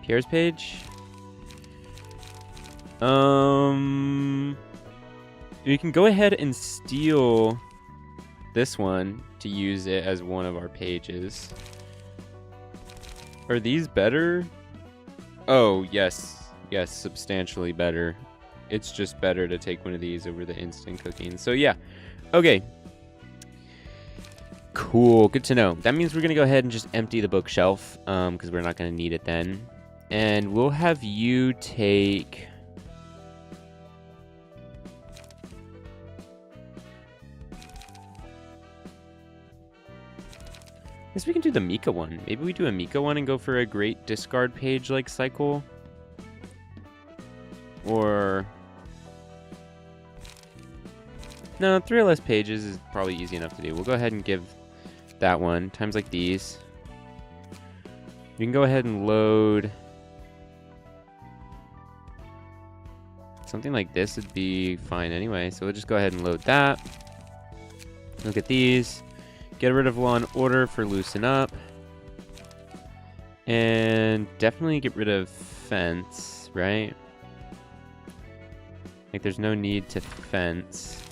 Pierre's page? We can go ahead and steal this one to use it as one of our pages. Are these better? Oh, yes, substantially better. It's just better to take one of these over the instant cooking. So yeah, okay. Cool, good to know. That means we're gonna go ahead and just empty the bookshelf, because we're not gonna need it then. And we'll have you take... I guess we can do the Mika one. Maybe we do a Mika one and go for a great discard page like cycle. Or... No, 3 or less pages is probably easy enough to do. We'll go ahead and give that one. Times like these. We can go ahead and load... Something like this would be fine anyway. So we'll just go ahead and load that. Look at these. Get rid of Law and Order for Loosen Up. And definitely get rid of Fence, right? Like, there's no need to fence.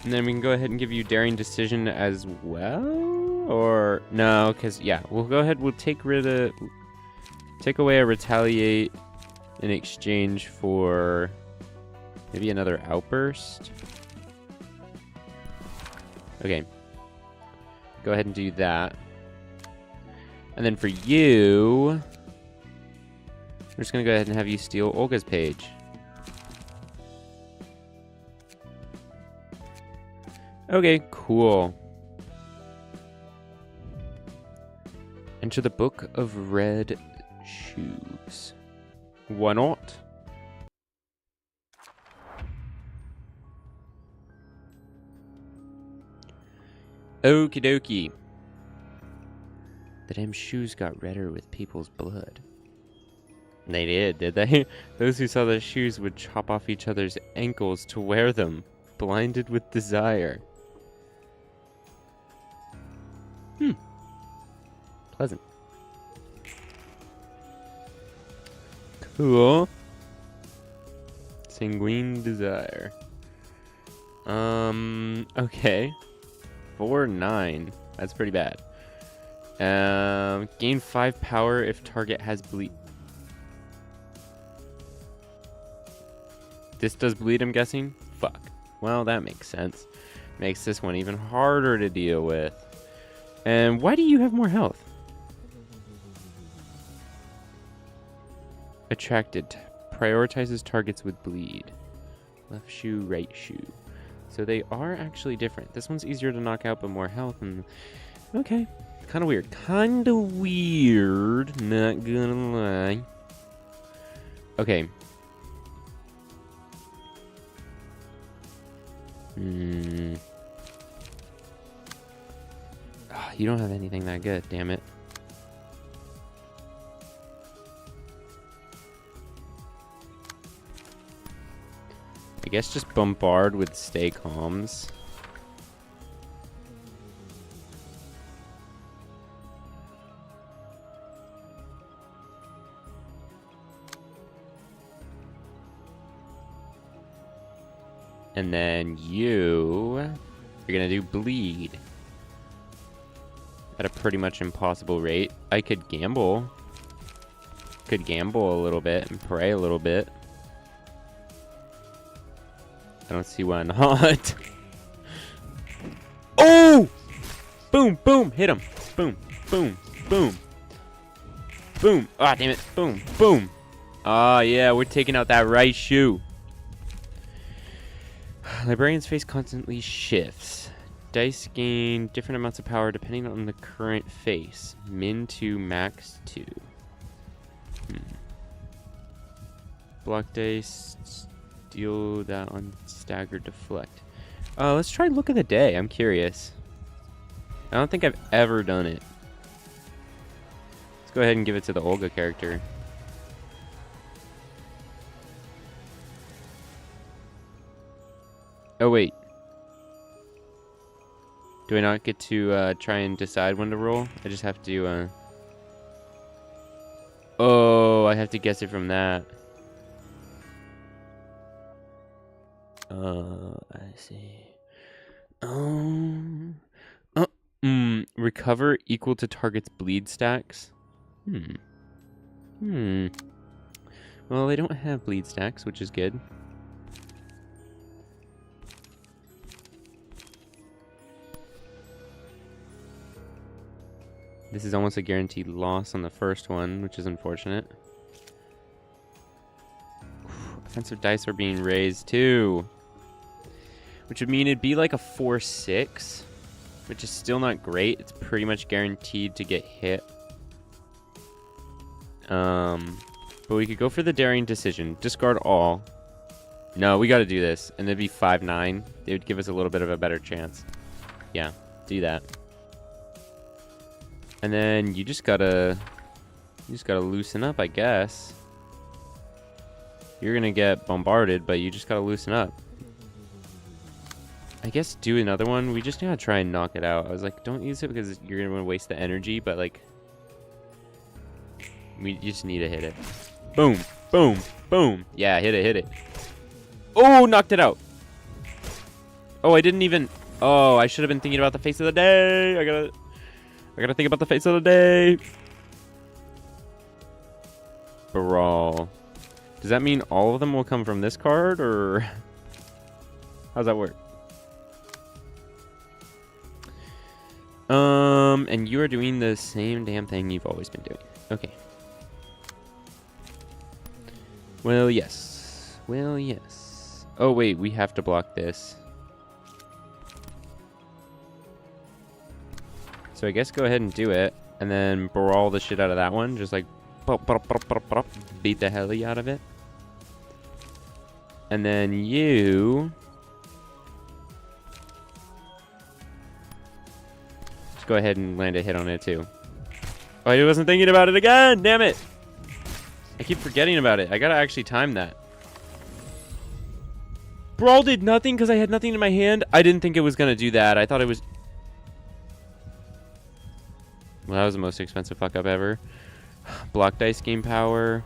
And then we can go ahead and give you daring decision as well, or no? Because yeah, we'll go ahead. We'll take away a retaliate in exchange for maybe another outburst. Okay, go ahead and do that. And then for you, we're just gonna go ahead and have you steal Olga's page. Okay, cool. Enter the Book of Red Shoes. Why not? Okie dokie. The damn shoes got redder with people's blood. They did they? Those who saw the shoes would chop off each other's ankles to wear them, blinded with desire. Pleasant. Cool. Sanguine desire. Okay. 4-9. That's pretty bad. Gain 5 power if target has bleed. This does bleed, I'm guessing? Fuck. Well, that makes sense. Makes this one even harder to deal with. And why do you have more health? Attracted. Prioritizes targets with bleed. Left shoe, right shoe. So they are actually different. This one's easier to knock out, but more health. And okay. Kind of weird. Kind of weird. Not gonna lie. Okay. Oh, you don't have anything that good, damn it. I guess just bombard with stay calms. And then you're gonna do bleed at a pretty much impossible rate. I could gamble. Could gamble a little bit and pray a little bit. I don't see why not. Oh! Boom, boom, hit him. Boom, boom, boom. Boom. Ah, damn it. Boom, boom. Ah, yeah, we're taking out that right shoe. Librarian's face constantly shifts. Dice gain different amounts of power depending on the current face. Min 2, max 2. Block dice. Deal that on staggered deflect. Let's try look of the day. I'm curious. I don't think I've ever done it. Let's go ahead and give it to the Olga character. Oh, wait. Do I not get to try and decide when to roll? I just have to... Oh, I have to guess it from that. I see. Recover equal to target's bleed stacks. Well, they don't have bleed stacks, which is good. This is almost a guaranteed loss on the first one, which is unfortunate. Offensive dice are being raised too. Which would mean it'd be like a 4-6, which is still not great. It's pretty much guaranteed to get hit. But we could go for the daring decision. Discard all. No, we gotta do this. And it'd be 5-9. It would give us a little bit of a better chance. Yeah, do that. And then you just gotta loosen up, I guess. you're gonna get bombarded, but you just gotta loosen up. I guess do another one. We just gotta try and knock it out. I was like, don't use it because you're gonna waste the energy, but like, we just need to hit it. Boom, boom, boom. Yeah, hit it, hit it. Oh, knocked it out. Oh, I didn't even. Oh, I should have been thinking about the face of the day. I gotta think about the face of the day. Brawl. Does that mean all of them will come from this card, or how's that work? And you are doing the same damn thing you've always been doing. Okay. Well, yes. Well, yes. Oh, wait, we have to block this. So I guess go ahead and do it, and then brawl the shit out of that one. Just like, beat the hell out of it. And then you... just go ahead and land a hit on it too. Oh, I wasn't thinking about it again! Damn it! I keep forgetting about it. I gotta actually time that. Brawl did nothing because I had nothing in my hand. I didn't think it was gonna do that. I thought it was... well, that was the most expensive fuck up ever. Block dice game power.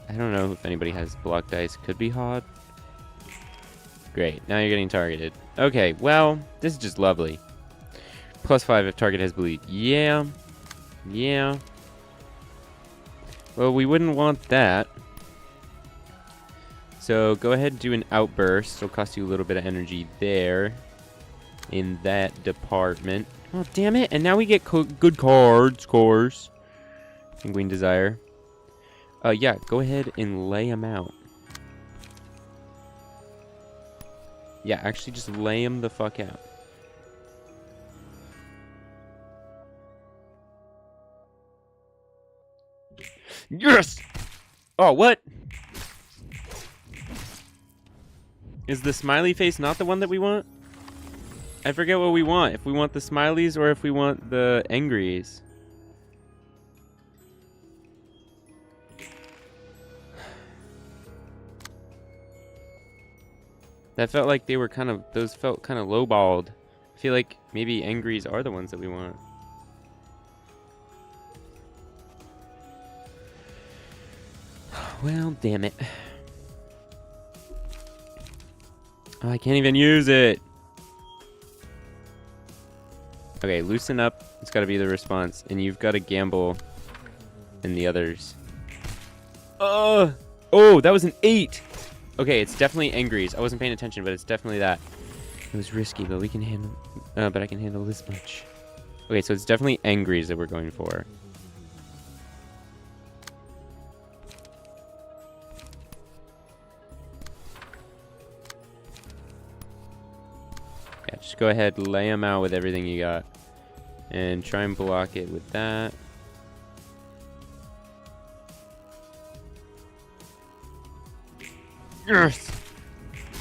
I don't know if anybody has block dice. Could be hot. Great. Now you're getting targeted. Okay, well, this is just lovely. +5 if target has bleed. Yeah. Yeah. Well, we wouldn't want that. So go ahead and do an outburst. It'll cost you a little bit of energy there. In that department. Oh, damn it. And now we get good cards, course. Penguin Desire. Yeah, go ahead and lay them out. Yeah, actually just lay them the fuck out. Yes! Oh, what? Is the smiley face not the one that we want? I forget what we want. If we want the smileys or if we want the angries. That felt like they were kind of, those felt kind of lowballed. I feel like maybe angries are the ones that we want. Well, damn it. Oh, I can't even use it. Okay, loosen up. It's got to be the response. And you've got to gamble in the others. Oh, that was an 8. Okay, it's definitely angries. I wasn't paying attention, but it's definitely that. It was risky, but we can handle. But I can handle this much. Okay, so it's definitely angries that we're going for. Yeah, just go ahead, lay them out with everything you got, and try and block it with that. Yes!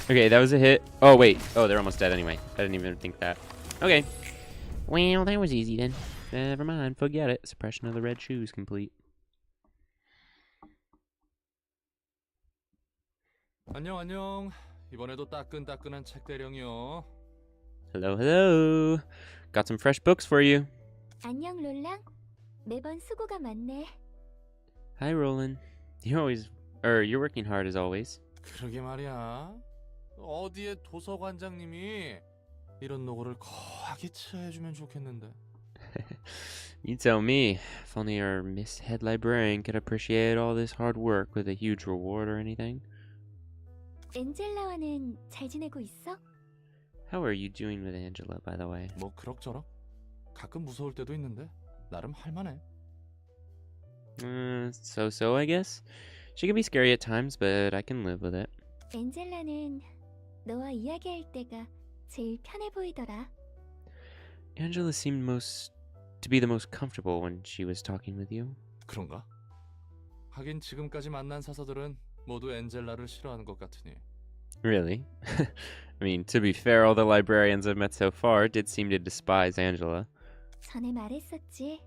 Okay, that was a hit. Oh, wait. Oh, they're almost dead anyway. I didn't even think that. Okay. Well, that was easy then. Never mind. Forget it. Suppression of the red shoes complete. 안녕 안녕. 이번에도 따끈따끈한 책 대령이요. Hello, hello. Got some fresh books for you. 안녕 롤랑. 매번 수고가 많네. Hi, Roland. You're working hard as always. 그러게 말이야. 어디에 도서관장님이 이런 노고를 거하게 치해주면 좋겠는데. You tell me. If only our Miss Head Librarian could appreciate all this hard work with a huge reward or anything. 엔젤라와는 잘 지내고 있어? How are you doing with Angela, by the way? 뭐 그럭저럭. 가끔 무서울 때도 있는데 나름 할만해. So, I guess. She can be scary at times, but I can live with it. 엔젤라는 너와 이야기할 때가 제일 편해 보이더라. Angela seemed to be the most comfortable when she was talking with you. 그런가? 하긴 지금까지 만난 사서들은 모두 엔젤라를 싫어하는 것 같으니. Really? I mean, to be fair, all the librarians I've met so far did seem to despise Angela. 전에 말했었지.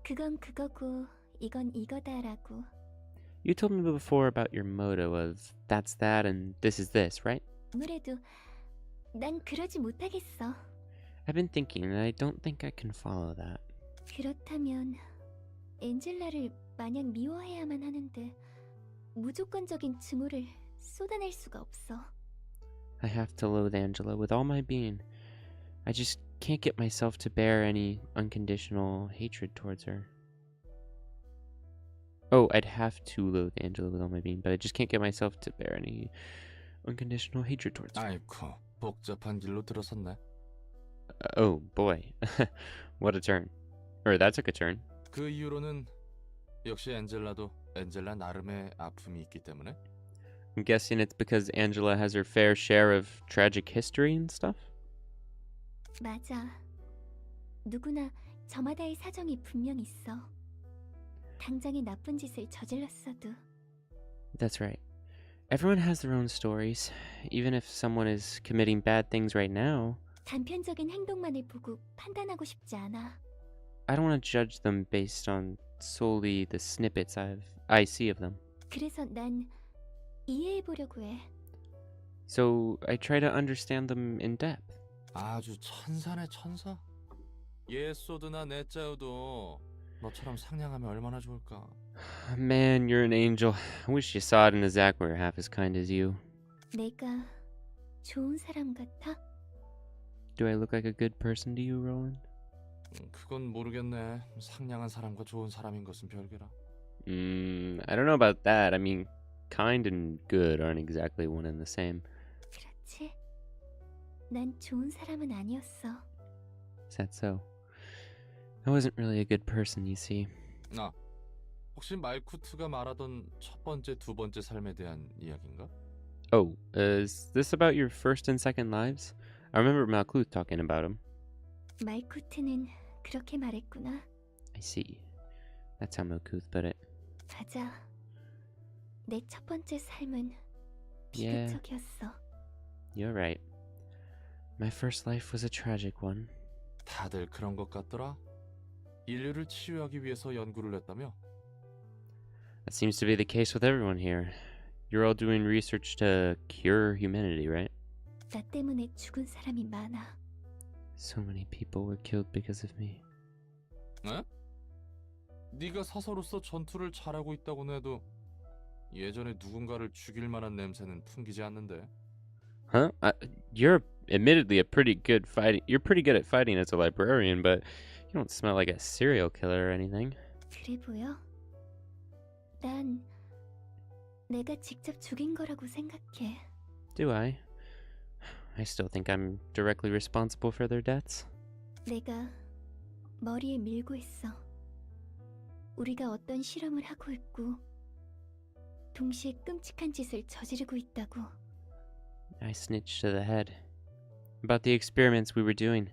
그건 그거고 이건 이거다라고. You told me before about your motto of that's that and this is this, right? 아무래도 난 그러지 못하겠어. I've been thinking and I don't think I can follow that. 그렇다면 엔젤라를 마냥 미워해야만 하는데 무조건적인 증오를 쏟아낼 수가 없어. I have to loathe Angela with all my being. I just can't get myself to bear any unconditional hatred towards her. Oh, I'd have to loathe Angela with all my being, but I just can't get myself to bear any unconditional hatred towards her. 아이쿠, 복잡한 길로 들어섰네. Oh boy, what a turn. Or that took a turn. 그 이유로는 역시 엔젤라도 엔젤라 나름의 아픔이 있기 때문에. I'm guessing it's because Angela has her fair share of tragic history and stuff? 맞아. 누구나 저마다의 사정이 분명 있어. 당장에 나쁜 짓을 저질렀어도. That's right. Everyone has their own stories. Even if someone is committing bad things right now, 단편적인 행동만을 보고 판단하고 싶지 않아. I don't want to judge them based on solely the snippets I see of them. 그래서 난 이해해보려고 해. So I try to understand them in depth. 아주 천사네 천사. 예소드나 네짜우도 너처럼 상냥하면 얼마나 좋을까. Man, you're an angel. I wish Yasad and Azak were half as kind as you. 내가 좋은 사람 같아? Do I look like a good person to you, Roland? 그건 모르겠네. 상냥한 사람과 좋은 사람인 것은 별개라. I don't know about that. I mean, kind and good aren't exactly one and the same. 그렇지. 난 좋은 사람은 아니었어. Is that so? I wasn't really a good person, you see. 아, 혹시 말쿠트가 말하던 첫 번째, 두 번째 삶에 대한 이야기인가? Oh, is this about your first and second lives? I remember Malkuth talking about him. 말쿠트는 그렇게 말했구나. I see. That's how Malkuth put it. 맞아. 내 첫 번째 삶은 Yeah. 비극적이었어. You're right. My first life was a tragic one. 다들 그런 것 같더라. 인류를 치유하기 위해서 연구를 했다며? That seems to be the case with everyone here. You're all doing research to cure humanity, right? 나 때문에 죽은 사람이 많아. So many people were killed because of me. 에? 네가 사서로서 전투를 잘하고 있다고는 해도 예전에 누군가를 죽일 만한 냄새는 풍기지 않는데. Huh? You're admittedly You're pretty good at fighting as a librarian, but you don't smell like a serial killer or anything. 그래 보여? 난 내가 직접 죽인 거라고 생각해. Do I? I still think I'm directly responsible for their deaths. 내가 머리에 밀고 있어. 우리가 어떤 실험을 하고 있고 동시에 끔찍한 짓을 저지르고 있다고. I snitched to the head about the experiments we were doing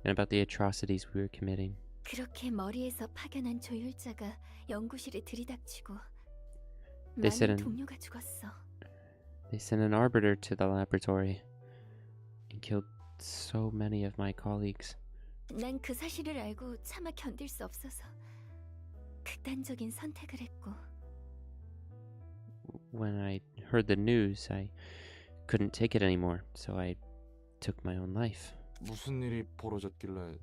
and about the atrocities we were committing. 그렇게 머리에서 파견한 조율자가 연구실에 들이닥치고 They said 많은 an- 동료가 죽었어. They sent an arbiter to the laboratory and killed so many of my colleagues. 난 그 사실을 알고 차마 견딜 수 없어서 극단적인 선택을 했고. When I heard the news, I couldn't take it anymore, so I took my own life. 무슨 일이 벌어졌길래?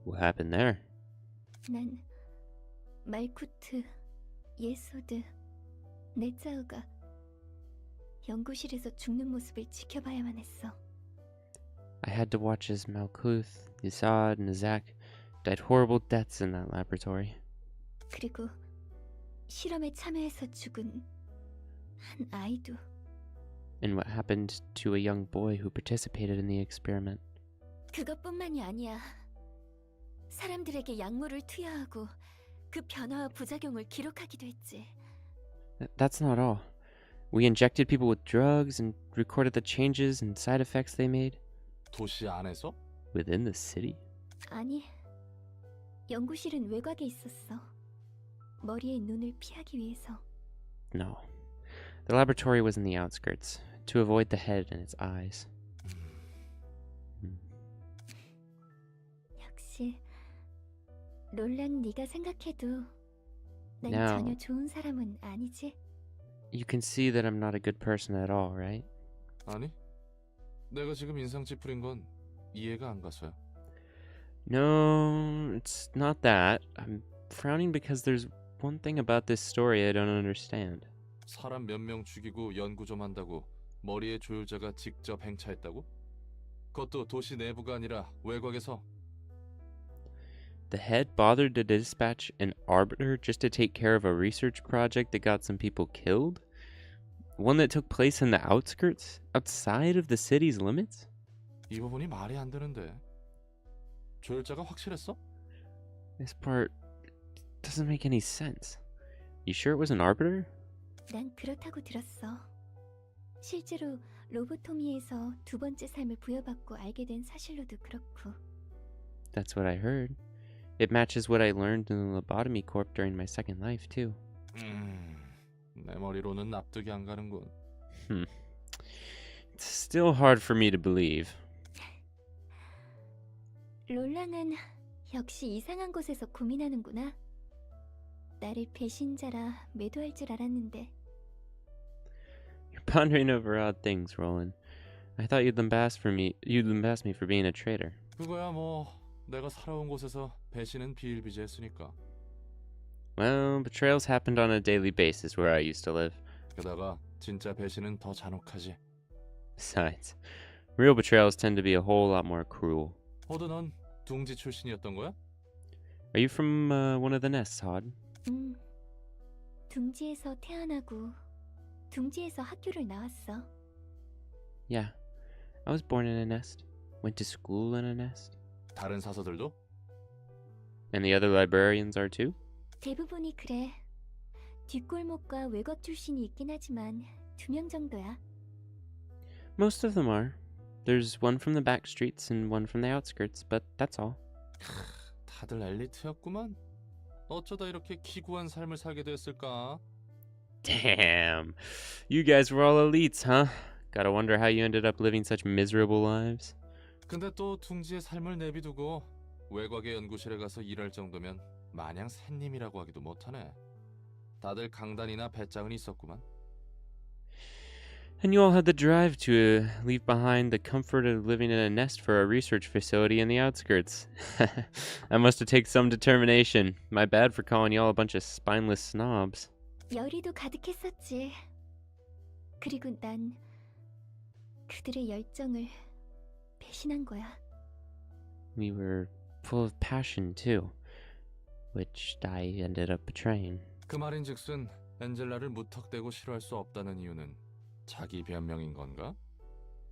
What happened there? 난 말쿠트, 예소드, 네짜우가 연구실에서 죽는 모습을 지켜봐야만 했어. I had to watch as Malkuth, Yasad, and Azak died horrible deaths in that laboratory. 그리고 실험에 참여해서 죽은 한 아이도. And what happened to a young boy who participated in the experiment. 그것뿐만이 아니야. 사람들에게 약물을 투여하고 그 변화와 부작용을 기록하기도 했지. That's not all. We injected people with drugs and recorded the changes and side effects they made. 도시 안에서? Within the city? 아니, 연구실은 외곽에 있었어. 머리에 눈을 피하기 위해서. No. The laboratory was in the outskirts, to avoid the head and its eyes. 역시 롤랑 네가 생각해도 난 No. 전혀 좋은 사람은 아니지. you can see that I'm not a good person at all, right? 아니, 내가 지금 인상 찌푸린 건 이해가 안 가서야. No, it's not that. I'm frowning because there's one thing about this story I don't understand. 사람 몇 명 죽이고 연구 좀 한다고 머리에 조율자가 직접 행차했다고? 그것도 도시 내부가 아니라 외곽에서. The head bothered to dispatch an arbiter just to take care of a research project that got some people killed? One that took place in the outskirts, outside of the city's limits? 이 부분이 말이 안 되는데. 조율자가 확실했어? This part doesn't make any sense. You sure it was an arbiter? 난 그렇다고 들었어. 실제로 로보토미에서 두 번째 삶을 부여받고 알게 된 사실로도 그렇고. That's what I heard. It matches what I learned in the lobotomy corp during my second life, too. 내 머리로는 납득이 안 가는군. It's still hard for me to believe. 롤랑은 역시 이상한 곳에서 고민하는구나. 나를 배신자라 매도할 줄 알았는데. You're pondering over odd things, Roland. I thought you'd lambast me for being a traitor. 그거야 뭐 내가 살아온 곳에서 배신은 비일비재했으니까. Well, betrayals happened on a daily basis where I used to live. 게다가 진짜 배신은 더 잔혹하지. Besides, real betrayals tend to be a whole lot more cruel. 호드 넌 둥지 출신이었던 거야? Are you from one of the nests, Hod? 둥지에서 태어나고 둥지에서 학교를 나왔어. Yeah, I was born in a nest. Went to school in a nest. 다른 사서들도? And the other librarians are too? 대부분이 그래. 뒷골목과 외곽 출신이 있긴 하지만 2명 정도야. Most of them are. There's one from the back streets and one from the outskirts, but that's all. 다들 엘리트였구만. 어쩌다 이렇게 기구한 삶을 살게 됐을까? Damn. You guys were all elites, huh? Gotta wonder how you ended up living such miserable lives. 근데 또 둥지의 삶을 내비두고 외곽의 연구실에 가서 일할 정도면 마냥 샌님이라고 하기도 못하네. 다들 강단이나 배짱은 있었구만. And you all had the drive to leave behind the comfort of living in a nest for a research facility in the outskirts. I must have taken some determination. My bad for calling you all a bunch of spineless snobs. 열의도 가득했었지. 그리고 난 그들의 열정을 배신한 거야. We were full of passion, too, which I ended up betraying. 그 말인즉슨 엔젤라를 무턱대고 싫어할 수 없다는 이유는 자기 변명인 건가?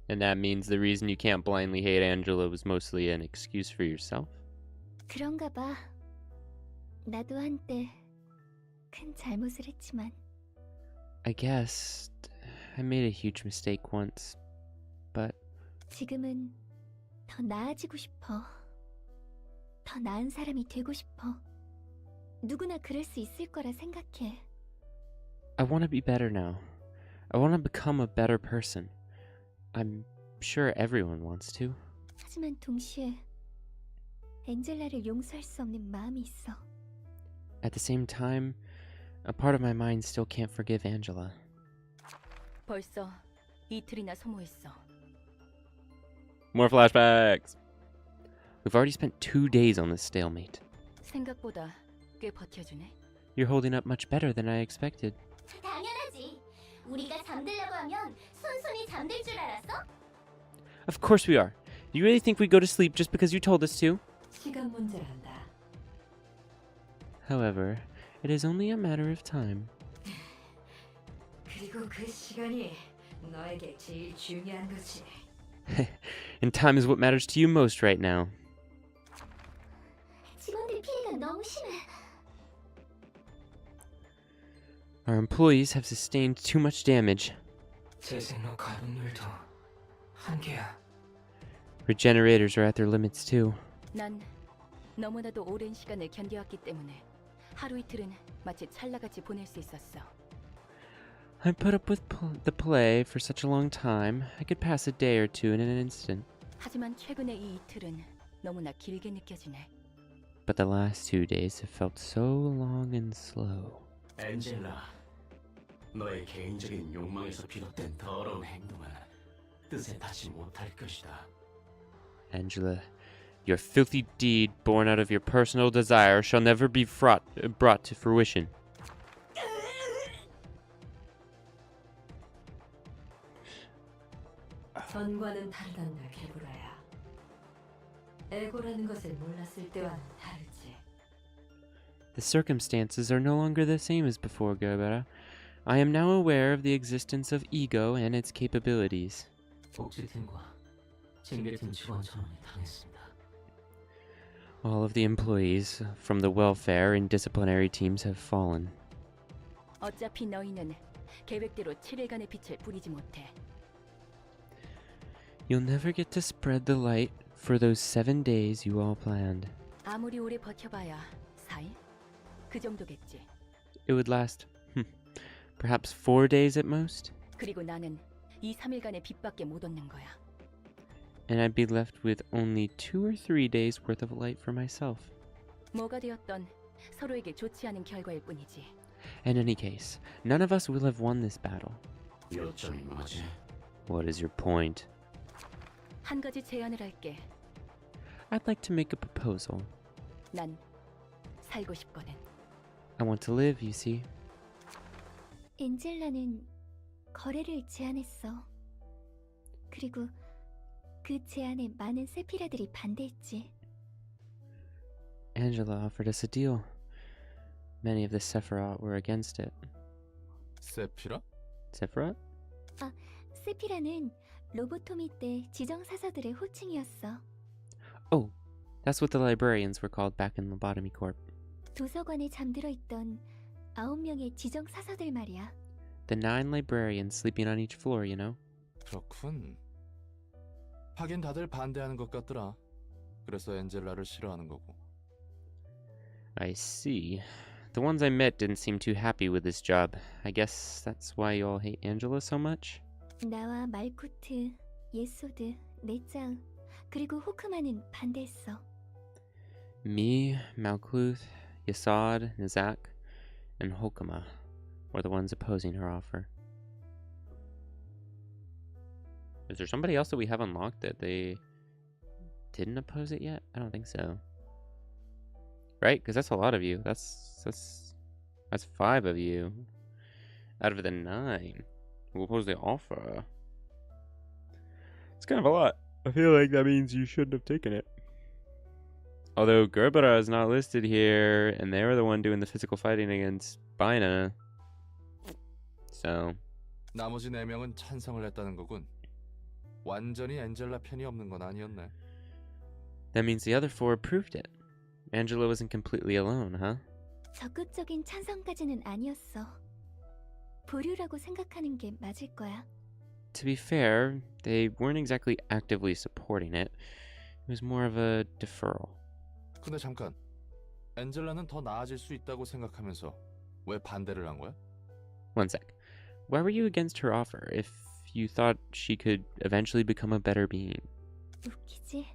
And that means the reason you can't blindly hate Angela was mostly an excuse for yourself? 그런가 봐. 나도 한때 큰 잘못을 했지만. I guess I made a huge mistake once, but 지금은 더 나아지고 싶어. 더 나은 사람이 되고 싶어. 누구나 그럴 수 있을 거라 생각해. I want to be better now. I want to become a better person. I'm sure everyone wants to. 하지만 동시에 엔젤라를 용서할 수 없는 마음이 있어. At the same time, a part of my mind still can't forgive Angela. 벌써 이틀이나 소모했어. More flashbacks! We've already spent 2 days on this stalemate. 생각보다 꽤 버텨주네. You're holding up much better than I expected. 당연하지. 우리가 잠들려고 하면 순순히 잠들 줄 알았어? Of course we are. Do you really think we'd go to sleep just because you told us to? 시간 문제란다. However, it is only a matter of time. 그리고 그 시간이 너에게 제일 중요한 거지. And time is what matters to you most right now. 직원들 피해가 너무 심해. Our employees have sustained too much damage. 재생로 가동률도 한계야. Regenerators are at their limits too. 난 너무나도 오랜 시간을 견뎌왔기 때문에 하루 이틀은 마치 찰나같이 보낼 수 있었어. I put up with the play for such a long time, I could pass a day or two in an instant. 하지만 최근의 이 이틀은 너무나 길게 느껴지네. But the last 2 days have felt so long and slow. 엔젤라, 너의 개인적인 욕망에서 비롯된 더러운 행동은 뜻에 닿지 못할 것이다. Angela, your filthy deed born out of your personal desire shall never be brought to fruition. 전과는 다르단다, 개구라야. 에고라는 것을 몰랐을 때와는 다르지. The circumstances are no longer the same as before, Gerbera. I am now aware of the existence of ego and its capabilities. 복지팀과 징계팀 직원 전원이 당했습니다. All of the employees from the welfare and disciplinary teams have fallen. 어차피 너희는 계획대로 7일간의 빛을 뿌리지 못해. You'll never get to spread the light for those 7 days you all planned. 아무리 오래 버텨봐야 4일? 그 정도겠지. It would last, perhaps 4 days at most, 그리고 나는 이 3일간의 빛밖에 못 얻는 거야. and I'd be left with only 2 or 3 days worth of light for myself. 뭐가 되었던 서로에게 좋지 않은 결과일 뿐이지. In any case, none of us will have won this battle. 요점이 뭐지? What is your point? 한 가지 제안을 할게. I'd like to make a proposal. 난 살고 싶거든. I want to live, you see. 엔젤라는 거래를 제안했어. 그리고 그 제안에 많은 세피라들이 반대했지. Angela offered us a deal. Many of the Sephiroth were against it. 세피라? Sephiroth? 세피라는 로보토미 때 지정사서들의 호칭이었어. Oh, that's what the librarians were called back in Lobotomy Corp. 도서관에 잠들어 있던 9명의 지정사서들 말이야. The 9 librarians sleeping on each floor, you know? 그렇군. 하긴 다들 반대하는 것 같더라. 그래서 엔젤라를 싫어하는 거고. I see. The ones I met didn't seem too happy with this job. I guess that's why you all hate Angela so much? 나와 말코트, 예소드, 네짜우, 그리고 호크만은 반대했어. Me, Malkuth, Yasad, Nizak, and Hokama were the ones opposing her offer. Is there somebody else that we have unlocked that they didn't oppose it yet? I don't think so. Right? Because that's a lot of you. That's 5 of you out of the 9 who oppose the offer. It's kind of a lot. I feel like that means you shouldn't have taken it. Although Gerbera is not listed here, and they were the one doing the physical fighting against Bina. So. 나머지 4명은 찬성을 했다는 거군. 완전히 엔젤라 편이 없는 건 아니었네. That means the other 4 approved it. Angela wasn't completely alone, huh? 적극적인 찬성까지는 아니었어. 보류라고 생각하는 게 맞을 거야. To be fair, they weren't exactly actively supporting it. It was more of a deferral. 근데 잠깐. 엔젤라는 더 나아질 수 있다고 생각하면서 왜 반대를 한 거야? One sec. Why were you against her offer if you thought she could eventually become a better being? 웃기지?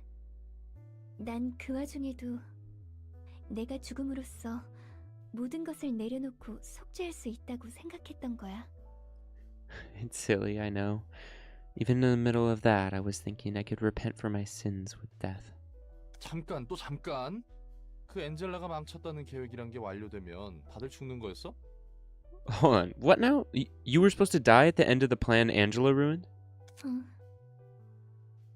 난 그 와중에도 내가 죽음으로써 모든 것을 내려놓고 속죄할 수 있다고 생각했던 거야. It's silly, I know. Even in the middle of that, I was thinking I could repent for my sins with death. 잠깐, 또 잠깐. 그 엔젤라가 망쳤다는 계획이란 게 완료되면 다들 죽는 거였어? Hold on, what now? You were supposed to die at the end of the plan Angela ruined?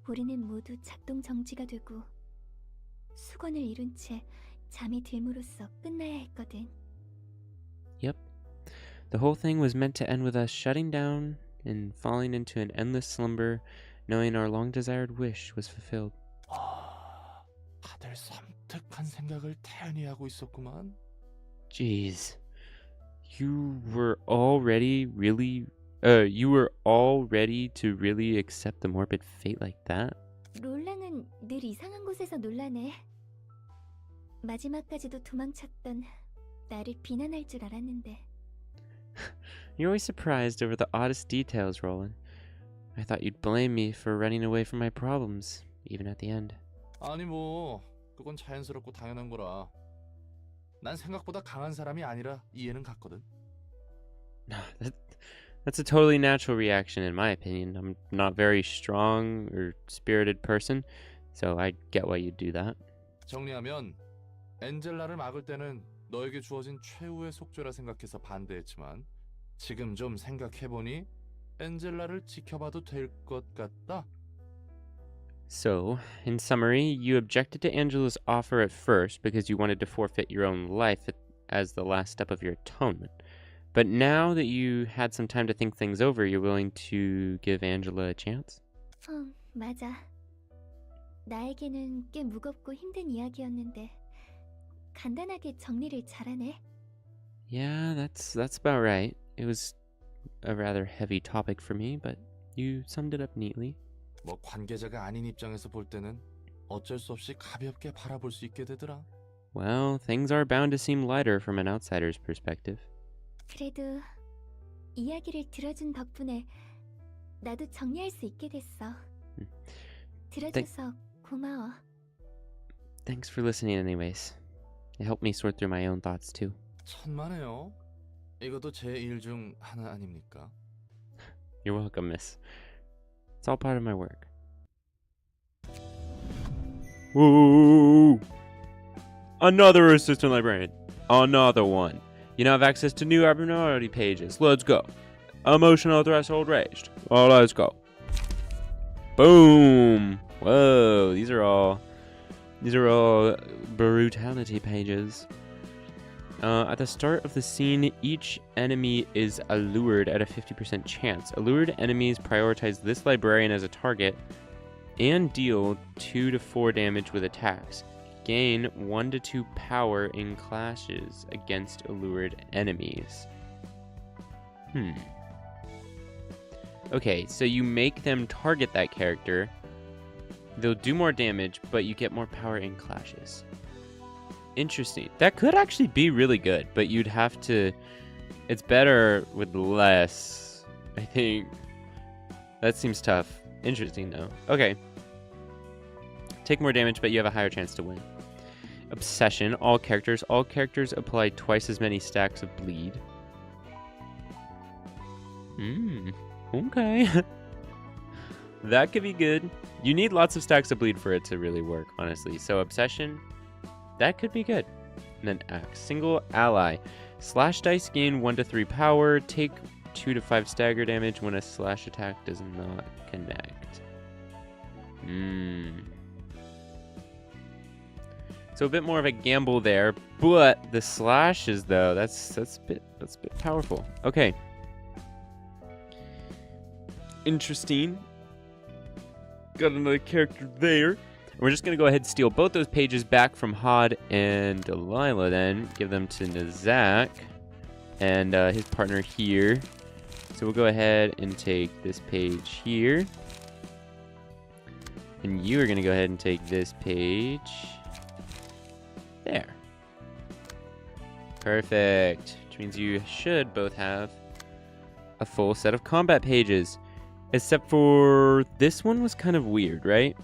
우리는 모두 작동 정지가 되고 수건을 이룬 채 잠이 들므로써 끝나야 했거든. Yep. The whole thing was meant to end with us shutting down and falling into an endless slumber, knowing our long-desired wish was fulfilled. 다들 섬뜩한 생각을 태연히 하고 있었구만. Jeez. You were all ready to really accept the morbid fate like that? 롤랑은 늘 이상한 곳에서 놀라네. 마지막까지도 도망쳤던 나를 비난할 줄 알았는데. You're always surprised over the oddest details, Roland. I thought you'd blame me for running away from my problems, even at the end. 아니 뭐 그건 자연스럽고 당연한 거라. 난 생각보다 강한 사람이 아니라 이해는 갔거든. That's a totally natural reaction in my opinion. I'm not very strong or spirited person, so I get why you'd do that. 정리하면 엔젤라를 막을 때는 너에게 주어진 최후의 속죄라 생각해서 반대했지만 지금 좀 생각해보니 엔젤라를 지켜봐도 될 것 같다. So, in summary, you objected to Angela's offer at first because you wanted to forfeit your own life as the last step of your atonement. But now that you had some time to think things over, you're willing to give Angela a chance? 맞아. 나에게는 꽤 무겁고 힘든 이야기였는데 간단하게 정리를 잘하네. Yeah, that's about right. It was a rather heavy topic for me, but you summed it up neatly. 뭐 관계자가 아닌 입장에서 볼 때는 어쩔 수 없이 가볍게 바라볼 수 있게 되더라. Well, things are bound to seem lighter from an outsider's perspective. 그래도 이야기를 들어준 덕분에 나도 정리할 수 있게 됐어. 들어줘서 고마워. Thanks for listening anyways. It helped me sort through my own thoughts too. 천만에요. 이것도 제 일 중 하나 아닙니까? You're welcome, miss. It's all part of my work. Whoa! Another assistant librarian. Another one. You now have access to new abnormality pages. Let's go. Emotional threshold raised. Oh, let's go. Boom. Whoa, these are all brutality pages. At the start of the scene, each enemy is allured at a 50% chance. Allured enemies prioritize this librarian as a target and deal 2 to 4 damage with attacks. Gain 1 to 2 power in clashes against allured enemies. Okay, so you make them target that character. They'll do more damage, but you get more power in clashes. Interesting. That could actually be really good, but you'd have to... It's better with less, I think. That seems tough. Interesting, though. Okay. Take more damage, but you have a higher chance to win. Obsession. All characters. All characters apply twice as many stacks of bleed. Okay. That could be good. You need lots of stacks of bleed for it to really work, honestly. So Obsession, that could be good. And then Axe. Single ally. Slash dice gain 1 to 3 power. Take 2 to 5 stagger damage when a slash attack does not connect. So a bit more of a gamble there, but the slashes though, that's a bit powerful. Okay. Interesting. Got another character there. We're just gonna go ahead and steal both those pages back from Hod and Delilah then. Give them to Nazak and his partner here. So we'll go ahead and take this page here. And you are gonna go ahead and take this page. There. Perfect. Which means you should both have a full set of combat pages. Except for this one was kind of weird, right?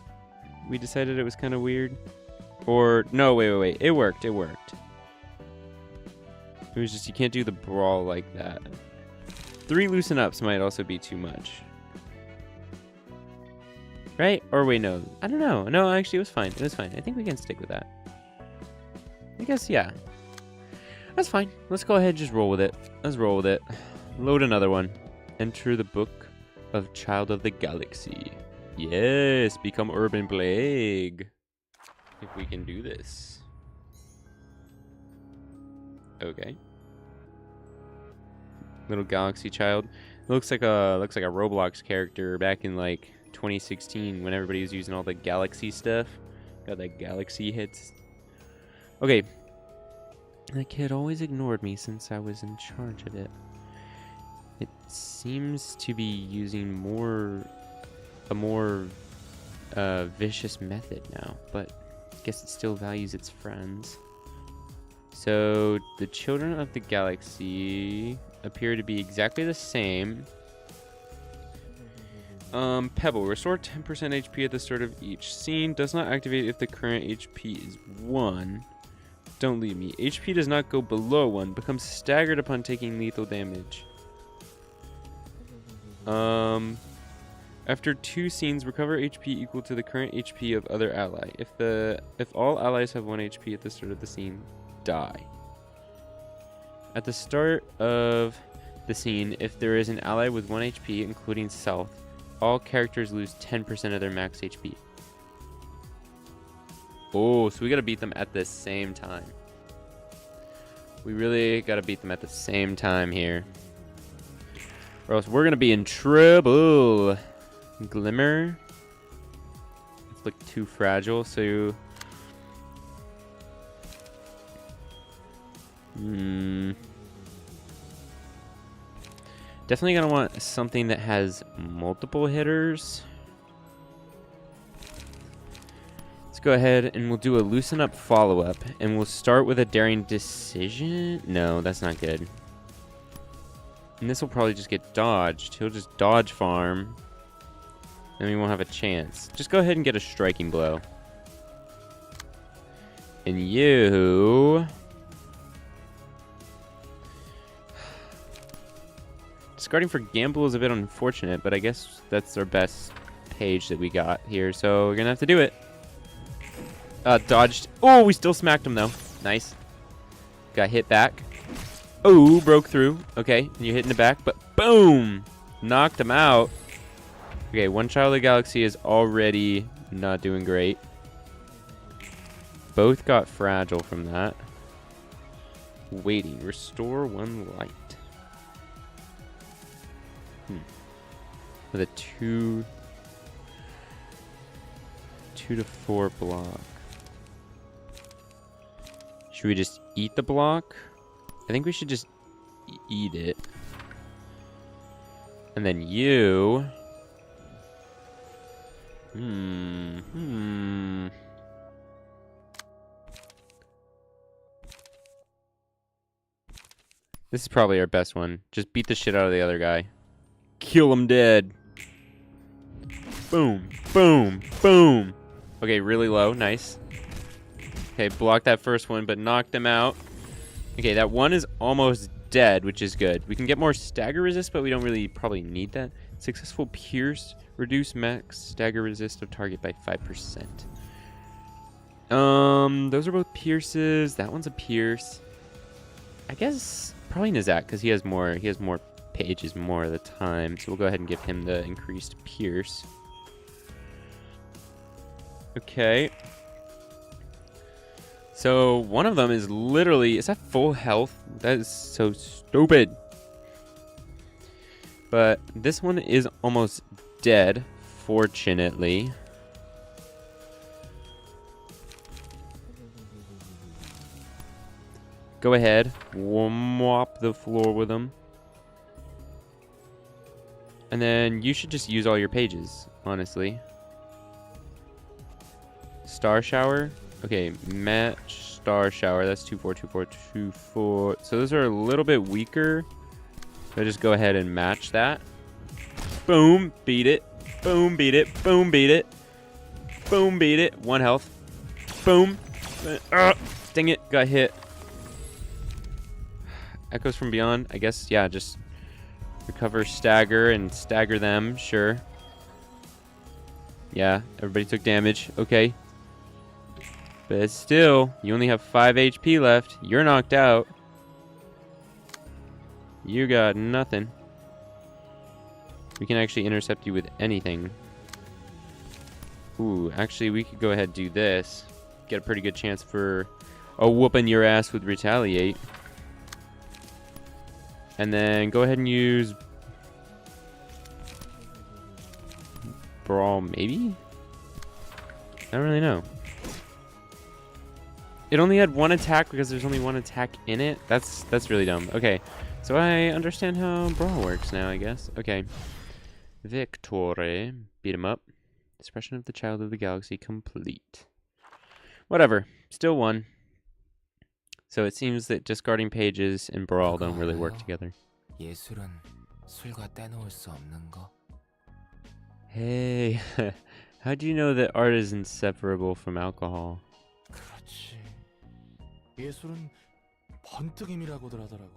We decided it was kind of weird. Or, no, wait. It worked. It was just you can't do the brawl like that. 3 loosen ups might also be too much. Right? Or wait, no. I don't know. No, actually it was fine. It was fine. I think we can stick with that. I guess, yeah. That's fine. Let's go ahead and just roll with it. Let's roll with it. Load another one. Enter the book of Child of the Galaxy. Yes, become Urban Plague. If we can do this. Okay. Little Galaxy Child. Looks like a Roblox character back in like 2016 when everybody was using all the Galaxy stuff. Got that Galaxy hits. Okay. That kid always ignored me since I was in charge of it. It seems to be using a more vicious method now, but I guess it still values its friends. So the Children of the Galaxy appear to be exactly the same. Pebble, restore 10% HP at the start of each scene. Does not activate if the current HP is 1. Don't leave me. HP does not go below 1. Becomes staggered upon taking lethal damage. After 2 scenes, recover HP equal to the current HP of other ally. If all allies have 1 HP at the start of the scene, die. At the start of the scene, if there is an ally with 1 HP, including self, all characters lose 10% of their max HP. Oh, so we gotta beat them at the same time. We really gotta beat them at the same time here. Or else we're gonna be in trouble. Glimmer. It's like too fragile, so definitely gonna want something that has multiple hitters. Let's go ahead and we'll do a loosen up follow-up, and we'll start with a daring decision. No, that's not good. And this will probably just get dodged. He'll just dodge farm. Then we won't have a chance. Just go ahead and get a striking blow. And you... Discarding for gamble is a bit unfortunate, but I guess that's our best page that we got here, so we're gonna have to do it. Dodged. Oh, we still smacked him though. Nice. Got hit back. Oh, broke through. Okay, and you're hitting the back, but boom! Knocked him out. Okay, one child of the galaxy is already not doing great. Both got fragile from that. Waiting. Restore 1 light. With a 2 to 4 block. Should we just eat the block? I think we should just eat it. And then you... This is probably our best one. Just beat the shit out of the other guy. Kill him dead. Boom, boom, boom. Okay, really low. Nice. Okay, blocked that first one, but knocked him out. Okay, that one is almost dead, which is good. We can get more stagger resist, but we don't really probably need that. Successful pierce. Reduce max stagger resist of target by 5%. Those are both pierces. That one's a pierce. I guess probably Nizak, because he has more pages more of the time. So we'll go ahead and give him the increased pierce. Okay. So one of them is literally, is that full health? That is so stupid. But this one is almost dead, fortunately. Go ahead, mop the floor with them. And then you should just use all your pages, honestly. Star Shower. Okay, match Star Shower. That's 2, 4, 2, 4, 2, 4. So those are a little bit weaker. So just go ahead and match that. Boom, beat it. Boom, beat it. Boom, beat it. Boom, beat it. 1 health. Boom. Dang it, got hit. Echoes from Beyond. I guess, yeah, just recover stagger and stagger them. Sure. Yeah, everybody took damage. Okay. But still, you only have 5 HP left. You're knocked out. You got nothing. We can actually intercept you with anything. Ooh, actually, we could go ahead and do this. Get a pretty good chance for a whooping your ass with Retaliate. And then go ahead and use Brawl, maybe? I don't really know. It only had 1 attack because there's only 1 attack in it. That's really dumb. Okay, so I understand how Brawl works now, I guess. Okay. Victory. Beat him up. Expression of the Child of the Galaxy complete. Whatever. Still won. So it seems that discarding pages and Brawl don't really work together. 예술은 술과 떼놓을 수 없는 거. Hey, how do you know that art is inseparable from alcohol? 그렇지. 예술은 번뜩임이라고들 하더라고.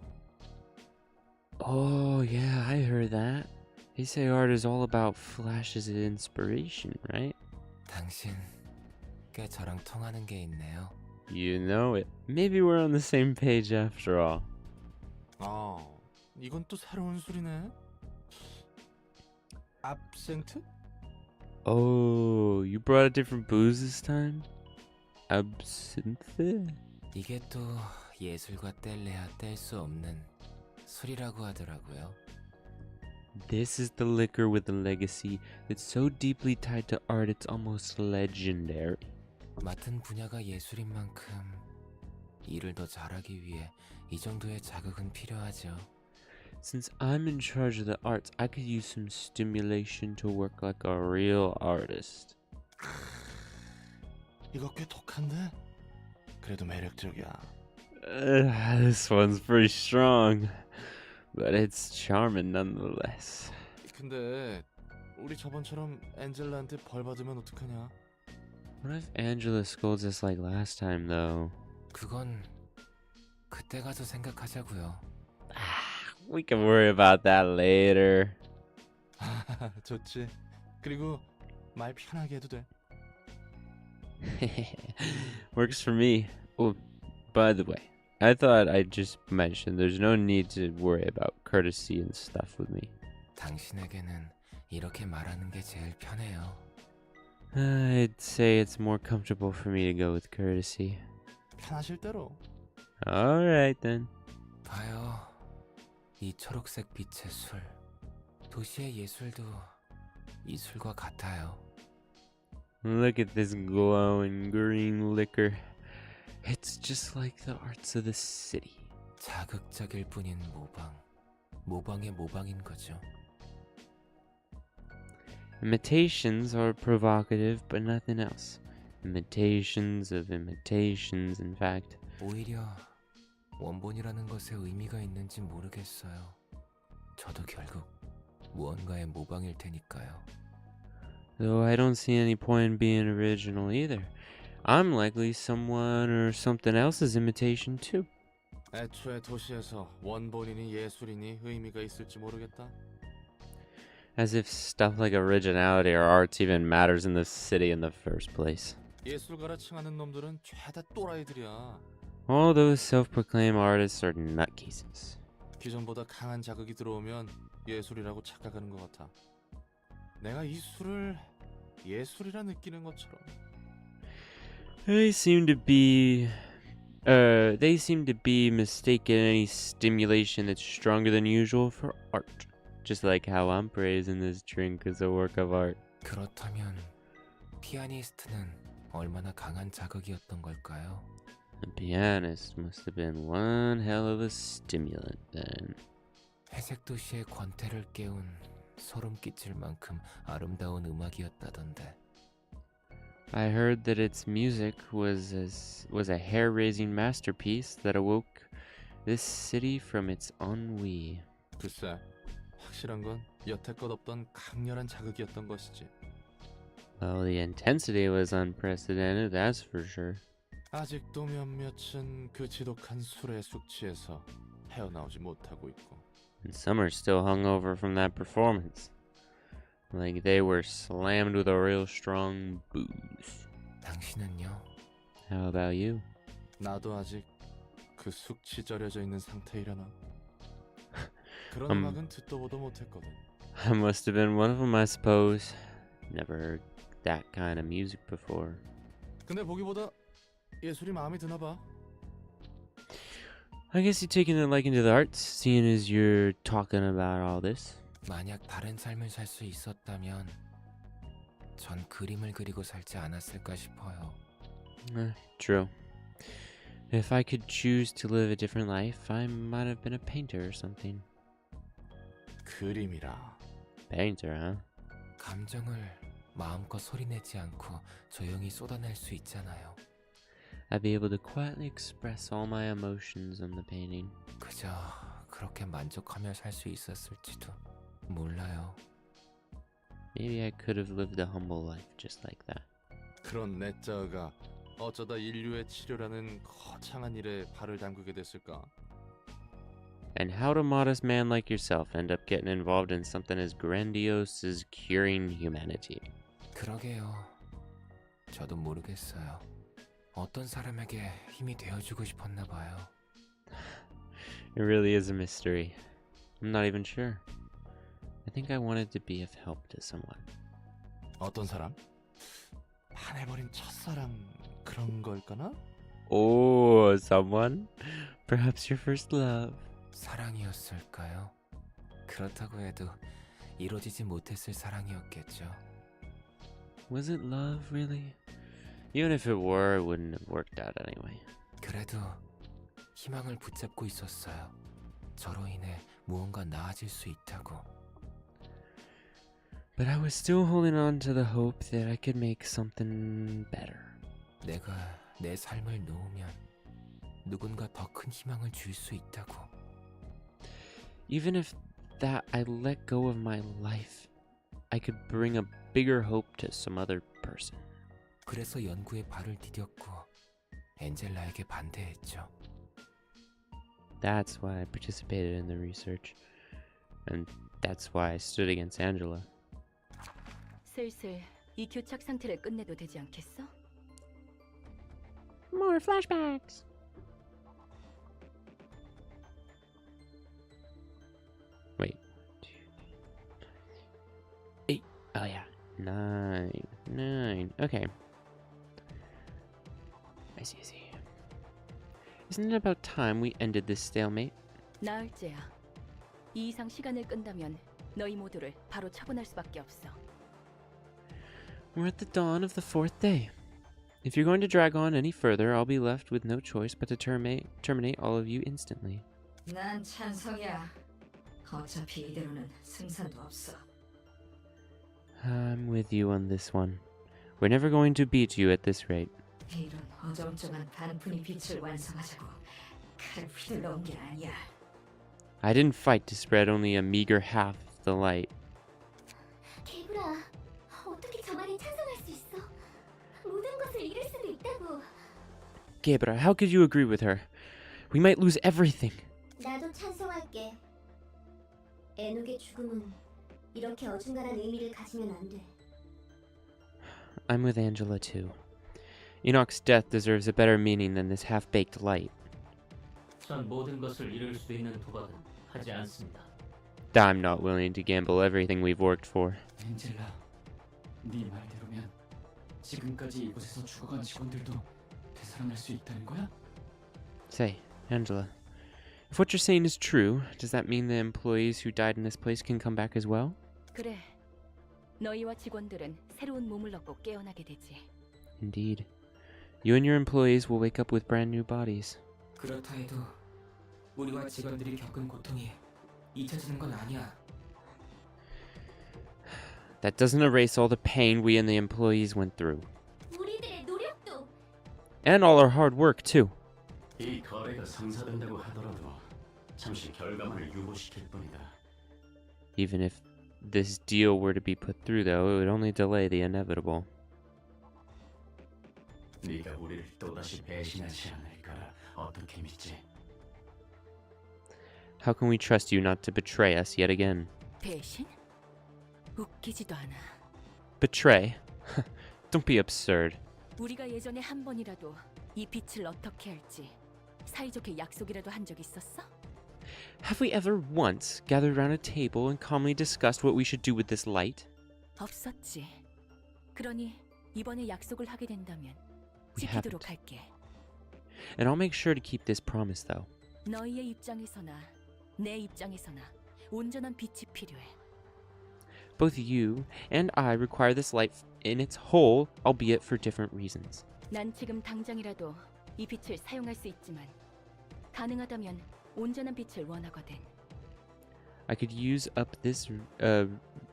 Oh, yeah, I heard that. They say art is all about flashes of inspiration, right? 당신 꽤 저랑 통하는 게 있네요. You know it. Maybe we're on the same page after all. 아, 이건 또 새로운 술이네. absinthe? Oh, you brought a different booze this time? Absinthe? 이게 또 예술과 뗄래야 뗄 수 없는 술이라고 하더라고요. This is the liquor with a legacy that's so deeply tied to art it's almost legendary. 맡은 분야가 예술인 만큼 일을 더 잘하기 위해 이 정도의 자극은 필요하죠. Since I'm in charge of the arts, I could use some stimulation to work like a real artist. 이거 꽤 독한데? 그래도 매력적이야. This one's pretty strong, but it's charming nonetheless. 근데 우리 저번처럼 엔젤라한테 벌 받으면 어떡하냐? What if Angela scolds us like last time, though? 그건 그때 가서 생각하자고요. We can worry about that later. 좋지. 그리고 말 편하게 해도 돼. Works for me. Oh, by the way, I thought I'd just mention there's no need to worry about courtesy and stuff with me. 당신에게는 이렇게 말하는 게 제일 편해요. I'd say it's more comfortable for me to go with courtesy. 편하실 대로. Alright then. 봐요. 이 초록색 빛의 술. 도시의 예술도 이 술과 같아요. Look at this glowing green liquor. It's just like the arts of the city. 자극적일 뿐인 모방. 모방의 모방인 거죠. Imitations are provocative, but nothing else. Imitations of imitations, in fact. 오히려 원본이라는 것에 의미가 있는지 모르겠어요. 저도 결국 무언가의 모방일 테니까요. Though I don't see any point in being original either. I'm likely someone or something else's imitation too. 애초에 도시에서 원본이니 예술이니 의미가 있을지 모르겠다. As if stuff like originality or arts even matters in the city in the first place. 예술가라 칭하는 놈들은 죄다 또라이들이야. All those self-proclaimed artists are nutcases. 기존보다 강한 자극이 들어오면 예술이라고 착각하는 것 같아. 내가 이 술을 예술이라 느끼는 것처럼. They seem to be mistaken any stimulation that's stronger than usual for art. Just like how I'm praising this drink as a work of art. 그렇다면 피아니스트는 얼마나 강한 자극이었던 걸까요? The pianist must have been one hell of a stimulant then. 회색 도시의 권태를 깨운 소름 끼칠 만큼 아름다운 음악이었다던데. I heard that its music was a hair-raising masterpiece that awoke this city from its ennui. 글쎄, 확실한 건 여태껏 없던 강렬한 자극이었던 것이지. Well, the intensity was unprecedented, that's for sure. 아직도 몇몇은 그 지독한 술의 숙취에서 헤어나오지 못하고 있고. And some are still hungover from that performance. Like they were slammed with a real strong booze. 당신은요? How about you? 나도 아직 그 숙취 절여져 있는 상태이려나. 그런 음악은 듣도 보도 못했거든. I must have been one of them, I suppose. Never heard that kind of music before. 근데 보기보다 예술이 마음에 드나 봐. I guess you're taking a liking to the arts, seeing as you're talking about all this. 만약 다른 삶을 살 수 있었다면 전 그림을 그리고 살지 않았을까 싶어요. True. If I could choose to live a different life, I might have been a painter or something. 그림이라. Painter, huh? 감정을 마음껏 소리내지 않고 조용히 쏟아낼 수 있잖아요. I'd be able to quietly express all my emotions on the painting. 그저 그렇게 만족하며 살 수 있었을지도 몰라요. Maybe I could have lived a humble life just like that. 그런 내자가 어쩌다 인류의 치료라는 거창한 일에 발을 담그게 됐을까? And how'd a modest man like yourself end up getting involved in something as grandiose as curing humanity? 그러게요. 저도 모르겠어요. 어떤 사람에게 힘이 되어주고 싶었나 봐요. It really is a mystery. I'm not even sure. I think I wanted to be of help to someone. 어떤 사람? 반해버린 첫사랑 그런 걸까나? Oh, someone? Perhaps your first love. 사랑이었을까요? 그렇다고 해도 이루어지지 못했을 사랑이었겠죠. Was it love, really? Even if it were, it wouldn't have worked out anyway. 그래도 희망을 붙잡고 있었어요. 저로 인해 무언가 나아질 수 있다고. But I was still holding on to the hope that I could make something better. 내가 내 삶을 놓으면 누군가 더 큰 희망을 줄 수 있다고. Even if that I let go of my life, I could bring a bigger hope to some other person. 그래서 연구에 발을 디뎠고 엔젤라에게 반대했죠. That's why I participated in the research. And that's why I stood against Angela. 슬슬 이 교착 상태를 끝내도 되지 않겠어? More flashbacks! Wait. 8. Oh yeah. 9. Okay. I see. Isn't it about time we ended this stalemate? 나을째야. 이 이상 시간을 끈다면 너희 모두를 바로 처분할 수밖에 없어. We're at the dawn of the 4th day. If you're going to drag on any further, I'll be left with no choice but to terminate all of you instantly. 난 찬성이야. 어차피 이대로는 승산도 없어. I'm with you on this one. We're never going to beat you at this rate. 이런 어정쩡한 반푼이 빛을 완성하자고 칼을 휘둘러 온 게 아니야. I didn't fight to spread only a meager half of the light. 개구라, 어떻게 저 말에 찬성할 수 있어? 모든 것을 잃을 수도 있다고. Gabriel, how could you agree with her? We might lose everything. 나도 찬성할게. 에녹의 죽음은 이렇게 어중간한 의미를 가지면 안 돼. I'm with Angela too. Enoch's death deserves a better meaning than this half-baked light. 전 모든 것을 잃을 수 있는 도박은 하지 않습니다. I'm not willing to gamble everything we've worked for. 엔젤라, 네 말대로면 지금까지 이곳에서 죽어간 직원들도 되살아날 수 있다는 거야? Say, Angela, if what you're saying is true, does that mean the employees who died in this place can come back as well? 그래. 너희와 직원들은 새로운 몸을 얻고 깨어나게 되지. Indeed. You and your employees will wake up with brand new bodies. 그렇다 해도 우리와 직원들이 겪은 고통이 잊혀지는 건 아니야. That doesn't erase all the pain we and the employees went through. 우리들의 노력도. And all our hard work, too. 이 거래가 성사된다고 하더라도 잠시 결과만을 유보시킬 뿐이다. Even if this deal were to be put through, though, it would only delay the inevitable. 네가 우리를 또다시 배신하지 않을 거라 어떻게 믿지? How can we trust you not to betray us yet again? 배신? 웃기지도 않아. Betray? Don't be absurd. 우리가 예전에 한 번이라도 이 빛을 어떻게 할지 사이좋게 약속이라도 한 적 있었어? Have we ever once gathered around a table and calmly discussed what we should do with this light? 없었지. 그러니 이번에 약속을 하게 된다면 We 지키도록 haven't. 할게. And I'll make sure to keep this promise, though. 너희의 입장에서나 내 입장에서나 온전한 빛이 필요해. Both you and I require this light in its whole, albeit for different reasons. 난 지금 당장이라도 이 빛을 사용할 수 있지만 가능하다면 온전한 빛을 원하거든. I could use up this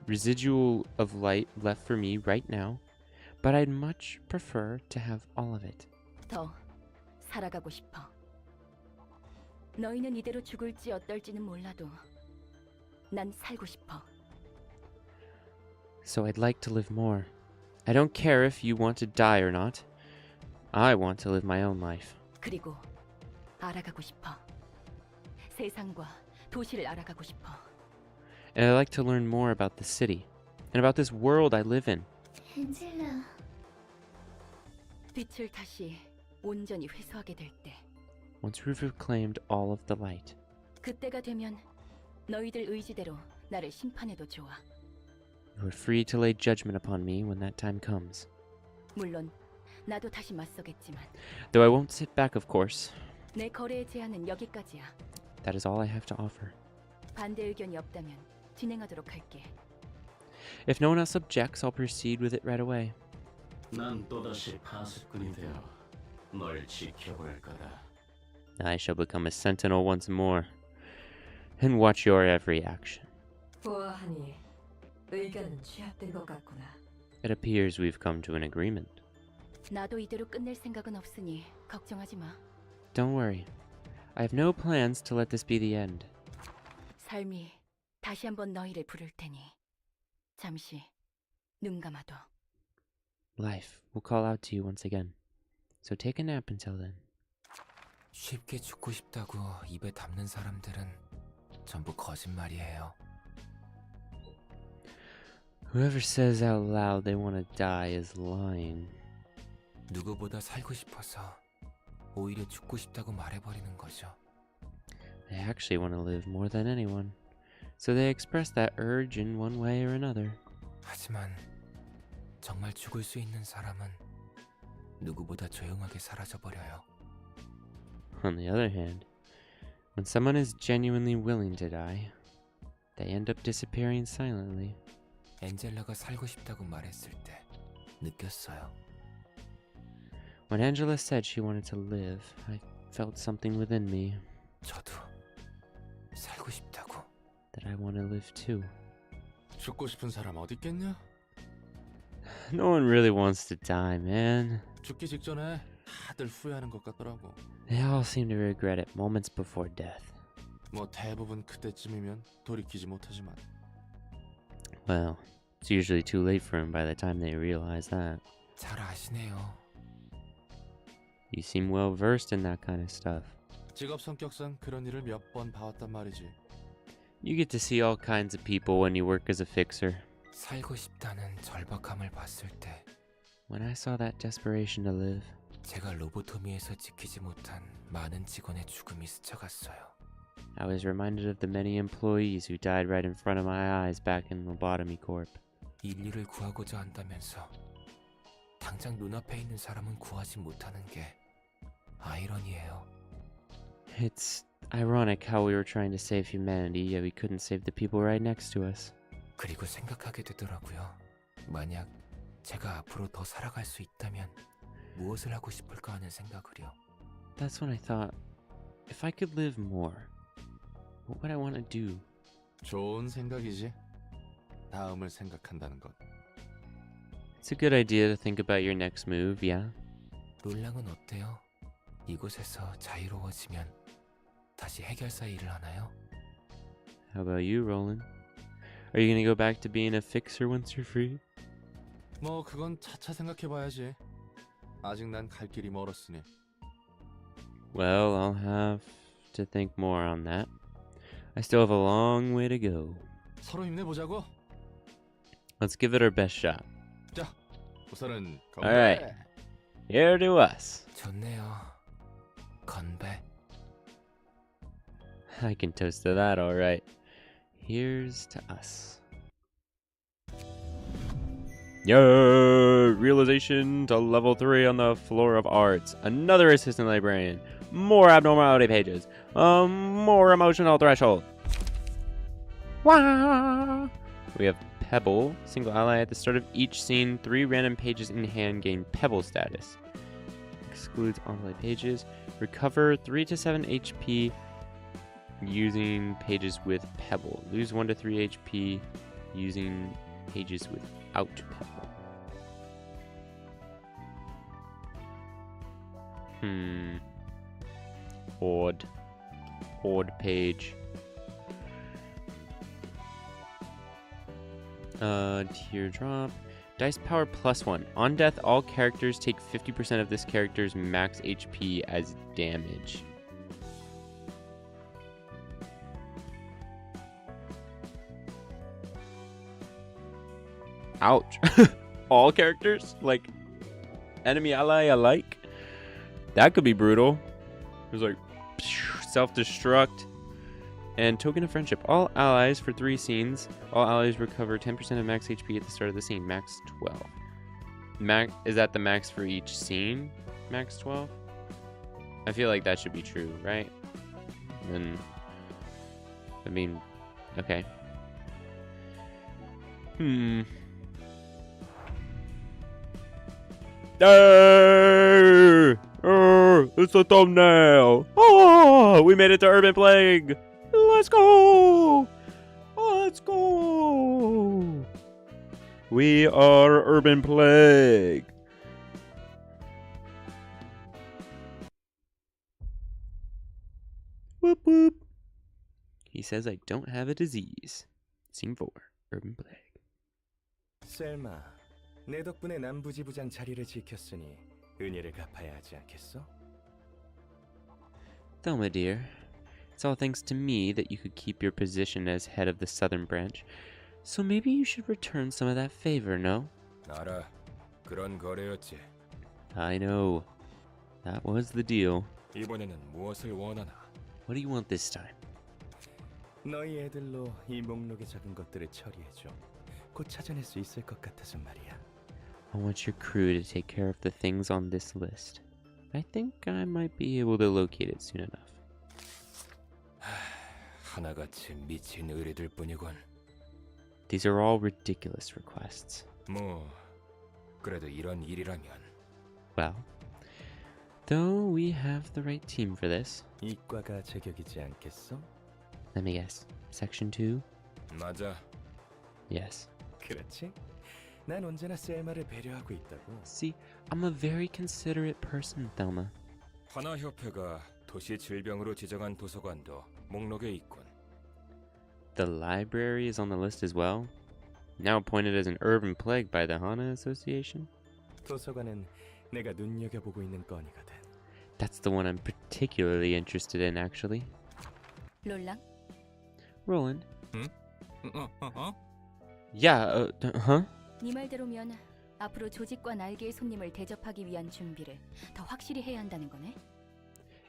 residual of light left for me right now, but I'd much prefer to have all of it. 더 살아가고 싶어. 너희는 이대로 죽을지 어떨지는 몰라도 난 살고 싶어. So I'd like to live more. I don't care if you want to die or not. I want to live my own life. 그리고 알아가고 싶어. 세상과 도시를 알아가고 싶어. And I'd like to learn more about the city and about this world I live in. 엔젤라, 빛을 다시 온전히 회수하게 될 때, Once we've reclaimed all of the light, 그때가 되면 너희들 의지대로 나를 심판해도 좋아. you are free to lay judgment upon me when that time comes. 물론 나도 다시 맞서겠지만 Though I won't sit back, of course. 내 거래의 제한은 여기까지야. That is all I have to offer. 반대 의견이 없다면 진행하도록 할게. If no one else objects, I'll proceed with it right away. 난 또다시 파수꾼이 되어 널 지켜볼 거다. I shall become a sentinel once more and watch your every action. 보아하니 의견은 취합된 것 같구나. It appears we've come to an agreement. 나도 이대로 끝낼 생각은 없으니 걱정하지 마. Don't worry. I have no plans to let this be the end. 삶이 다시 한번 너희를 부를 테니 잠시 눈 감아둬. Life will call out to you once again. So take a nap until then. 쉽게 죽고 싶다고 입에 담는 사람들은 전부 거짓말이에요. Whoever says out loud they want to die is lying. 누구보다 살고 싶어서 오히려 죽고 싶다고 말해버리는 거죠. They actually want to live more than anyone. So they express that urge in one way or another. 하지만 정말 죽을 수 있는 사람은 누구보다 조용하게 사라져버려요. On the other hand, when someone is genuinely willing to die, they end up disappearing silently. 엔젤라가 살고 싶다고 말했을 때 느꼈어요. When Angela said she wanted to live, I felt something within me 저도 살고 싶다고. that I want to live too. 죽고 싶은 사람 어디 있겠냐? No one really wants to die, man. 죽기 직전에 다들 후회하는 것 같더라고. They all seem to regret it moments before death. 뭐 대부분 그때쯤이면 돌이키지 못하지만. Well, it's usually too late for them by the time they realize that. 잘 아시네요. You seem well versed in that kind of stuff. 직업 성격상 그런 일을 몇 번 봐왔단 말이지. You get to see all kinds of people when you work as a fixer. 살고 싶다는 절박함을 봤을 때 When I saw that desperation to live, 제가 로보토미에서 지키지 못한 많은 직원의 죽음이 스쳐갔어요. I was reminded of the many employees who died right in front of my eyes back in Lobotomy Corp. 인류를 구하고자 한다면서 당장 눈앞에 있는 사람은 구하지 못하는 게 아이러니예요. It's ironic how we were trying to save humanity, yet we couldn't save the people right next to us. 그리고 생각하게 되더라고요. 만약 제가 앞으로 더 살아갈 수 있다면 무엇을 하고 싶을까 하는 생각을요. That's when I thought, if I could live more, what would I want to do? 좋은 생각이지. 다음을 생각한다는 것. It's a good idea to think about your next move, yeah? 롤랑은 어때요? 이곳에서 자유로워지면 다시 해결사 일을 하나요? How about you, Roland? Are you gonna go back to being a fixer once you're free? 뭐 그건 차차 생각해봐야지. 아직 난 갈 길이 멀었으니. Well, I'll have to think more on that. I still have a long way to go. 서로 힘내보자고. Let's give it our best shot. 자, 우선은 건배. Alright. Here to us. 좋네요. 건배. I can toast to that, alright. Here's to us. Yo! Realization to level 3 on the floor of arts. Another assistant librarian. More abnormality pages. More emotional threshold. Wah! We have Pebble. Single ally at the start of each scene. 3 random pages in hand gain Pebble status. Excludes envoy pages. Recover 3 to 7 HP using pages with Pebble. Lose 1 to 3 HP using pages without Pebble. Odd page. Teardrop. Dice power +1. On death, all characters take 50% of this character's max HP as damage. Ouch. All characters? Like, enemy ally alike? That could be brutal. There's like, self-destruct. And token of friendship. All allies for 3 scenes. All allies recover 10% of max HP at the start of the scene. Max 12. Is that the max for each scene? Max 12? I feel like that should be true, right? Then, I mean, okay. Hey! It's the thumbnail! Oh! We made it to Urban Plague! Let's go! Let's go! We are Urban Plague! Whoop whoop! He says I don't have a disease. Scene 4, Urban Plague. 셀마, 내 덕분에 남부지부장 자리를 지켰으니 은혜를 갚아야 하지 않겠어? Thelma, dear, it's all thanks to me that you could keep your position as head of the southern branch. So maybe you should return some of that favor, no? 알아. 그런 거래였지. I know. That was the deal. 이번에는 무엇을 원하나? What do you want this time? 너희 애들로 이 목록에 적은 것들을 처리해줘. 곧 찾아낼 수 있을 것 같아서 말이야. I want your crew to take care of the things on this list. I think I might be able to locate it soon enough. 하나같이 미친 의뢰들 뿐이군. These are all ridiculous requests. 뭐 그래도 이런 일이라면. Well, though we have the right team for this. 이과가 제격이지 않겠어? Let me guess. Section 2? 맞아. Yes. 그렇지? 난 언제나 셀마를 배려하고 있다고. See, I'm a very considerate person, Thelma. 환화협회가 도시 질병으로 지정한 도서관도 목록에 있군. The library is on the list as well. Now appointed as an urban plague by the Hana Association. 도서관은 내가 눈여겨보고 있는 건이거든. That's the one I'm particularly interested in, actually. 롤랑? Roland. 응? Yeah, huh? 네 말대로면 앞으로 조직과 날개의 손님을 대접하기 위한 준비를 더 확실히 해야 한다는 거네.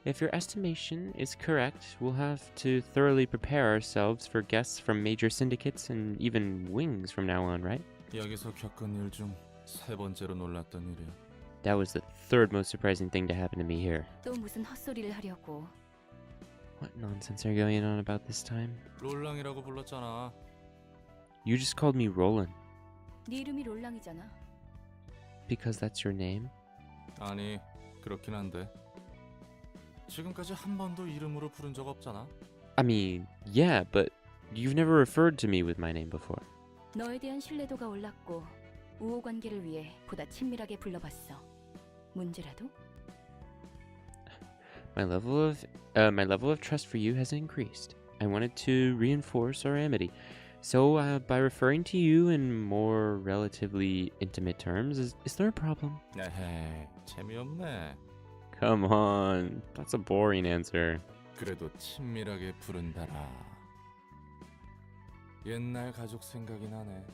If your estimation is correct, we'll have to thoroughly prepare ourselves for guests from major syndicates and even wings from now on, right? 여기서 겪은 일 중 3번째로 놀랐던 일이야. That was the 3rd most surprising thing to happen to me here. 또 무슨 헛소리를 하려고. What nonsense are you going on about this time? 롤랑이라고 불렀잖아. You just called me Roland. 네 이름이 롤랑이잖아. Because that's your name? 아니, 그렇긴 한데. 지금까지 한 번도 이름으로 부른 적 없잖아. I mean, yeah, but you've never referred to me with my name before. 너에 대한 신뢰도가 올랐고 우호 관계를 위해 보다 친밀하게 불러봤어. 문제라도? My level of trust for you has increased. I wanted to reinforce our amity. So, by referring to you in more relatively intimate terms, is there a problem? 에헤, 재미없네. Come on, that's a boring answer. 그래도 친밀하게 부른다라. 옛날 가족 생각이 나네.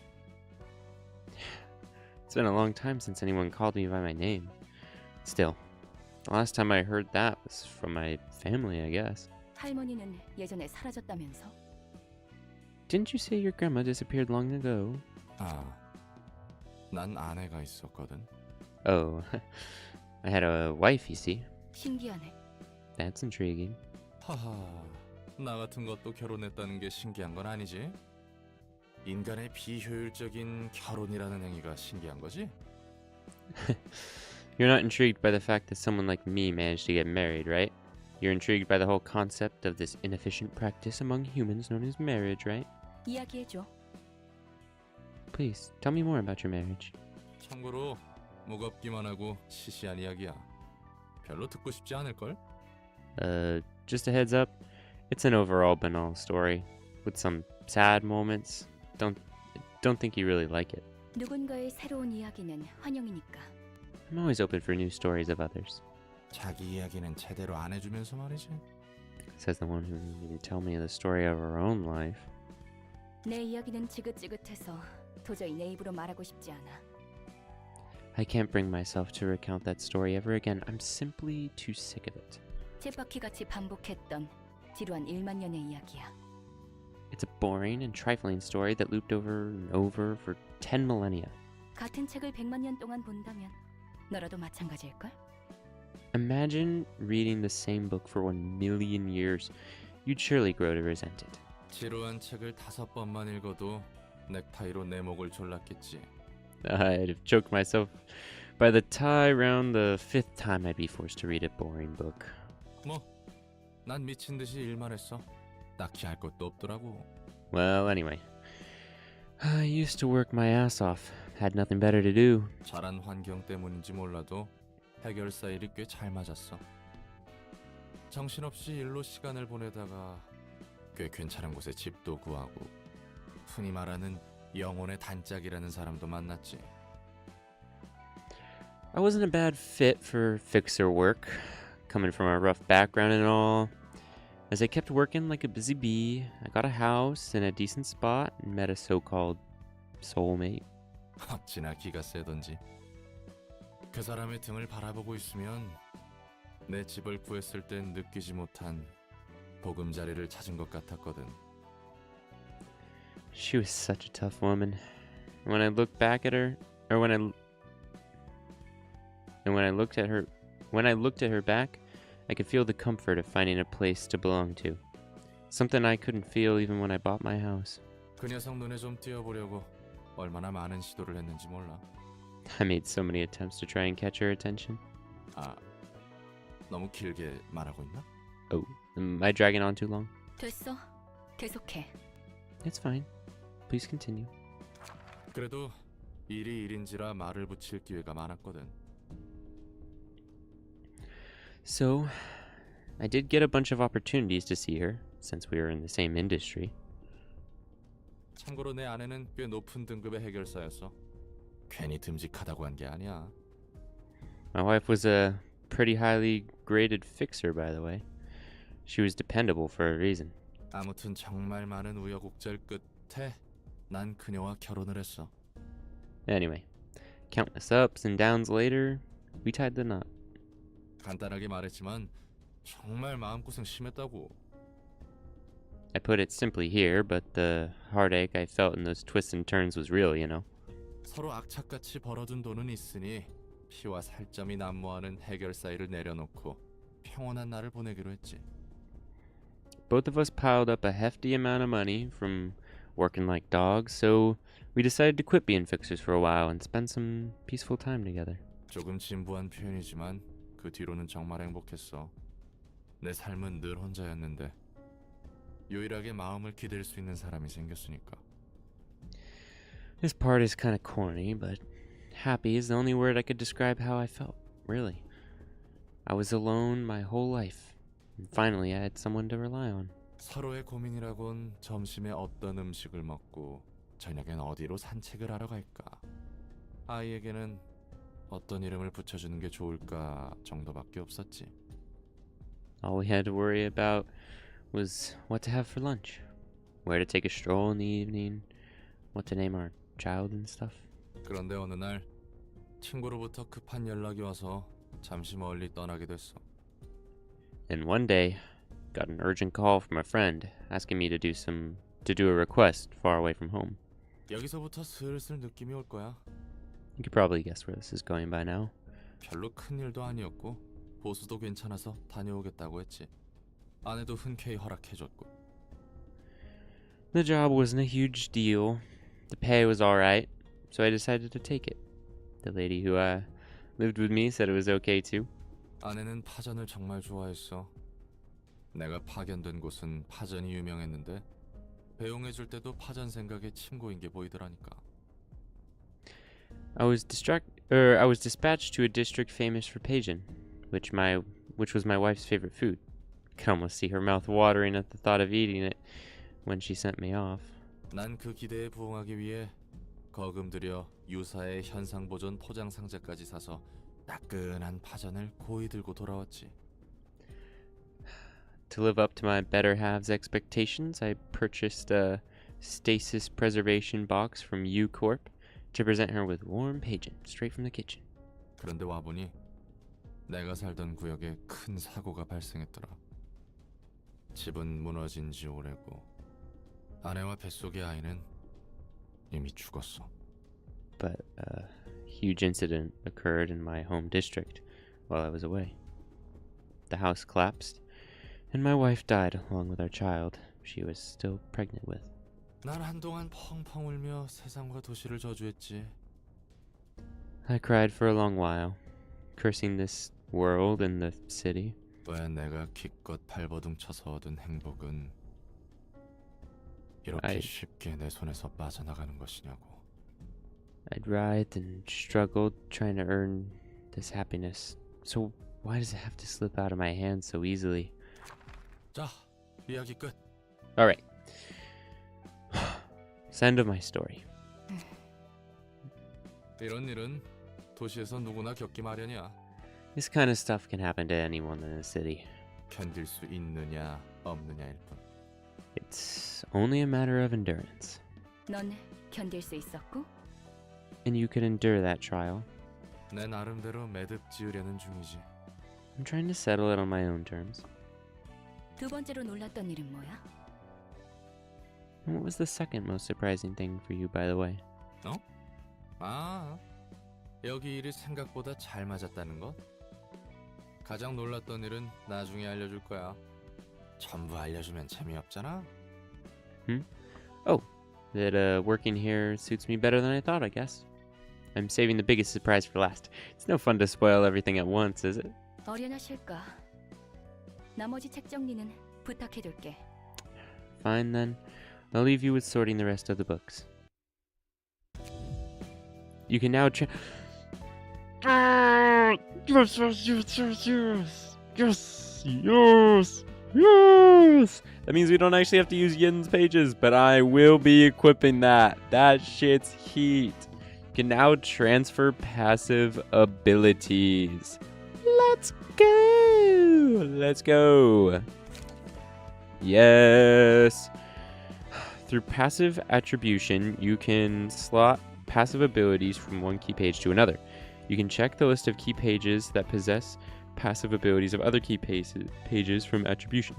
It's been a long time since anyone called me by my name. Still, the last time I heard that was from my family, I guess. 할머니는 예전에 사라졌다면서? Didn't you say your grandma disappeared long ago? 아, 난 아내가 있었거든. Oh, I had a wife, you see. 신기하네. That's intriguing. 하하, 나 같은 것도 결혼했다는 게 신기한 건 아니지? 인간의 비효율적인 결혼이라는 행위가 신기한 거지? You're not intrigued by the fact that someone like me managed to get married, right? You're intrigued by the whole concept of this inefficient practice among humans known as marriage, right? 이야기해줘. Please, tell me more about your marriage. 참고로 무겁기만 하고 시시한 이야기야. 별로 듣고 싶지 않을걸? Just a heads up, it's an overall banal story with some sad moments. Don't think you really like it. 누군가의 새로운 이야기는 환영이니까. I'm always open for new stories of others, 자기 이야기는 제대로 안 해주면서 말이지. says the one who didn't tell me the story of her own life. 내 이야기는 지긋지긋해서 도저히 내 입으로 말하고 싶지 않아. I can't bring myself to recount that story ever again. I'm simply too sick of it. 쳇바퀴같이 반복했던 지루한 1만 년의 이야기야. It's a boring and trifling story that looped over and over for 10 millennia. 같은 책을 100만 년 동안 본다면 너라도 마찬가지일걸? Imagine reading the same book for 1,000,000 years. You'd surely grow to resent it. 지루한 책을 5번만 읽어도 넥타이로 내 목을 졸랐겠지. I'd have choked myself by the tie around the 5th time I'd be forced to read a boring book. 뭐, 난 미친 듯이 일만 했어. 딱히 할 것도 없더라고. Well, anyway. I used to work my ass off. Had nothing better to do. 자란 환경 때문인지 몰라도 해결사 일이 꽤 잘 맞았어. 정신없이 일로 시간을 보내다가 꽤 괜찮은 곳에 집도 구하고 흔히 말하는 영혼의 단짝이라는 사람도 만났지. I wasn't a bad fit for fixer work, coming from a rough background and all. As I kept working like a busy bee, I got a house in a decent spot and met a so-called soulmate. 어찌나 기가 세던지. 그 사람의 등을 바라보고 있으면 내 집을 구했을 땐 느끼지 못한 보금자리를 찾은 것 같았거든. She was such a tough woman. When I look back at her, or when I looked at her back, I could feel the comfort of finding a place to belong to. Something I couldn't feel even when I bought my house. 그 녀석 눈에 좀 띄어보려고 얼마나 많은 시도를 했는지 몰라. I made so many attempts to try and catch her attention. 아, 너무 길게 말하고 있나? Oh, am I dragging on too long? 됐어. 계속해. It's fine. Please continue. 그래도 일이 일인지라 말을 붙일 기회가 많았거든. So, I did get a bunch of opportunities to see her, since we were in the same industry. 참고로 내 아내는 꽤 높은 등급의 해결사였어. 괜히 듬직하다고 한 게 아니야. My wife was a pretty highly graded fixer, by the way. She was dependable for a reason. 아무튼 정말 많은 우여곡절 끝에 난 그녀와 결혼을 했어. Anyway, countless ups and downs later, we tied the knot. 간단하게 말했지만 정말 마음고생 심했다고. I put it simply here, but the heartache I felt in those twists and turns was real, you know. 서로 악착같이 벌어둔 돈은 있으니 피와 살점이 난무하는 해결사 일을 내려놓고 평온한 날을 보내기로 했지. Both of us piled up a hefty amount of money from working like dogs, so we decided to quit being fixers for a while and spend some peaceful time together. 조금 진부한 표현이지만 그 뒤로는 정말 행복했어. 내 삶은 늘 혼자였는데 유일하게 마음을 기댈 수 있는 사람이 생겼으니까. This part is kind of corny, but happy is the only word I could describe how I felt, really. I was alone my whole life, and finally I had someone to rely on. 서로의 고민이라곤 점심에 어떤 음식을 먹고 저녁엔 어디로 산책을 하러 갈까. 아이에게는 어떤 이름을 붙여주는 게 좋을까 정도밖에 없었지. All we had to worry about was what to have for lunch, where to take a stroll in the evening, what to name our child and stuff. 그런데 어느 날 친구로부터 급한 연락이 와서 잠시 멀리 떠나게 됐어. And one day, got an urgent call from a friend asking me to do a request far away from home. 여기서부터 슬슬 느낌이 올 거야. You could probably guess where this is going by now. 별로 큰 일도 아니었고 보수도 괜찮아서 다녀오겠다고 했지. 아내도 흔쾌히 허락해줬고. The job wasn't a huge deal. The pay was alright, so I decided to take it. The lady who lived with me said it was okay too. 아내는 파전을 정말 좋아했어. 내가 파견된 곳은 파전이 유명했는데 배웅해줄 때도 파전 생각에 침고인 게 보이더라니까. I was dispatched to a district famous for Pageant, which was my wife's favorite food. Could almost see her mouth watering at the thought of eating it when she sent me off. 난 그 기대에 부응하기 위해 거금 들여 유사의 현상보존 포장 상자까지 사서 따끈한 파전을 고이 들고 돌아왔지. To live up to my better halves' expectations, I purchased a stasis preservation box from U Corp to present her with warm paging straight from the kitchen. 그런데 와보니 내가 살던 구역에 큰 사고가 발생했더라. 집은 무너진 지 오래고 아내와 뱃속의 아이는 이미 죽었어. But a huge incident occurred in my home district while I was away. The house collapsed, and my wife died along with our child she was still pregnant with. 난 한동안 펑펑 울며 세상과 도시를 저주했지. I cried for a long while, cursing this world and the city. 왜 내가 기껏 발버둥 쳐서 얻은 행복은 이렇게 쉽게 내 손에서 빠져나가는 것이냐고. I'd writhed and struggled trying to earn this happiness. So why does it have to slip out of my hands so easily? 자, 이야기 끝. All right. It's the end of my story. 이런 일은 도시에서 누구나 겪기 마련이야. This kind of stuff can happen to anyone in the city. 견딜 수 있느냐 없느냐일 뿐. It's only a matter of endurance. 넌 견딜 수 있었고? And you could endure that trial. 내 나름대로 매듭 지으려는 중이지. I'm trying to settle it on my own terms. 두 번째로 놀랐던 일은 뭐야? And what was the second most surprising thing for you, by the way? 아, 여기 일이 생각보다 잘 맞았다는 것? 가장 놀랐던 일은 나중에 알려줄 거야. 전부 알려주면 재미없잖아. Oh, that working here suits me better than I thought, I guess. I'm saving the biggest surprise for last. It's no fun to spoil everything at once, is it? 어련하실까? 나머지 책 정리는 부탁해둘게. Fine then. I'll leave you with sorting the rest of the books. You can now Yes! That means we don't actually have to use Yin's pages, but I will be equipping that. That shit's heat. You can now transfer passive abilities. Let's go! Let's go. Yes. Through passive attribution, you can slot passive abilities from one key page to another. You can check the list of key pages that possess passive abilities of other key pages from attribution,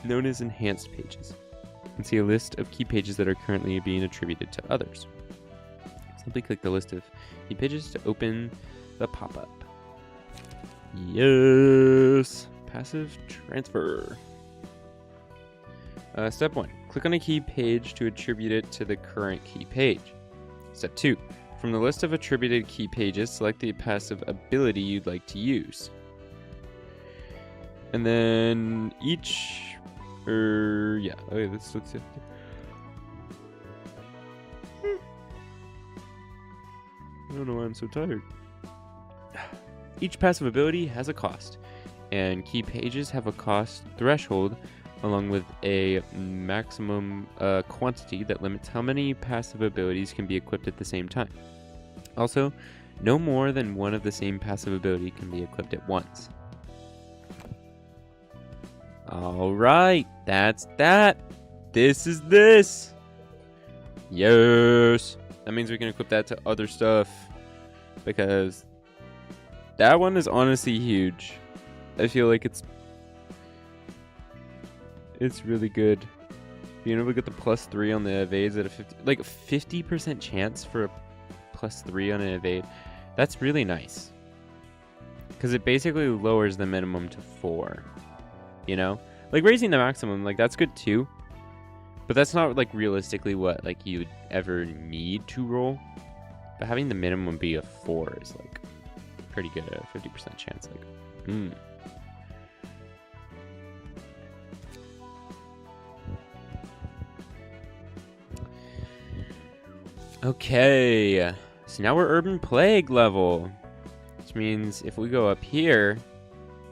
known as enhanced pages, and see a list of key pages that are currently being attributed to others. Simply click the list of key pages to open the pop-up. Yes! Passive transfer. Step 1. Click on a key page to attribute it to the current key page. Step 2. From the list of attributed key pages, select the passive ability you'd like to use. And then each... okay, this looks it. I don't know why I'm so tired. Each passive ability has a cost, and key pages have a cost threshold along with a maximum quantity that limits how many passive abilities can be equipped at the same time. Also, no more than one of the same passive ability can be equipped at once. Alright, that's that. This is this. Yes. That means we can equip that to other stuff, because that one is honestly huge. I feel like it's really good. Being able to get the +3 on the evades at a 50% chance for a +3 on an evade. That's really nice, because it basically lowers the minimum to 4. You know, like raising the maximum, like that's good too, but that's not like realistically what like you'd ever need to roll. But having the minimum be a 4 is like pretty good at a 50% chance. Like, Okay, so now we're Urban Plague level, which means if we go up here,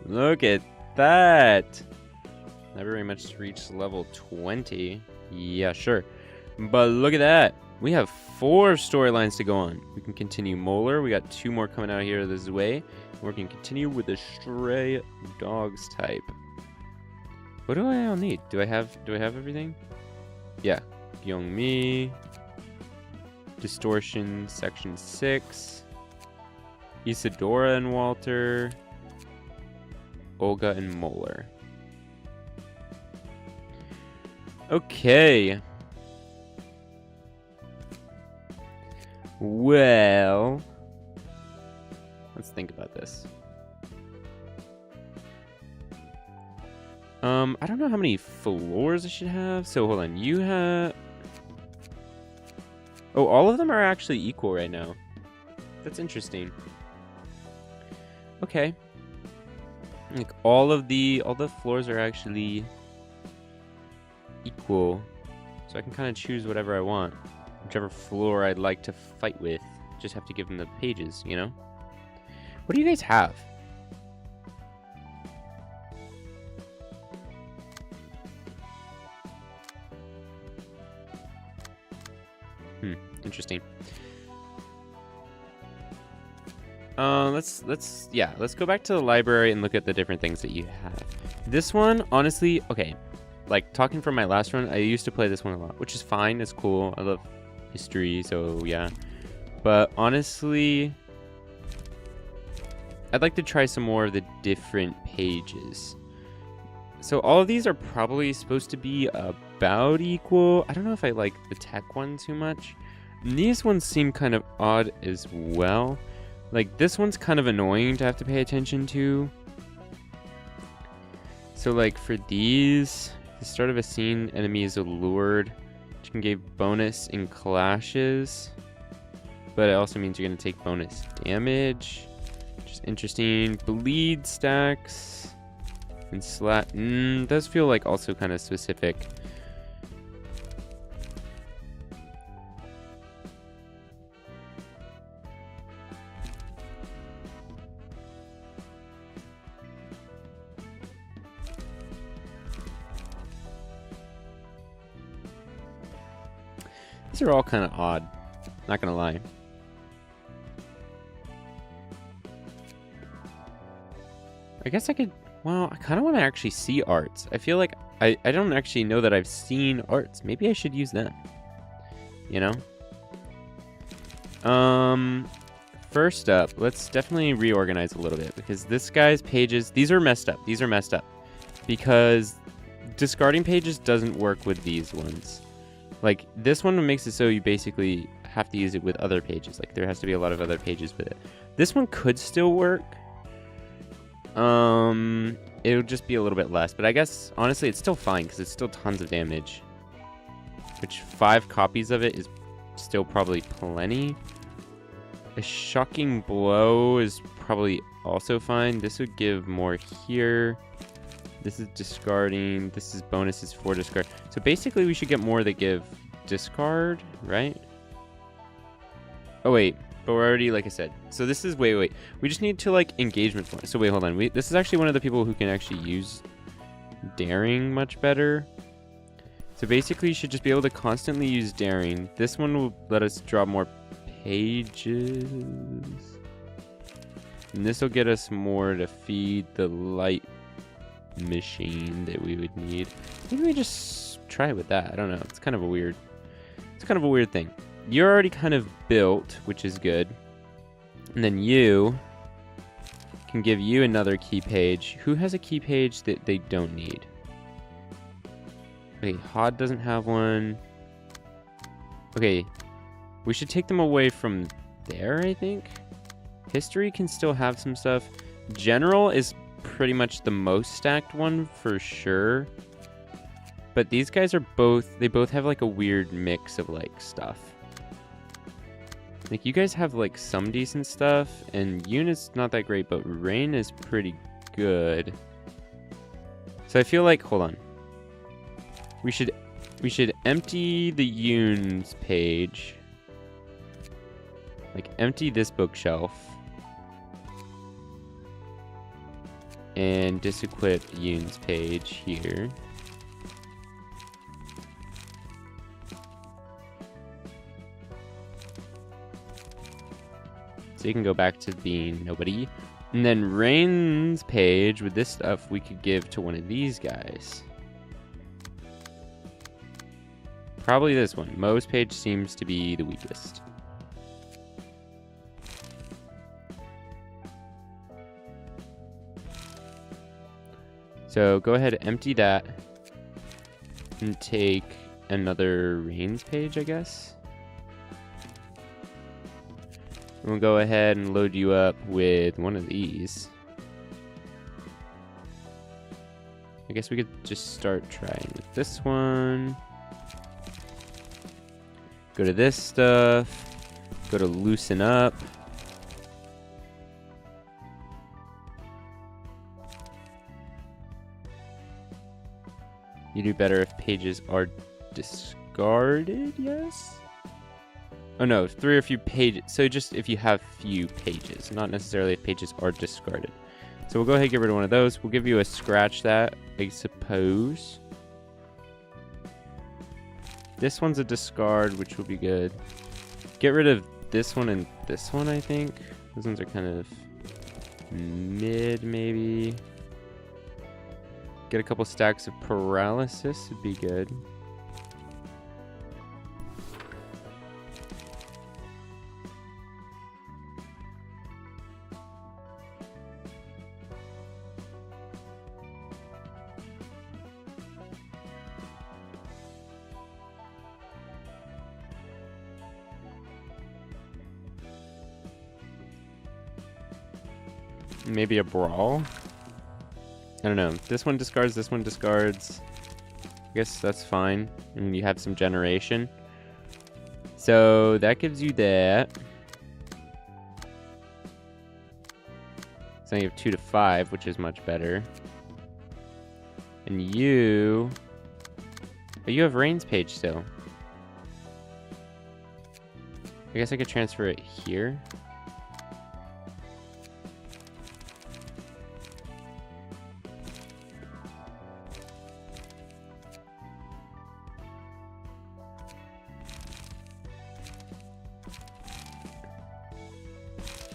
look at that. Not very much to reach level 20. Yeah, sure. But look at that. We have 4 storylines to go on. We can continue Molar. We got 2 more coming out here this way. We can continue with the Stray Dogs type. What do I all need? Do I have everything? Yeah. Young-mi. Distortion, Section 6. Isadora and Walter. Olga and Moeller. Okay. Well, let's think about this. I don't know how many floors I should have. So hold on, you have... Oh, all of them are actually equal right now. That's interesting. Okay. Like all the floors are actually equal. So I can kind of choose whatever I want. Whichever floor I'd like to fight with. Just have to give them the pages, you know? What do you guys have? Interesting. Let's go back to the library and look at the different things that you have. This one, honestly, okay. Like talking from my last run, I used to play this one a lot, which is fine. It's cool. I love history, so yeah. But honestly, I'd like to try some more of the different pages. So all of these are probably supposed to be about equal. I don't know if I like the tech one too much. And these ones seem kind of odd as well. Like this one's kind of annoying to have to pay attention to. So like for these, the start of a scene, enemy is allured, which can give bonus in clashes. But it also means you're going to take bonus damage, which is interesting. Bleed stacks and slap. Does feel like also kind of specific. These are all kind of odd, not gonna lie. I guess I could, well, I kind of want to actually see arts. I feel like I don't actually know that I've seen arts. Maybe I should use them, you know? First up, let's definitely reorganize a little bit because this guy's pages, these are messed up. These are messed up because discarding pages doesn't work with these ones. Like, this one makes it so you basically have to use it with other pages. Like, there has to be a lot of other pages with it. This one could still work. It'll just be a little bit less. But I guess, honestly, it's still fine because it's still tons of damage. Which, 5 copies of it is still probably plenty. A shocking blow is probably also fine. This would give more here. This is discarding. This is bonuses for discard. So basically we should get more that give discard, right? Oh wait, but we're already, like I said. So this is, wait. We just need to like engagement for it. So wait, hold on. This is actually one of the people who can actually use daring much better. So basically you should just be able to constantly use daring. This one will let us draw more pages. And this will get us more to feed the light machine that we would need. Maybe we just try with that. I don't know. It's kind of a weird thing. You're already kind of built, which is good. And then you can give you another key page. Who has a key page that they don't need? Okay, Hod doesn't have one. Okay, we should take them away from there, I think. History can still have some stuff. General is pretty much the most stacked one for sure. But these guys are they both have like a weird mix of like stuff. Like you guys have like some decent stuff and Yoon is not that great, but Rain is pretty good. So I feel like, hold on. We should empty the Yoon's page. Like empty this bookshelf. And disequip Yoon's page here. So you can go back to being nobody. And then Rain's page with this stuff we could give to one of these guys. Probably this one. Most page seems to be the weakest. So go ahead, empty that, and take another Reigns page, I guess. We'll go ahead and load you up with one of these. I guess we could just start trying with this one. Go to this stuff. Go to loosen up. You do better if pages are discarded, yes? Oh no, 3 or few pages. So just if you have few pages, not necessarily if pages are discarded. So we'll go ahead and get rid of one of those. We'll give you a scratch that, I suppose. This one's a discard, which will be good. Get rid of this one and this one, I think. Those ones are kind of mid, maybe. Get a couple stacks of paralysis would be good. Maybe a brawl? I don't know. This one discards, this one discards. I guess that's fine. And you have some generation. So that gives you that. So you have 2 to 5, which is much better. And you... But you have Reigns page still. I guess I could transfer it here.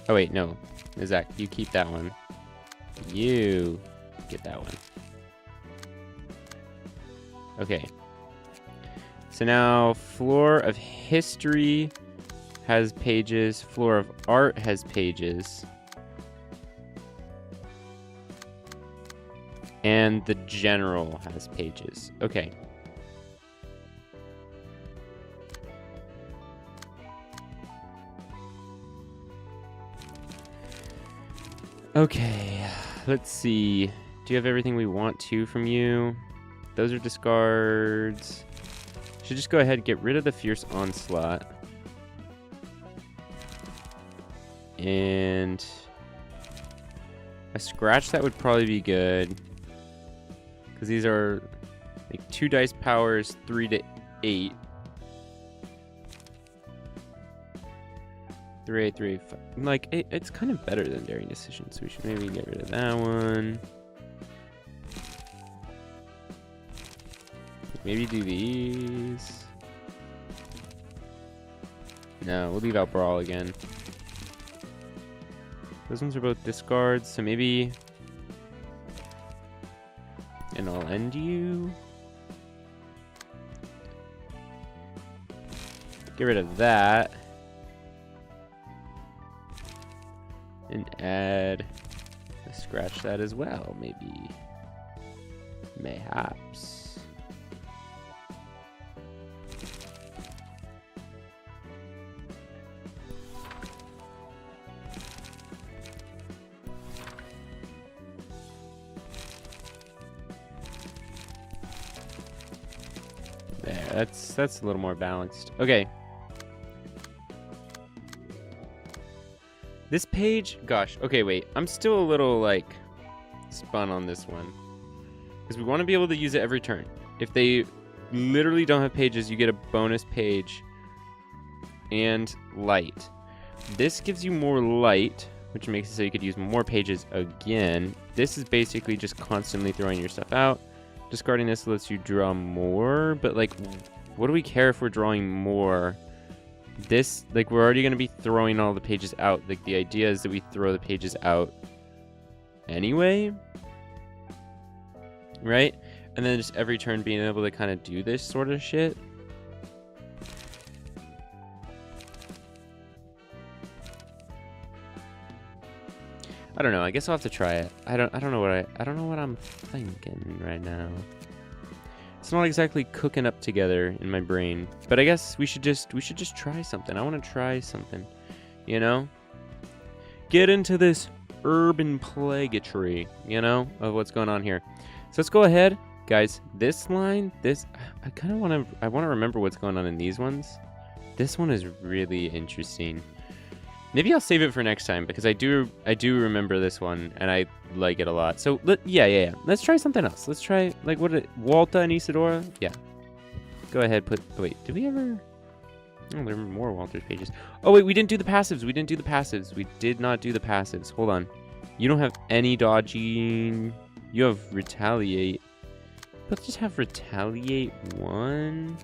Oh wait, no. Zach, you keep that one. You get that one. Okay. So now, Floor of History has pages. Floor of Art has pages. And the General has pages. Okay. Okay, let's see. Do you have everything we want to from you? Those are discards. Should just go ahead and get rid of the Fierce Onslaught. And a scratch that would probably be good. Because these are like 2 dice powers, 3 to 8. 3, 8, 3, 5. Like, it's kind of better than Daring Decision, so we should maybe get rid of that one. Maybe do these. No, we'll leave out Brawl again. Those ones are both discards, so maybe... And I'll end you. Get rid of that. And add a scratch that as well, maybe. Mayhaps. There, that's a little more balanced. Okay. This page, gosh, okay, wait. I'm still a little, like, spun on this one. Because we want to be able to use it every turn. If they literally don't have pages, you get a bonus page and light. This gives you more light, which makes it so you could use more pages again. This is basically just constantly throwing your stuff out. Discarding this lets you draw more, but, like, what do we care if we're drawing more? This, like, we're already going to be throwing all the pages out. Like, the idea is that we throw the pages out anyway, right? And then just every turn being able to kind of do this sort of shit. I don't know. I guess I'll have to try it. I don't know what I'm thinking right now. It's not exactly cooking up together in my brain. But I guess we should just try something. I want to try something. You know? Get into this urban plaguetry, you know, of what's going on here. So let's go ahead, guys. This line, I kind of want to remember what's going on in these ones. This one is really interesting. Maybe I'll save it for next time because I do remember this one and I like it a lot. So yeah. Let's try something else. Let's try like Walta and Isadora. Yeah. Go ahead. Wait. Did we ever? Oh, there are more Walter's pages. Oh wait, we didn't do the passives. We did not do the passives. Hold on. You don't have any dodging. You have retaliate. Let's just have retaliate 1.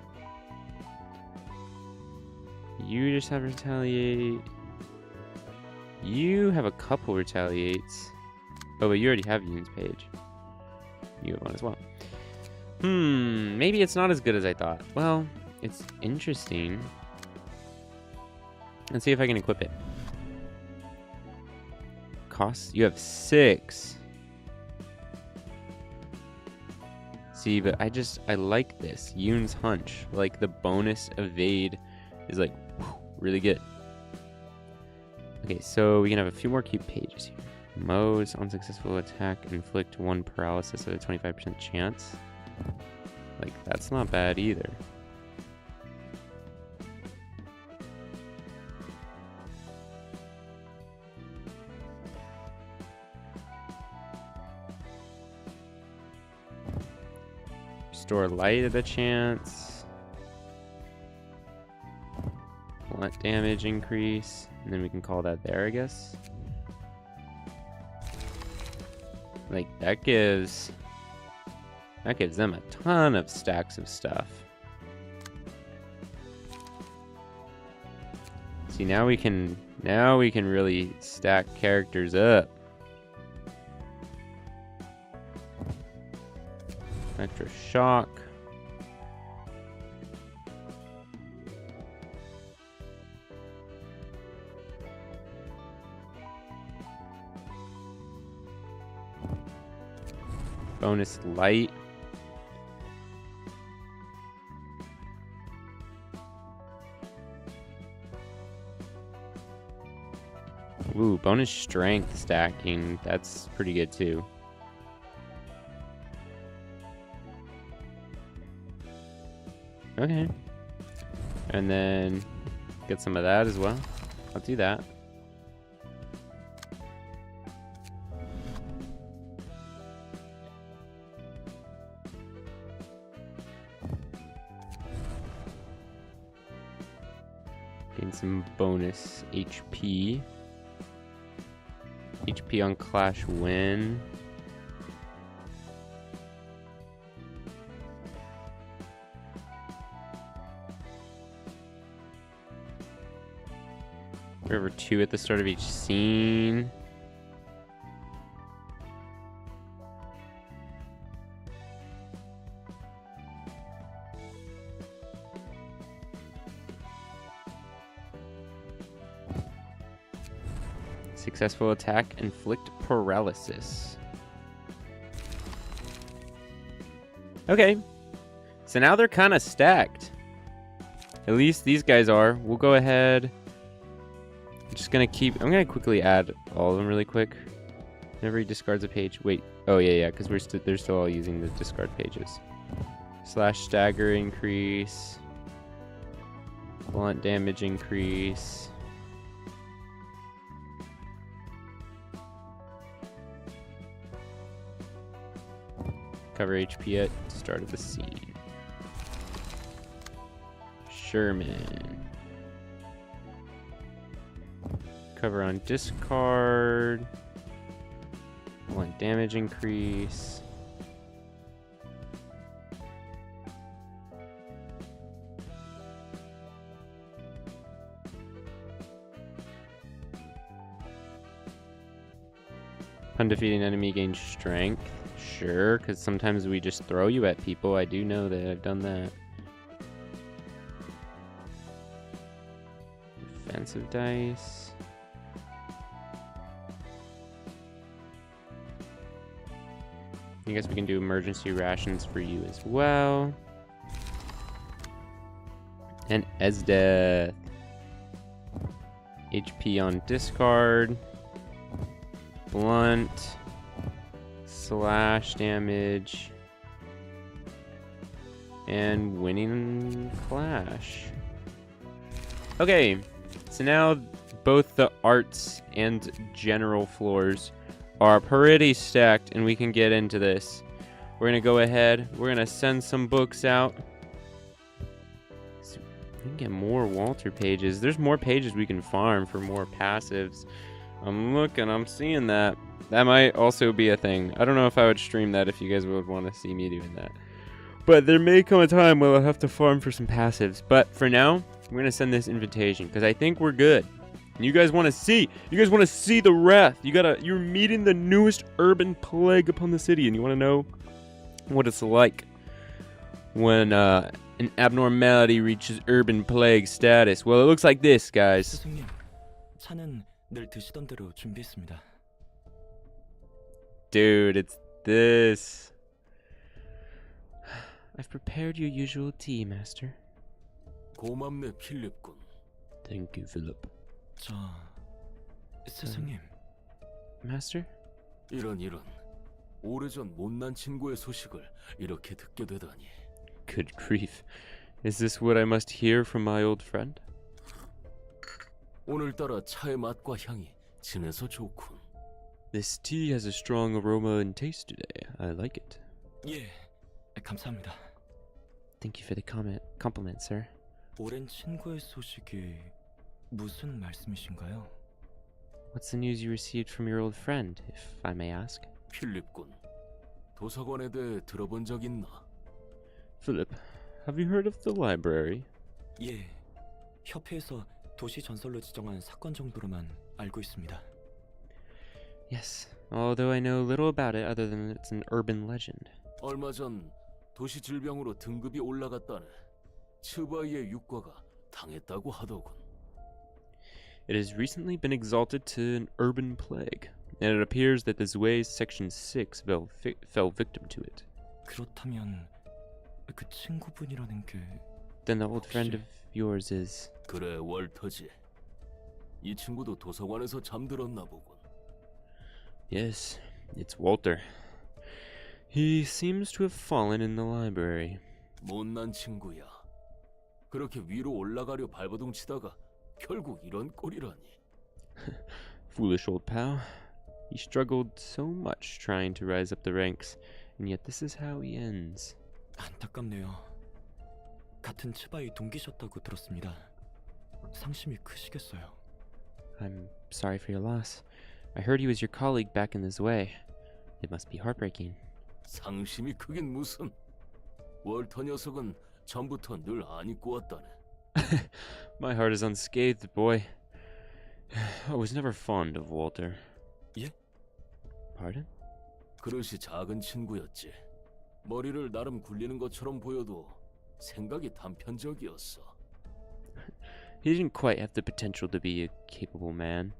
You just have retaliate. You have a couple retaliates. Oh, but you already have Yoon's page. You have one as well. Maybe it's not as good as I thought. Well, it's interesting. Let's see if I can equip it. Costs? You have 6. See, but I like this. Yoon's hunch. Like, the bonus evade is, like, really good. Okay, so we can have a few more cute pages here. Modes, unsuccessful attack, inflict 1 paralysis at a 25% chance. Like, that's not bad either. Restore light at a chance. Blunt damage increase. And then we can call that there, I guess. Like, that gives them a ton of stacks of stuff. See, now we can really stack characters up. Extra shock. Bonus light. Ooh, bonus strength stacking. That's pretty good too. Okay. And then get some of that as well. I'll do that. Gain some bonus HP. HP on Clash win. Forever 2 at the start of each scene. Successful attack, inflict paralysis. Okay. So now they're kind of stacked. At least these guys are. We'll go ahead. I'm just gonna I'm gonna quickly add all of them really quick. Whenever he discards a page. Wait. Oh yeah, because they're still all using the discard pages. Slash stagger increase. Blunt damage increase. Cover HP at start of the scene. Sherman. Cover on discard. Blunt damage increase. Upon defeating enemy gains strength. Sure, because sometimes we just throw you at people. I do know that I've done that. Defensive dice. I guess we can do emergency rations for you as well. And Esdeath. HP on discard. Blunt. Slash damage. And winning clash. Okay, so now both the arts and general floors are pretty stacked, and we can get into this. We're gonna go ahead, we're gonna send some books out. So we can get more Walter pages. There's more pages we can farm for more passives. I'm looking, I'm seeing that. That might also be a thing. I don't know if I would stream that if you guys would want to see me doing that. But there may come a time where I'll have to farm for some passives. But for now, we're going to send this invitation because I think we're good. And you guys want to see. You guys want to see the wrath. You're meeting the newest urban plague upon the city. And you want to know what it's like when an abnormality reaches urban plague status. Well, it looks like this, guys. 스승님, 차는 늘 드시던 대로 준비했습니다. Dude, it's this. I've prepared your usual tea, Master. 고맙네, 필립군. Thank you, Philip. 저 스승님. Master? 이런. 오래전 못난 친구의 소식을 이렇게 듣게 되다니. Good grief. Is this what I must hear from my old friend? 오늘따라 차의 맛과 향이 진해서 좋군. This tea has a strong aroma and taste today. I like it. 예, 감사합니다. Thank you for the compliment, sir. 오랜 친구의 소식이 무슨 말씀이신가요? What's the news you received from your old friend, if I may ask? 필립군, 도서관에 대해 들어본 적 있나? Philip, have you heard of the library? 예, 협회에서 도시 전설로 지정한 사건 정도로만 알고 있습니다. Yes, although I know little about it other than it's an urban legend. 얼마 전 도시 질병으로 등급이 올라갔다네. 츠바이의 육과가 당했다고 하더군. It has recently been exalted to an urban plague, and it appears that the Zway's Section 6 fell victim to it. 그렇다면 그 친구분이라는 게 Then the old friend of yours is... 그래, 월터지. 이 친구도 도서관에서 잠들었나 보군. Yes, it's Walter. He seems to have fallen in the library. 못난 친구야. 그렇게 위로 올라가려 발버둥 치다가 결국 이런 꼴이라니. Foolish old pal. He struggled so much trying to rise up the ranks, and yet this is how he ends. 안타깝네요. 같은 츠바이 동기셨다고 들었습니다. 상심이 크시겠어요. I'm sorry for your loss. I heard he was your colleague back in this way. It must be heartbreaking. 상심이 크긴 무슨. 월터 녀석은 전부터 늘 안 잊고 왔다네. My heart is unscathed, boy. I was never fond of Walter. 예? Pardon? 그릇이 작은 친구였지. 머리를 나름 굴리는 것처럼 보여도 생각이 단편적이었어. He didn't quite have the potential to be a capable man.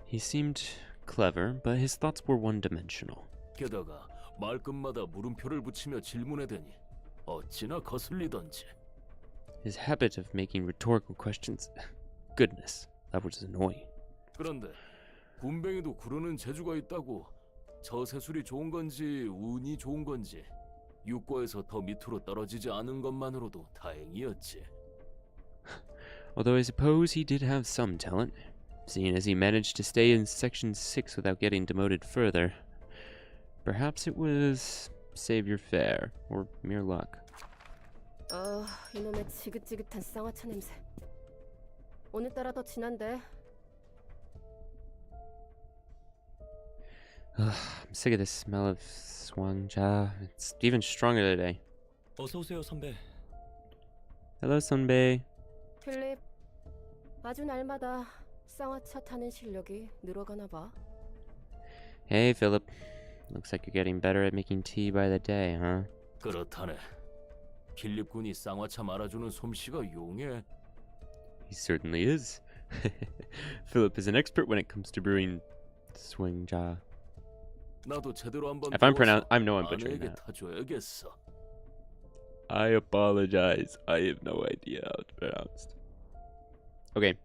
He seemed clever, but his thoughts were one-dimensional. 게다가 말끝마다 물음표를 붙이며 질문해대니 어찌나 거슬리던지. His habit of making rhetorical questions... Goodness, that was annoying. 그런데 군뱅이도 구르는 재주가 있다고. 저세술이 좋은 건지 운이 좋은 건지 육과에서 더 밑으로 떨어지지 않은 것만으로도 다행이었지. Although I suppose he did have some talent, seeing as he managed to stay in Section 6 without getting demoted further. Perhaps it was savior fare, or mere luck. 이놈의 지긋지긋한 쌍화차 냄새. 오늘따라 더 진한데. I'm sick of the smell of swangja. It's even stronger today. 어서 오세요, 선배. Hello, Sunbae. 필립, 아주 날마다 쌍화차 타는 실력이 늘어가나 봐. Hey, Philip. Looks like you're getting better at making tea by the day, huh? 그렇다네. 필립 군이 쌍화차 말아주는 솜씨가 용해. He certainly is. Philip is an expert when it comes to brewing swangja. 나도 제대로 한번 If I'm 배워서 I know I'm butchering 아내에게 that. 타줘야겠어. I apologize. I have no idea how it's pronounced. Okay.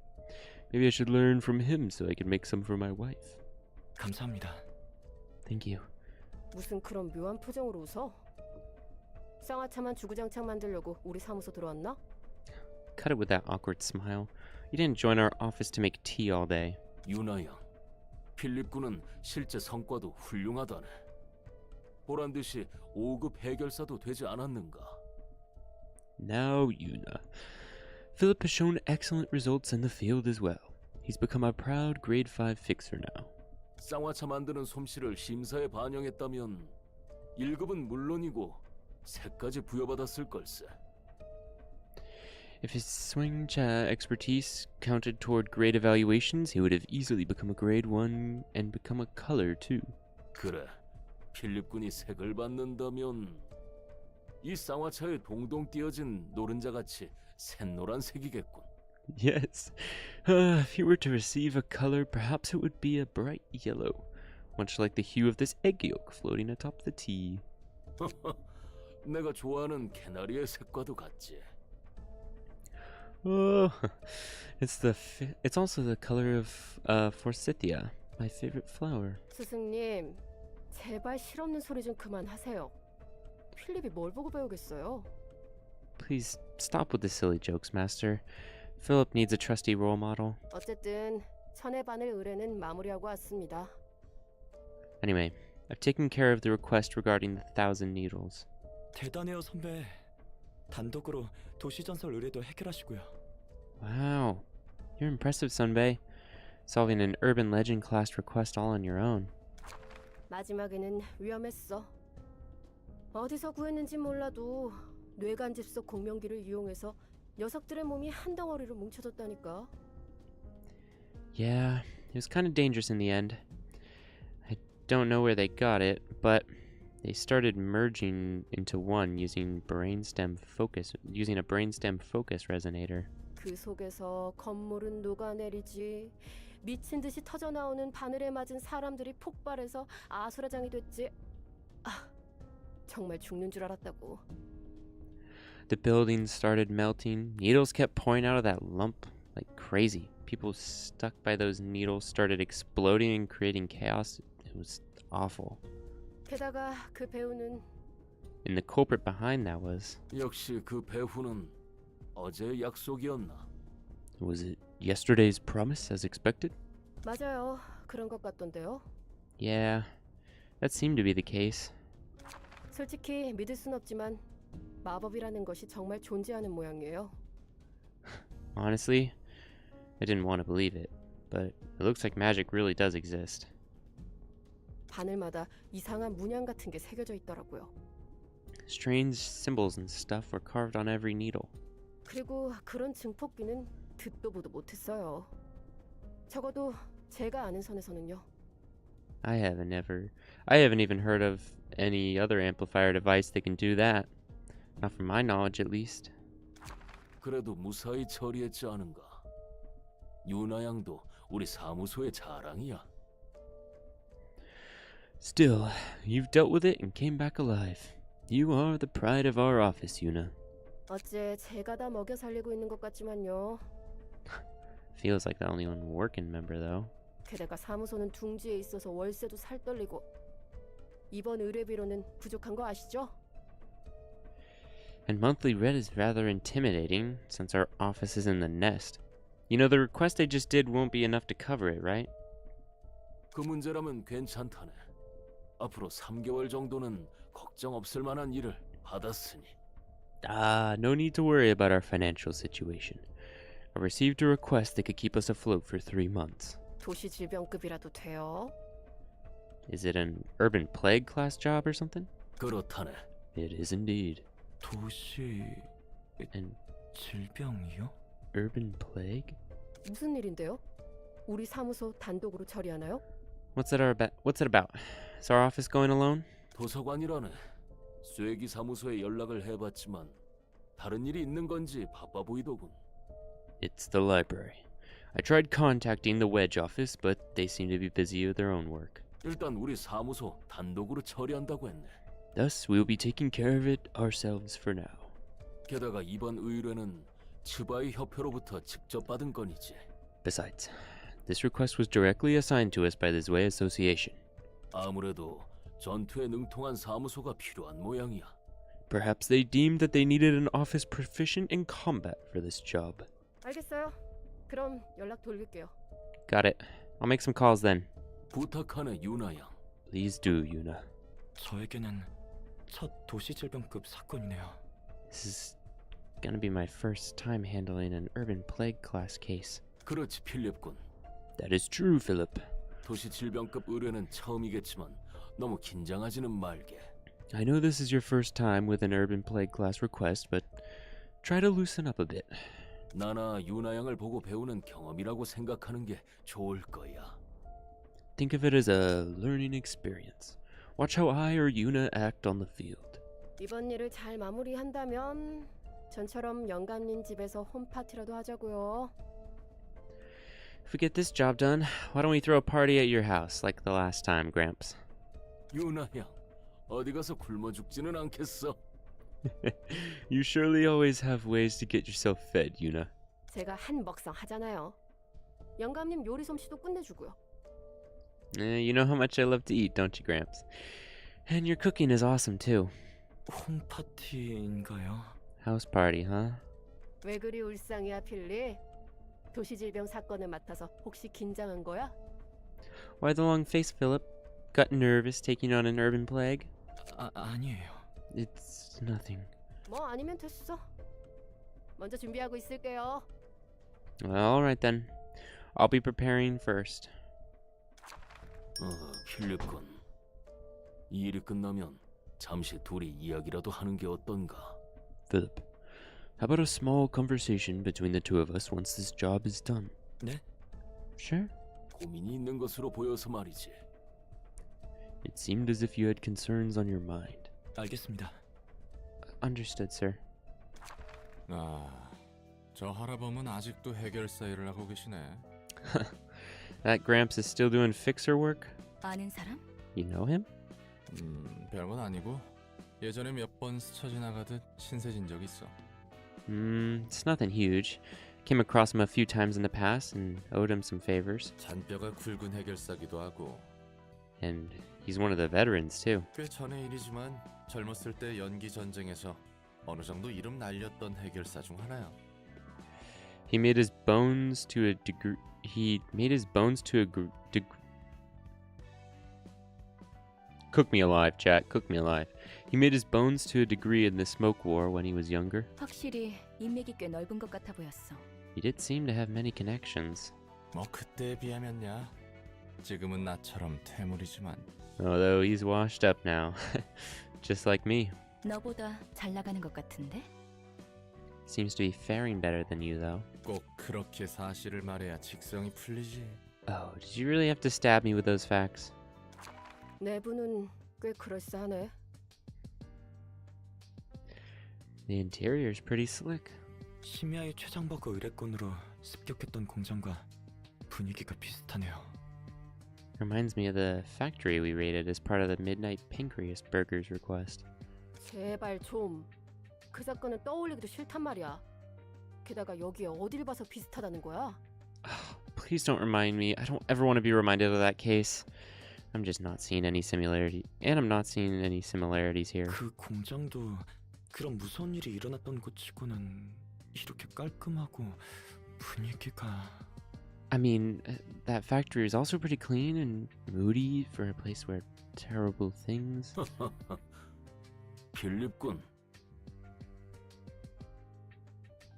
Maybe I should learn from him so I can make some for my wife. 감사합니다. Thank you. 무슨 그런 묘한 표정으로 웃어? 쌍화차만 주구장창 만들려고 우리 사무소 들어왔나? Cut it with that awkward smile. You didn't join our office to make tea all day. 유나 양, 필립 군은 실제 성과도 훌륭하다네. 보란 듯이 5급 해결사도 되지 않았는가? Now, Yuna. Philip has shown excellent results in the field as well. He's become a proud grade 5 fixer now. 쌍화차 만드는 솜씨를 심사에 반영했다면 1급은 물론이고 3까지 부여받았을 걸세. If his swing cha expertise counted toward grade evaluations, he would have easily become a grade 1 and become a color too. 그래, 필립 군이 3을 받는다면 이 쌍화차에 동동 띄어진 노른자같이 샛노란색이겠군. Yes. If he were to receive a color, perhaps it would be a bright yellow, much like the hue of this egg yolk floating atop the tea. 내가 좋아하는 개나리의 색과도 같지. Oh, it's also the color of forsythia, my favorite flower. 스승님, 제발 실없는 소리 좀 그만하세요. 필립이 뭘 보고 배우겠어요? Please stop with the silly jokes, Master. Philip needs a trusty role model. 어쨌든 천의 바늘 의뢰는 마무리하고 왔습니다. Anyway, I've taken care of the request regarding the 1,000 needles. 대단해요, 선배. 단독으로 도시전설 의뢰도 해결하시고요. Wow, you're impressive, Sunbae. Solving an urban legend class request all on your own. 마지막에는 위험했어. 어디서 구했는지 몰라도 뇌간집 속 공명기를 이용해서 녀석들의 몸이 한 덩어리로 뭉쳐졌다니까. Yeah, it was kind of dangerous in the end. I don't know where they got it, but they started merging into one using a brainstem focus resonator. 그 속에서 건물은 녹아내리지. 미친 듯이 터져 나오는 바늘에 맞은 사람들이 폭발해서 아수라장이 됐지. 아, 정말 죽는 줄 알았다고. The buildings started melting. Needles kept pouring out of that lump like crazy. People stuck by those needles started exploding and creating chaos. It was awful. 게다가 그 배우는 And the culprit behind that was... 역시 그 배후는 어제의 약속이었나? Was it yesterday's promise as expected? 맞아요. 그런 것 같던데요. Yeah, that seemed to be the case. 솔직히 믿을 순 없지만 마법이라는 것이 정말 존재하는 모양이에요. Honestly, I didn't want to believe it, but it looks like magic really does exist. 바늘마다 이상한 문양 같은 게 새겨져 있더라고요. Strange symbols and stuff were carved on every needle. 그리고 그런 증폭기는 듣도 보도 못했어요. 적어도 제가 아는 선에서는요. I haven't even heard of any other amplifier device that can do that. Not from my knowledge, at least. 그래도 무사히 처리했지 않은가? 유나 양도 우리 사무소의 자랑이야. Still, you've dealt with it and came back alive. You are the pride of our office, Yuna. 어째 제가 다 먹여 살리고 있는 것 같지만요. Feels like the only one working member, though. 게다가 사무소는 둥지에 있어서 월세도 살떨리고 이번 의뢰비로는 부족한 거 아시죠? And monthly rent is rather intimidating, since our office is in the nest. You know, the request I just did won't be enough to cover it, right? 그 문제라면 괜찮다네. 앞으로 3개월 정도는 걱정 없을 만한 일을 받았으니. No need to worry about our financial situation. I received a request that could keep us afloat for 3 months. 도시 질병급이라도 돼요. Is it an urban plague class job or something? 그렇다네. It is indeed. 도시 And 질병이요? urban plague? 무슨 일인데요? 우리 사무소 단독으로 처리하나요? What's it about? Is our office going alone? 도서관이라네. 쇠기 사무소에 연락을 해봤지만 다른 일이 있는 건지 바빠 보이더군. It's the library. I tried contacting the Wedge office, but they seem to be busy with their own work. 일단 우리 사무소 단독으로 처리한다고 했네. Thus, we'll be taking care of it ourselves for now. 게다가 이번 의뢰는 츠바이 협회로부터 직접 받은 건이지. Besides, this request was directly assigned to us by the Zwei Association. 아무래도 전투에 능통한 사무소가 필요한 모양이야. Perhaps they deemed that they needed an office proficient in combat for this job. 알겠어요. 그럼 연락 돌릴게요. Got it. I'll make some calls then. 부탁하네 유나 양. Please do, Yuna. 저에게는 첫 도시질병급 사건이네요. This is gonna be my first time handling an urban plague class case. 그렇지 필립군. That is true, Philip. 도시 질병급 의뢰는 처음이겠지만 너무 긴장하지는 말게. I know this is your first time with an urban plague class request, but try to loosen up a bit. 나나 유나 양을 보고 배우는 경험이라고 생각하는 게 좋을 거야. Think of it as a learning experience. Watch how I or Yuna act on the field. 이번 일을 잘 마무리한다면 전처럼 영감님 집에서 홈파티라도 하자고요. If we get this job done, why don't we throw a party at your house like the last time, Gramps? 유나 양, 어디 가서 굶어 죽지는 않겠어? You surely always have ways to get yourself fed, Yuna. 제가 한 먹상 하잖아요. 영감님 요리 솜씨도 끝내주고요. You know how much I love to eat, don't you, Gramps? And your cooking is awesome, too. 홈파티인가요? House party, huh? 왜 그리 울상이야, 필리? 도시질병 사건을 맡아서 혹시 긴장한 거야? Why the long face, Philip? Got nervous taking on an urban plague? 아니에요. It's nothing. 뭐 아니면 됐어. 먼저 준비하고 있을게요. All right then. I'll be preparing first. 필립군. 이 일이 끝나면 잠시 둘이 이야기라도 하는 게 어떤가? Philip, how about a small conversation between the two of us once this job is done? 네? Sure. 고민이 있는 것으로 보여서 말이지. It seemed as if you had concerns on your mind. 알겠습니다. Understood, sir. 저 할아범은 아직도 해결사 일을 하고 계시네. That Gramps is still doing fixer work? 아는 사람? You know him? 별건 아니고 예전에 몇 번 스쳐 지나가듯 신세진 적 있어. It's nothing huge. Came across him a few times in the past and owed him some favors. 잔뼈가 굵은 해결사기도 하고. And he's one of the veterans, too. 꽤 전의 일이지만 젊었을 때 연기 전쟁에서 어느 정도 이름 날렸던 해결사 중 하나야. He made his bones to a degree. He made his bones to a Cook me alive, chat. Cook me alive. He made his bones to a degree in the smoke war when he was younger. 확실히 인맥이 꽤 넓은 것 같아 보였어. He did seem to have many connections. 뭐 그때에 비하면야. 지금은 나처럼 퇴물이지만. Although he's washed up now. Just like me. 너보다 잘 나가는 것 같은데? Seems to be faring better than you, though. 꼭 그렇게 사실을 말해야 직성이 풀리지. Oh, did you really have to stab me with those facts? 내부는 꽤 그럴싸하네. The interior's pretty slick. 심야의 최장버거 의뢰건으로 습격했던 공장과 분위기가 비슷하네요. Reminds me of the factory we raided as part of the Midnight Pancreas Burgers request. 제발 좀. 그 사건은 떠올리기도 싫단 말이야. 게다가 여기에 어딜 봐서 비슷하다는 거야? Please don't remind me. I don't ever want to be reminded of that case. I'm just not seeing any similarity, and I'm not seeing any similarities here. 그 공장도 그런 무서운 일이 일어났던 곳치고는 이렇게 깔끔하고 분위기가. I mean, that factory is also pretty clean and moody for a place where terrible things. 필립군.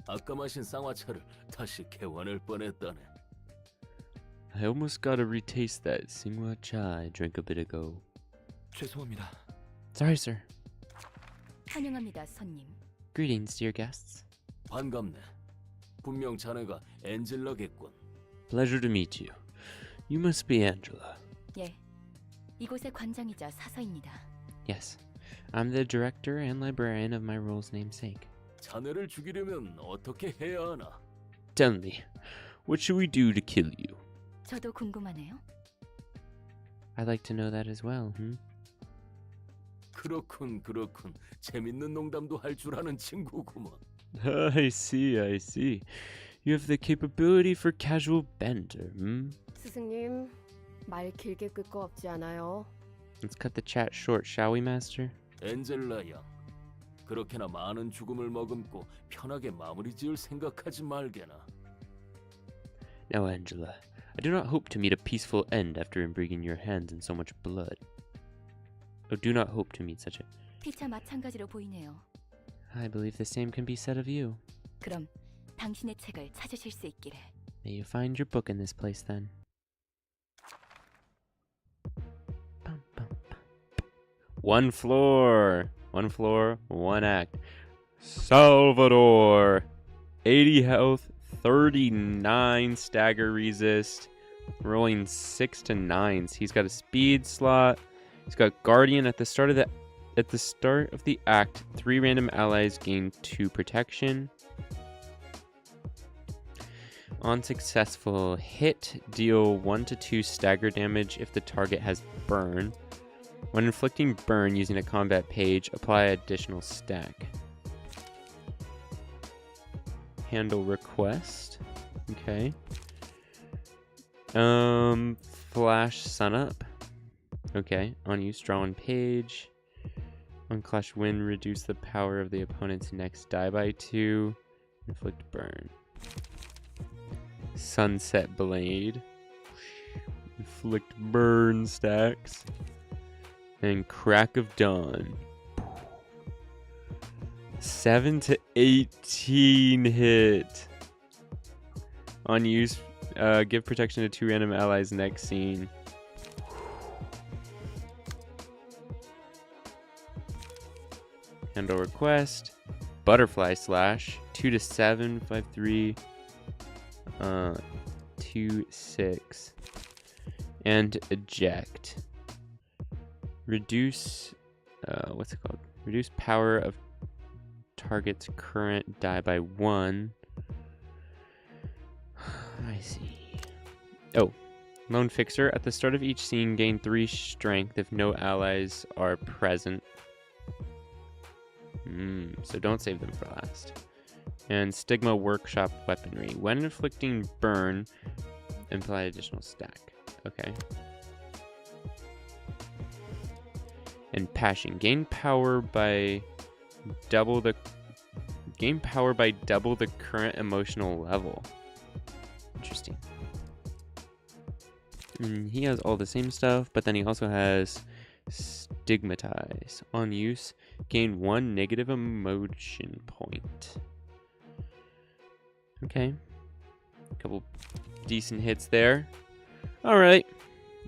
아까 마신 쌍화차를 다시 개원할 뻔했다네. I almost got to retaste that Singhua cha I drank a bit ago. 죄송합니다. Sorry, sir. 환영합니다, 손님. Greetings, dear guests. 반갑네. 분명 자네가 엔젤라겠군. Pleasure to meet you. You must be Angela. 예, 이곳의 관장이자 사서입니다. Yes, I'm the director and librarian of my role's namesake. 자네를 죽이려면 어떻게 해야 하나? Tell me, what should we do to kill you? 저도 궁금하네요. I'd like to know that as well. 그렇군. 재밌는 농담도 할 줄 아는 친구구먼. I see. You have the capability for casual banter. 스승님, 말 길게 끌 거 없지 않아요? Let's cut the chat short, shall we, Master? 엔젤라 양, 그렇게나 많은 죽음을 머금고 편하게 마무리 지을 생각하지 말게나. Now, Angela, I do not hope to meet a peaceful end after imbruing your hands in so much blood. Oh, do not hope to meet such a... 피차 마찬가지로 보이네요. I believe the same can be said of you. 그럼 당신의 책을 찾으실 수 있기를. May you find your book in this place, then. One floor, one act. Salvador, 80 health, 39 stagger resist, rolling 6 to 9s. He's got a speed slot. He's got guardian at the start of the act. 3 random allies gain 2 protection. On successful hit, deal 1 to 2 stagger damage if the target has burn. When inflicting burn using a combat page, apply additional stack. Handle request. Okay. Flash sunup. Okay. On use, draw on page. On clash win, reduce the power of the opponent's next die by 2. Inflict burn. Sunset blade. Inflict burn stacks. And crack of dawn. 7 to 18 hit. On use, give protection to 2 random allies next scene. Handle request. Butterfly slash. 2 to 7, 5, 3. 2, 6. And eject. Reduce, what's it called? Reduce power of target's current die by 1. I see. Oh, lone fixer. At the start of each scene, gain 3 strength if no allies are present. So don't save them for last. And Stigma Workshop Weaponry. When inflicting burn, apply additional stack. Okay. And Passion. Gain power by double the current emotional level. Interesting. He has all the same stuff, but then he also has Stigmatize. On use, gain 1 negative emotion point. Okay. A couple decent hits there. Alright.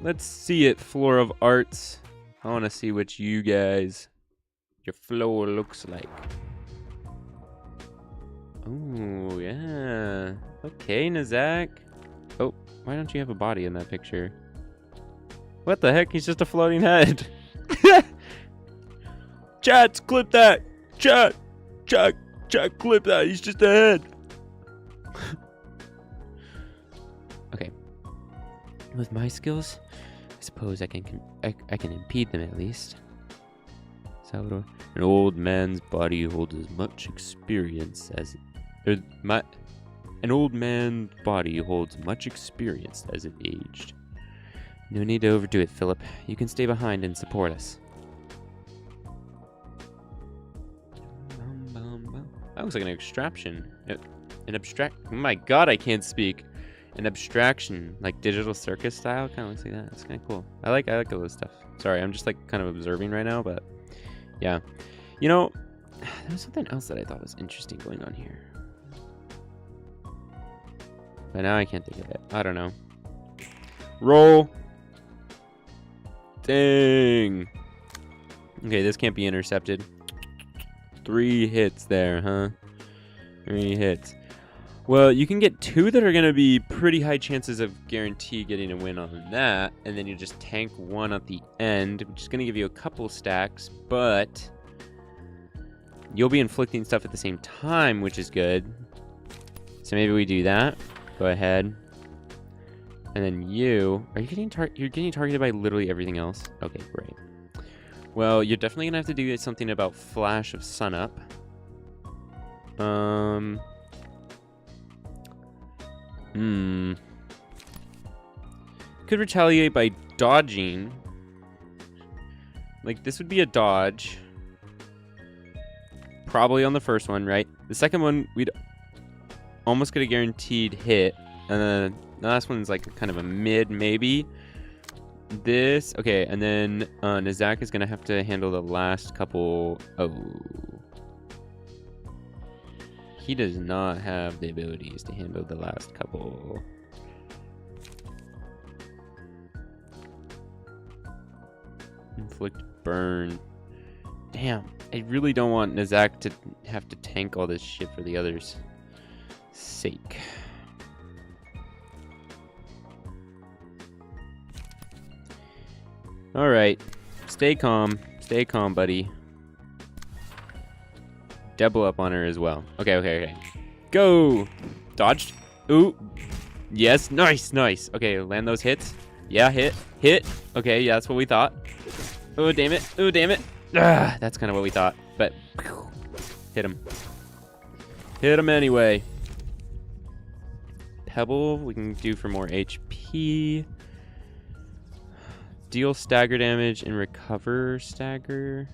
Let's see it, Floor of Arts. I want to see what your floor looks like. Oh, yeah. Okay, Nazak. Oh, why don't you have a body in that picture? What the heck? He's just a floating head. Chat, clip that. Chat, clip that. He's just a head. Okay. With my skills, I suppose I can impede them at least. Salvador. An old man's body holds as much experience as it aged. No need to overdo it, Philip. You can stay behind and support us. That looks like an abstraction. Oh my god, I can't speak. An abstraction, like Digital Circus style, kind of looks like that. It's kind of cool. I like all this stuff. Sorry, I'm just like kind of observing right now, but yeah. You know, there's something else that I thought was interesting going on here. But now I can't think of it. I don't know. Roll. Dang. Okay, this can't be intercepted. 3 hits there, huh? 3 hits. Well, you can get 2 that are going to be pretty high chances of guarantee getting a win on that. And then you just tank 1 at the end, which is going to give you a couple stacks. But you'll be inflicting stuff at the same time, which is good. So maybe we do that. Go ahead. And then you... Are you getting you're getting targeted by literally everything else? Okay, great. Well, you're definitely gonna have to do something about flash of sunup. Could retaliate by dodging. Like, this would be a dodge. Probably on the first one, right? The second one, we'd almost get a guaranteed hit. And then the last one's like kind of a mid, maybe. This, okay, and then Nizak is going to have to handle the last couple. Oh. He does not have the abilities to handle the last couple. Inflict burn. Damn, I really don't want Nizak to have to tank all this shit for the others' sake. Alright, stay calm, buddy. Double up on her as well. Okay. Go! Dodged. Ooh. Yes, nice. Okay, land those hits. Yeah, hit. Okay, yeah, that's what we thought. Oh, damn it. Ah, that's kind of what we thought. But, hit him. Hit him anyway. Pebble, we can do for more HP. Deal stagger damage and recover stagger.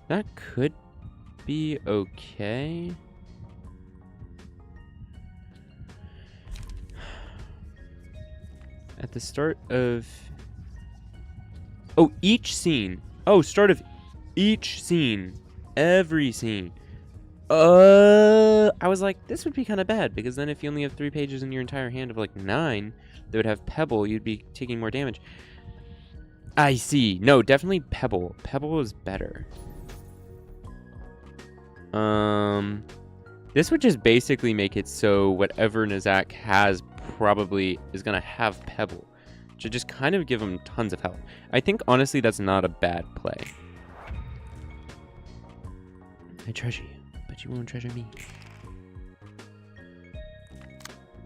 That could be okay. At the start of... Oh, each scene. Oh, start of each scene. Every scene. I was like, this would be kind of bad, because then if you only have 3 pages in your entire hand of like 9 that would have Pebble, you'd be taking more damage. I see. No, definitely Pebble. Pebble is better. This would just basically make it so whatever Nizak has probably is gonna have Pebble. Should just kind of give him tons of health. I think honestly that's not a bad play. I treasure you, but you won't treasure me.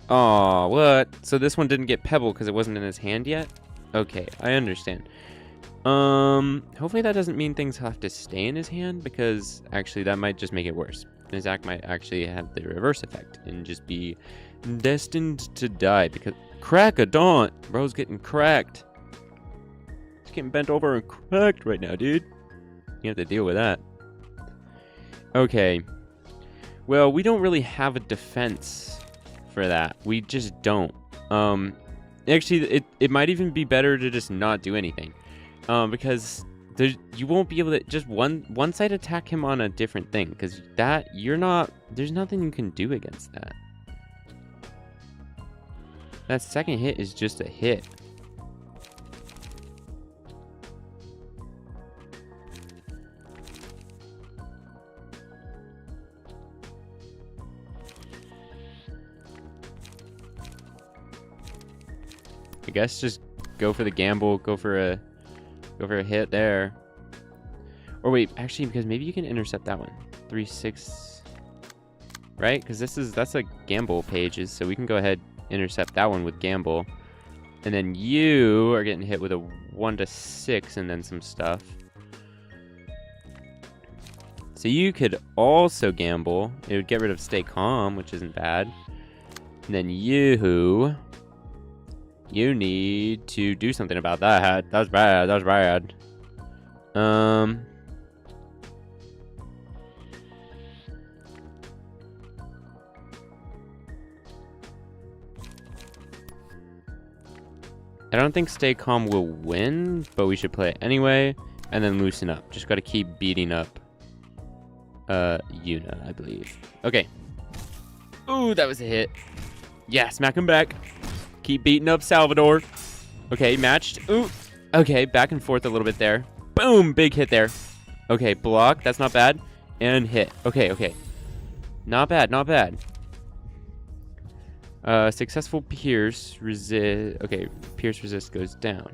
Aw, what? So this one didn't get Pebble because it wasn't in his hand yet? Okay, I understand. Hopefully that doesn't mean things have to stay in his hand, because actually that might just make it worse. Nizak might actually have the reverse effect and just be destined to die, because crack a daunt, bro's getting cracked. He's getting bent over and cracked right now, dude. You have to deal with that. Okay. Well, we don't really have a defense for that. We just don't. Actually, it might even be better to just not do anything. Because you won't be able to just one side attack him on a different thing, because there's nothing you can do against that. That second hit is just a hit. I guess just go for the gamble, go for a hit there. Or wait, actually, because maybe you can intercept that one. 3-6, right? Because that's like gamble pages, so we can go ahead intercept that one with gamble. And then you are getting hit with a 1-6 and then some stuff. So you could also gamble. It would get rid of stay calm, which isn't bad. And then you need to do something about that. That's bad. That's bad. I don't think stay calm will win, but we should play it anyway, and then loosen up. Just got to keep beating up Yuna, I believe. Okay. Ooh, that was a hit. Yeah, smack him back. Keep beating up Salvador. Okay, matched. Ooh. Okay, back and forth a little bit there. Boom, big hit there. Okay, block. That's not bad. And hit. Okay. Not bad. Successful pierce resist. Okay, pierce resist goes down.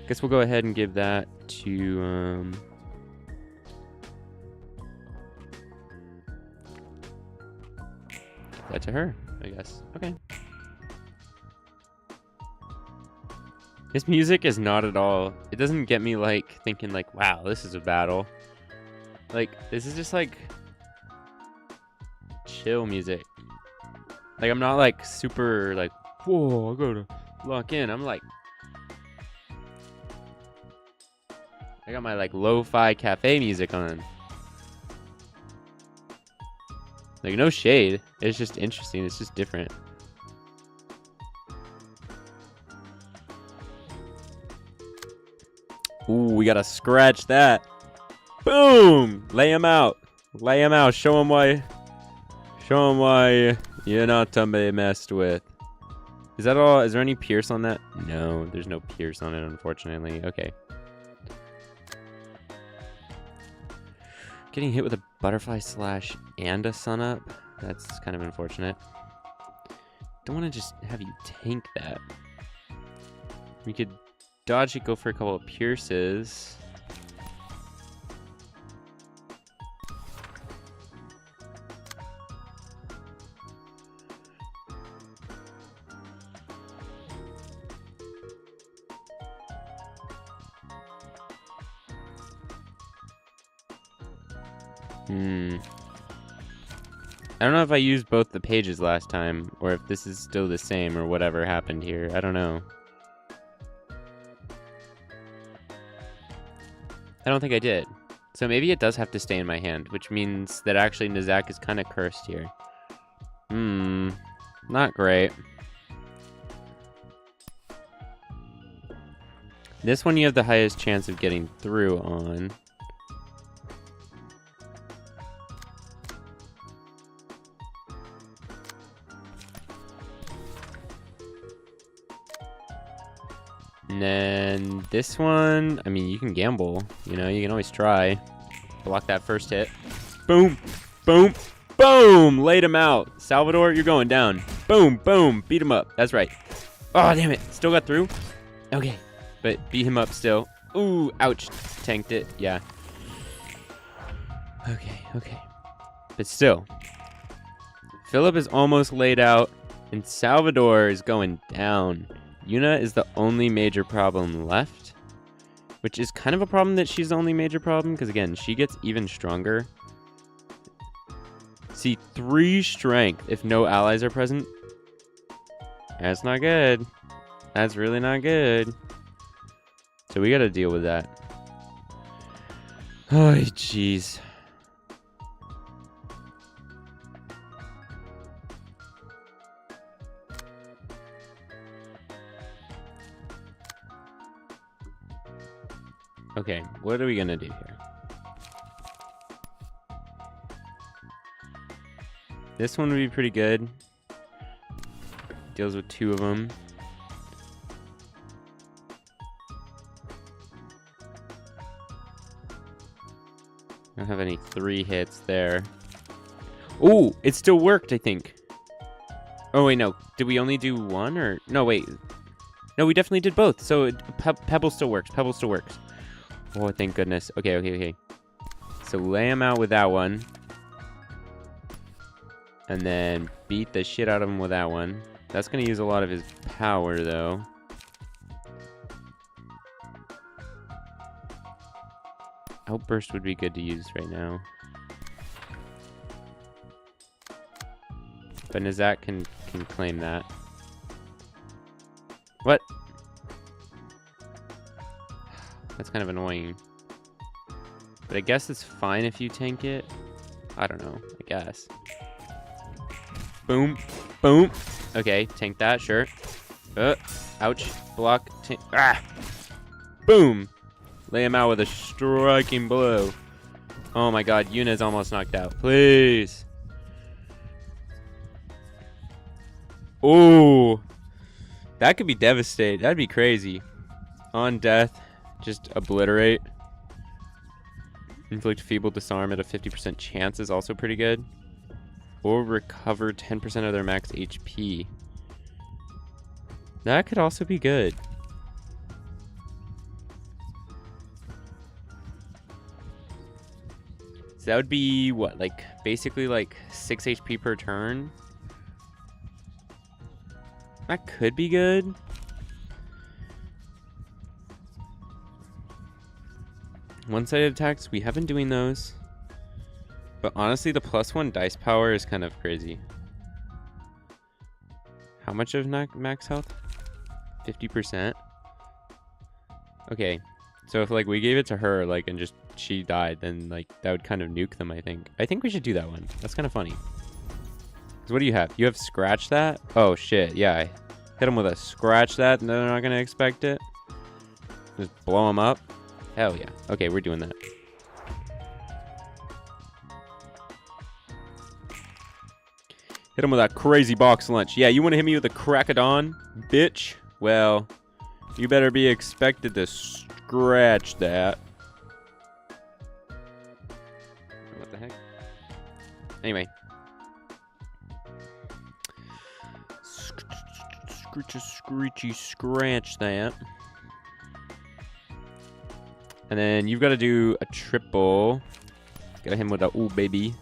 Guess we'll go ahead and give that to that to her, I guess. Okay. This music is not at all... It doesn't get me, like, thinking, like, wow, this is a battle. Like, this is just, like... chill music. Like, I'm not, like, super, like, whoa, I gotta lock in. I'm, like... I got my, like, lo-fi cafe music on. Like, no shade. It's just interesting. It's just different. Ooh, we gotta scratch that. Boom! Lay him out. Lay him out. Show him why. Show him why you're not to be messed with. Is that all? Is there any pierce on that? No, there's no pierce on it, unfortunately. Okay. Getting hit with a butterfly slash and a sun up. That's kind of unfortunate. Don't want to just have you tank that. We could dodge it, go for a couple of pierces. I don't know if I used both the pages last time, or if this is still the same, or whatever happened here. I don't know. I don't think I did. So maybe it does have to stay in my hand, which means that actually Nizak is kind of cursed here. Not great. This one you have the highest chance of getting through on. And then this one, I mean, you can gamble. You know, you can always try. Block that first hit. Boom, boom, boom! Laid him out. Salvador, you're going down. Boom, boom, beat him up. That's right. Oh, damn it. Still got through? Okay, but beat him up still. Ooh, ouch. Tanked it, yeah. Okay. But still. Philip is almost laid out, and Salvador is going down. Yuna is the only major problem left, which is kind of a problem that she's the only major problem, because again, she gets even stronger. See, 3 strength if no allies are present. That's not good. That's really not good. So we gotta deal with that. Oh, jeez. Okay, what are we gonna do here? This one would be pretty good. Deals with 2 of them. I don't have any 3 hits there. Ooh, it still worked, I think. Oh, wait, no. Did we only do 1 or? No, wait. No, we definitely did both. So Pebble still works. Pebble still works. Oh, thank goodness. Okay. So lay him out with that one. And then beat the shit out of him with that one. That's going to use a lot of his power, though. Outburst would be good to use right now. But Nizak can claim that. What? That's kind of annoying. But I guess it's fine if you tank it. I don't know. I guess. Boom. Boom. Okay, tank that, sure. Ouch. Block. Ah! Boom! Lay him out with a striking blow. Oh my god, Yuna's almost knocked out. Please! Ooh! That could be devastating. That'd be crazy. On death, just obliterate. Inflict feeble disarm at a 50% chance is also pretty good. Or recover 10% of their max HP. That could also be good. So that would be, what, like, basically like 6 HP per turn? That could be good. One-sided attacks, we have been doing those. But honestly, the +1 dice power is kind of crazy. How much of max health? 50%. Okay, so if like we gave it to her, like, and just she died, then like that would kind of nuke them. I think we should do that one. That's kind of funny. So what do you have? You have scratch that? Oh shit, yeah. I hit them with a scratch that, and they're not gonna expect it. Just blow them up. Hell yeah. Okay, we're doing that. Hit him with that crazy box lunch. Yeah, you want to hit me with a crack of dawn, bitch? Well, you better be expected to scratch that. What the heck? Anyway. Screechy, scratch that. And then you've got to do a triple. Gotta hit him with a ooh baby.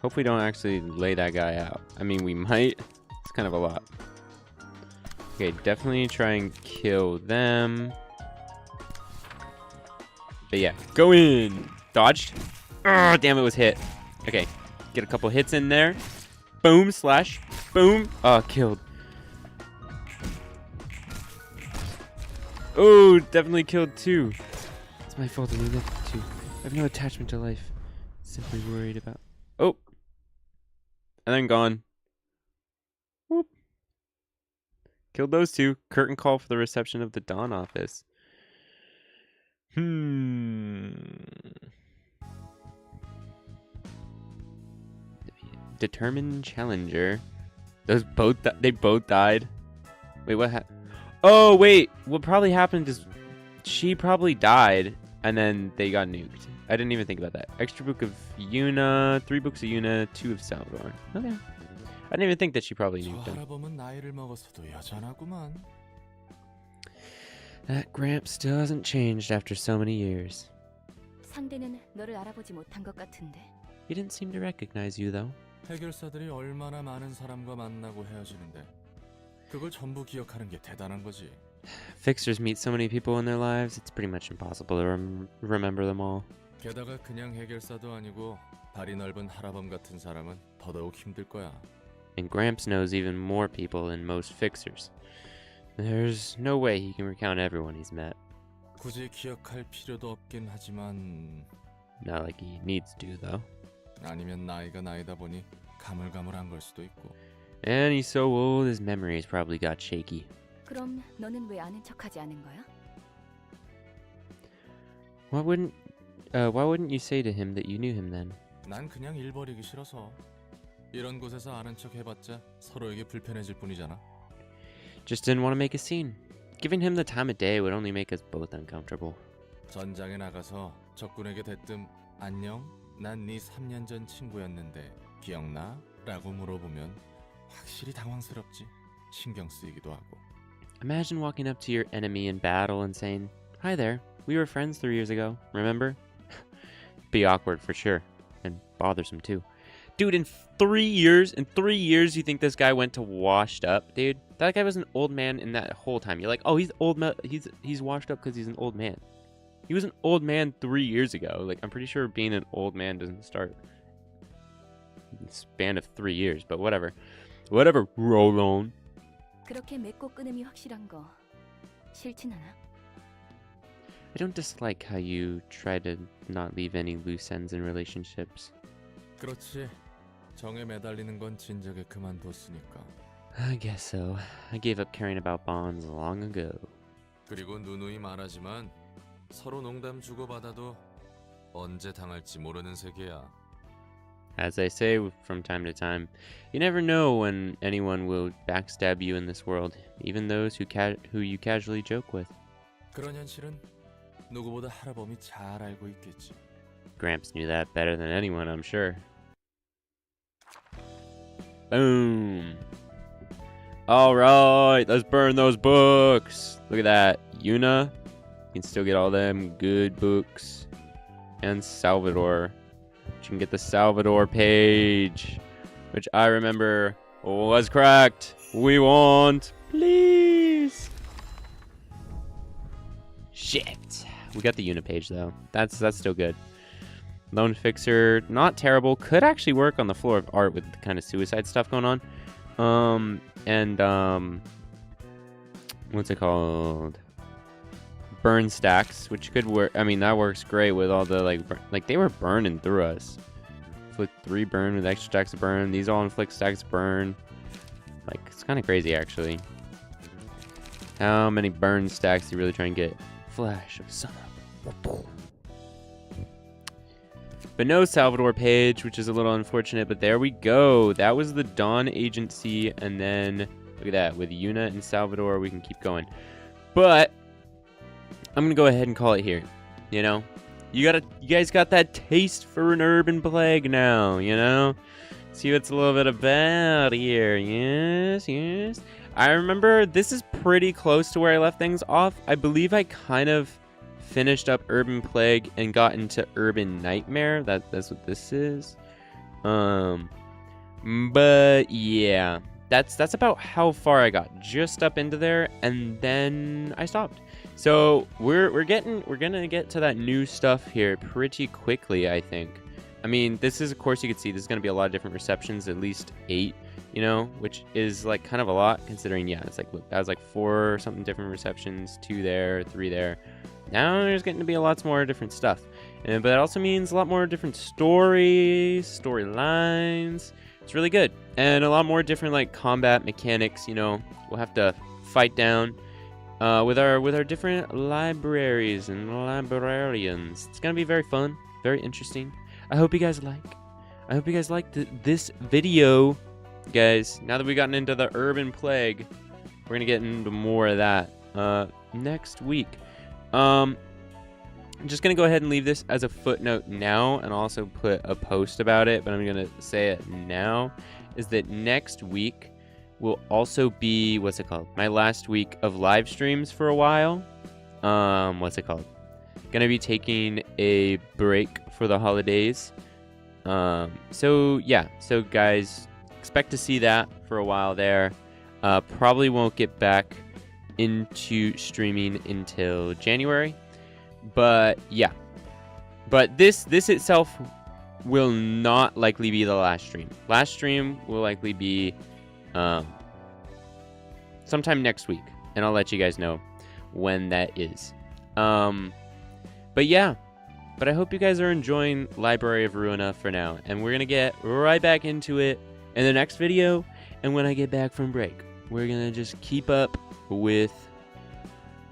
Hope we don't actually lay that guy out. I mean, we might. It's kind of a lot. Okay, definitely try and kill them. But yeah, go in. Dodged. Oh, damn, it was hit. Okay, get a couple hits in there. Boom, slash. Boom. Oh, killed. Oh, definitely killed two. It's my fault I didn't have two. I have no attachment to life. Simply worried about... Oh. And then gone. Whoop. Killed those two. Curtain call for the reception of the Dawn office. Determined challenger. Those both... They both died. Wait, what happened? Oh, wait. What probably happened is she probably died, and then they got nuked. I didn't even think about that. Extra book of Yuna, 3 books of Yuna, 2 of Salvador. Okay. I didn't even think that she probably nuked them. That Gramps still hasn't changed after so many years. 상대는 너를 알아보지 못한 것 같은데. He didn't seem to recognize you, though. 해결사들이 얼마나 많은 사람과 만나고 헤어지는데 그걸 전부 기억하는 게 대단한 거지. Fixers meet so many people in their lives, it's pretty much impossible to remember them all. 게다가 그냥 해결사도 아니고 발이 넓은 하라범 같은 사람은 더더욱 힘들 거야. And Gramps knows even more people than most fixers. There's no way he can recount everyone he's met. 굳이 기억할 필요도 없긴 하지만 Not like he needs to, though. 아니면 나이가 나이다 보니 가물가물한 걸 수도 있고. And he's so old, his memories probably got shaky. 그럼 너는 왜 아는 척하지 않은 거야? Why wouldn't you say to him that you knew him then? 난 그냥 일 버리기 싫어서. 이런 곳에서 아는 척 해봤자 서로에게 불편해질 뿐이잖아. Just didn't want to make a scene. Giving him the time of day would only make us both uncomfortable. 전장에 나가서 적군에게 대뜸 안녕? 난 네 3년 전 친구였는데 기억나? 라고 물어보면 확실히 당황스럽지. 신경 쓰이기도 하고. Imagine walking up to your enemy in battle and saying, "Hi there, we were friends 3 years ago, remember?" Be awkward for sure, and bothersome too. Dude, in 3 years, you think this guy went to washed up, dude? That guy was an old man in that whole time. You're like, oh, he's old, he's washed up because he's an old man. He was an old man 3 years ago. Like, I'm pretty sure being an old man doesn't start in the span of 3 years, but whatever. Whatever, roll on. 그렇게 맺고 끊음이 확실한 거 싫진 않아? I don't dislike how you try to not leave any loose ends in relationships. 그렇지. 정에 매달리는 건 진작에 그만뒀으니까. I guess so. I gave up caring about bonds long ago. 그리고 누누이 말하지만 서로 농담 주고받아도 언제 당할지 모르는 세계야. As I say from time to time, you never know when anyone will backstab you in this world, even those who you casually joke with. 그런 현실은 누구보다 하라범이 잘 알고 있겠지. Gramps knew that better than anyone, I'm sure. Boom. All right, let's burn those books. Look at that. Yuna, you can still get all them good books. And Salvador. You can get the Salvador page, which I remember Was cracked. We want. Please. Shit. We got the unit page though. That's still good. Lone Fixer, not terrible. Could actually work on the floor of art with the kind of suicide stuff going on. What's it called? Burn stacks, which could work. I mean, that works great with all the like they were burning through us. Inflict 3 burn with extra stacks of burn. These all inflict stacks of burn. Like, it's kind of crazy actually. How many burn stacks do you really try and get? Flash of sun. But no Salvador page, which is a little unfortunate, but there we go. That was the Dawn Agency, and then look at that. With Una and Salvador, we can keep going. But I'm gonna go ahead and call it here. You know? You guys got that taste for an urban plague now, you know? See what's a little bit about here. Yes, yes. I remember this is pretty close to where I left things off. I believe I kind of finished up Urban Plague and got into Urban Nightmare. That's what this is. But yeah, that's about how far I got. Just up into there, and then I stopped. So we're gonna get to that new stuff here pretty quickly, I think. I mean, this is, of course, you can see this is gonna be a lot of different receptions, at least 8. You know, which is like kind of a lot considering, yeah, it's like, look, that was like 4 or something different receptions, 2 there, 3 there. Now there's getting to be a lot more different stuff. But that also means a lot more different storylines. It's really good. And a lot more different like combat mechanics, you know, we'll have to fight down with our different libraries and librarians. It's gonna be very fun, very interesting. I hope you guys liked this video. Guys, now that we've gotten into the Urban Plague, we're gonna get into more of that next week. I'm just gonna go ahead and leave this as a footnote now, and also put a post about it, but I'm gonna say it now, is that next week will also be, what's it called, my last week of live streams for a while. What's it called, gonna be taking a break for the holidays. So yeah, so guys, expect to see that for a while there. Probably won't get back into streaming until January. But yeah. But this itself will not likely be the last stream. Last stream will likely be sometime next week. And I'll let you guys know when that is. But yeah. But I hope you guys are enjoying Library of Ruina for now. And we're going to get right back into it in the next video, and when I get back from break, we're gonna just keep up with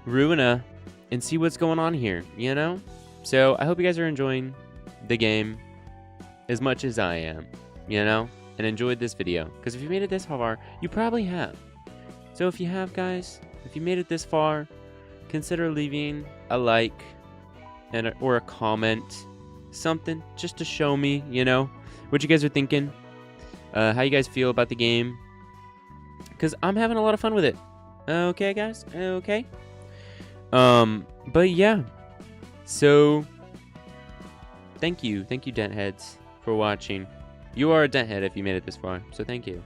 Ruina and see what's going on here, you know? So I hope you guys are enjoying the game as much as I am, you know? And enjoyed this video, because if you made it this far, you probably have. So if you have, guys, if you made it this far, consider leaving a like or a comment, something, just to show me, you know, what you guys are thinking. How you guys feel about the game, because I'm having a lot of fun with it. Okay, guys? Okay. But yeah. So, thank you, Dent Heads, for watching. You are a Dent Head if you made it this far, so thank you.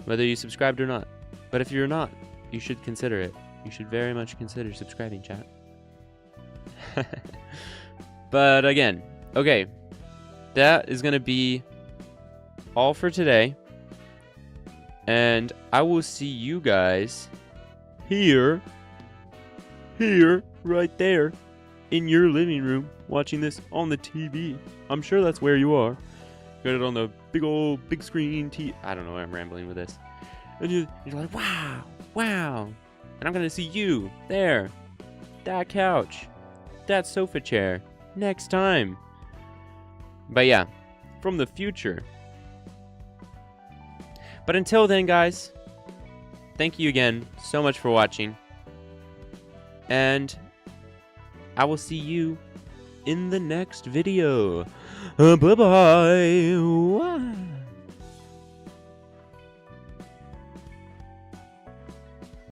Whether you subscribed or not. But if you're not, you should consider it. You should very much consider subscribing, chat. But again, okay. That is going to be all for today, and I will see you guys here, right there, in your living room, watching this on the TV. I'm sure that's where you are. Got it on the big screen TV. I don't know why I'm rambling with this. And you're like, wow, and I'm gonna see you there, that couch, that sofa chair, next time. But yeah, from the future. But until then, guys, thank you again so much for watching. And I will see you in the next video. Bye-bye.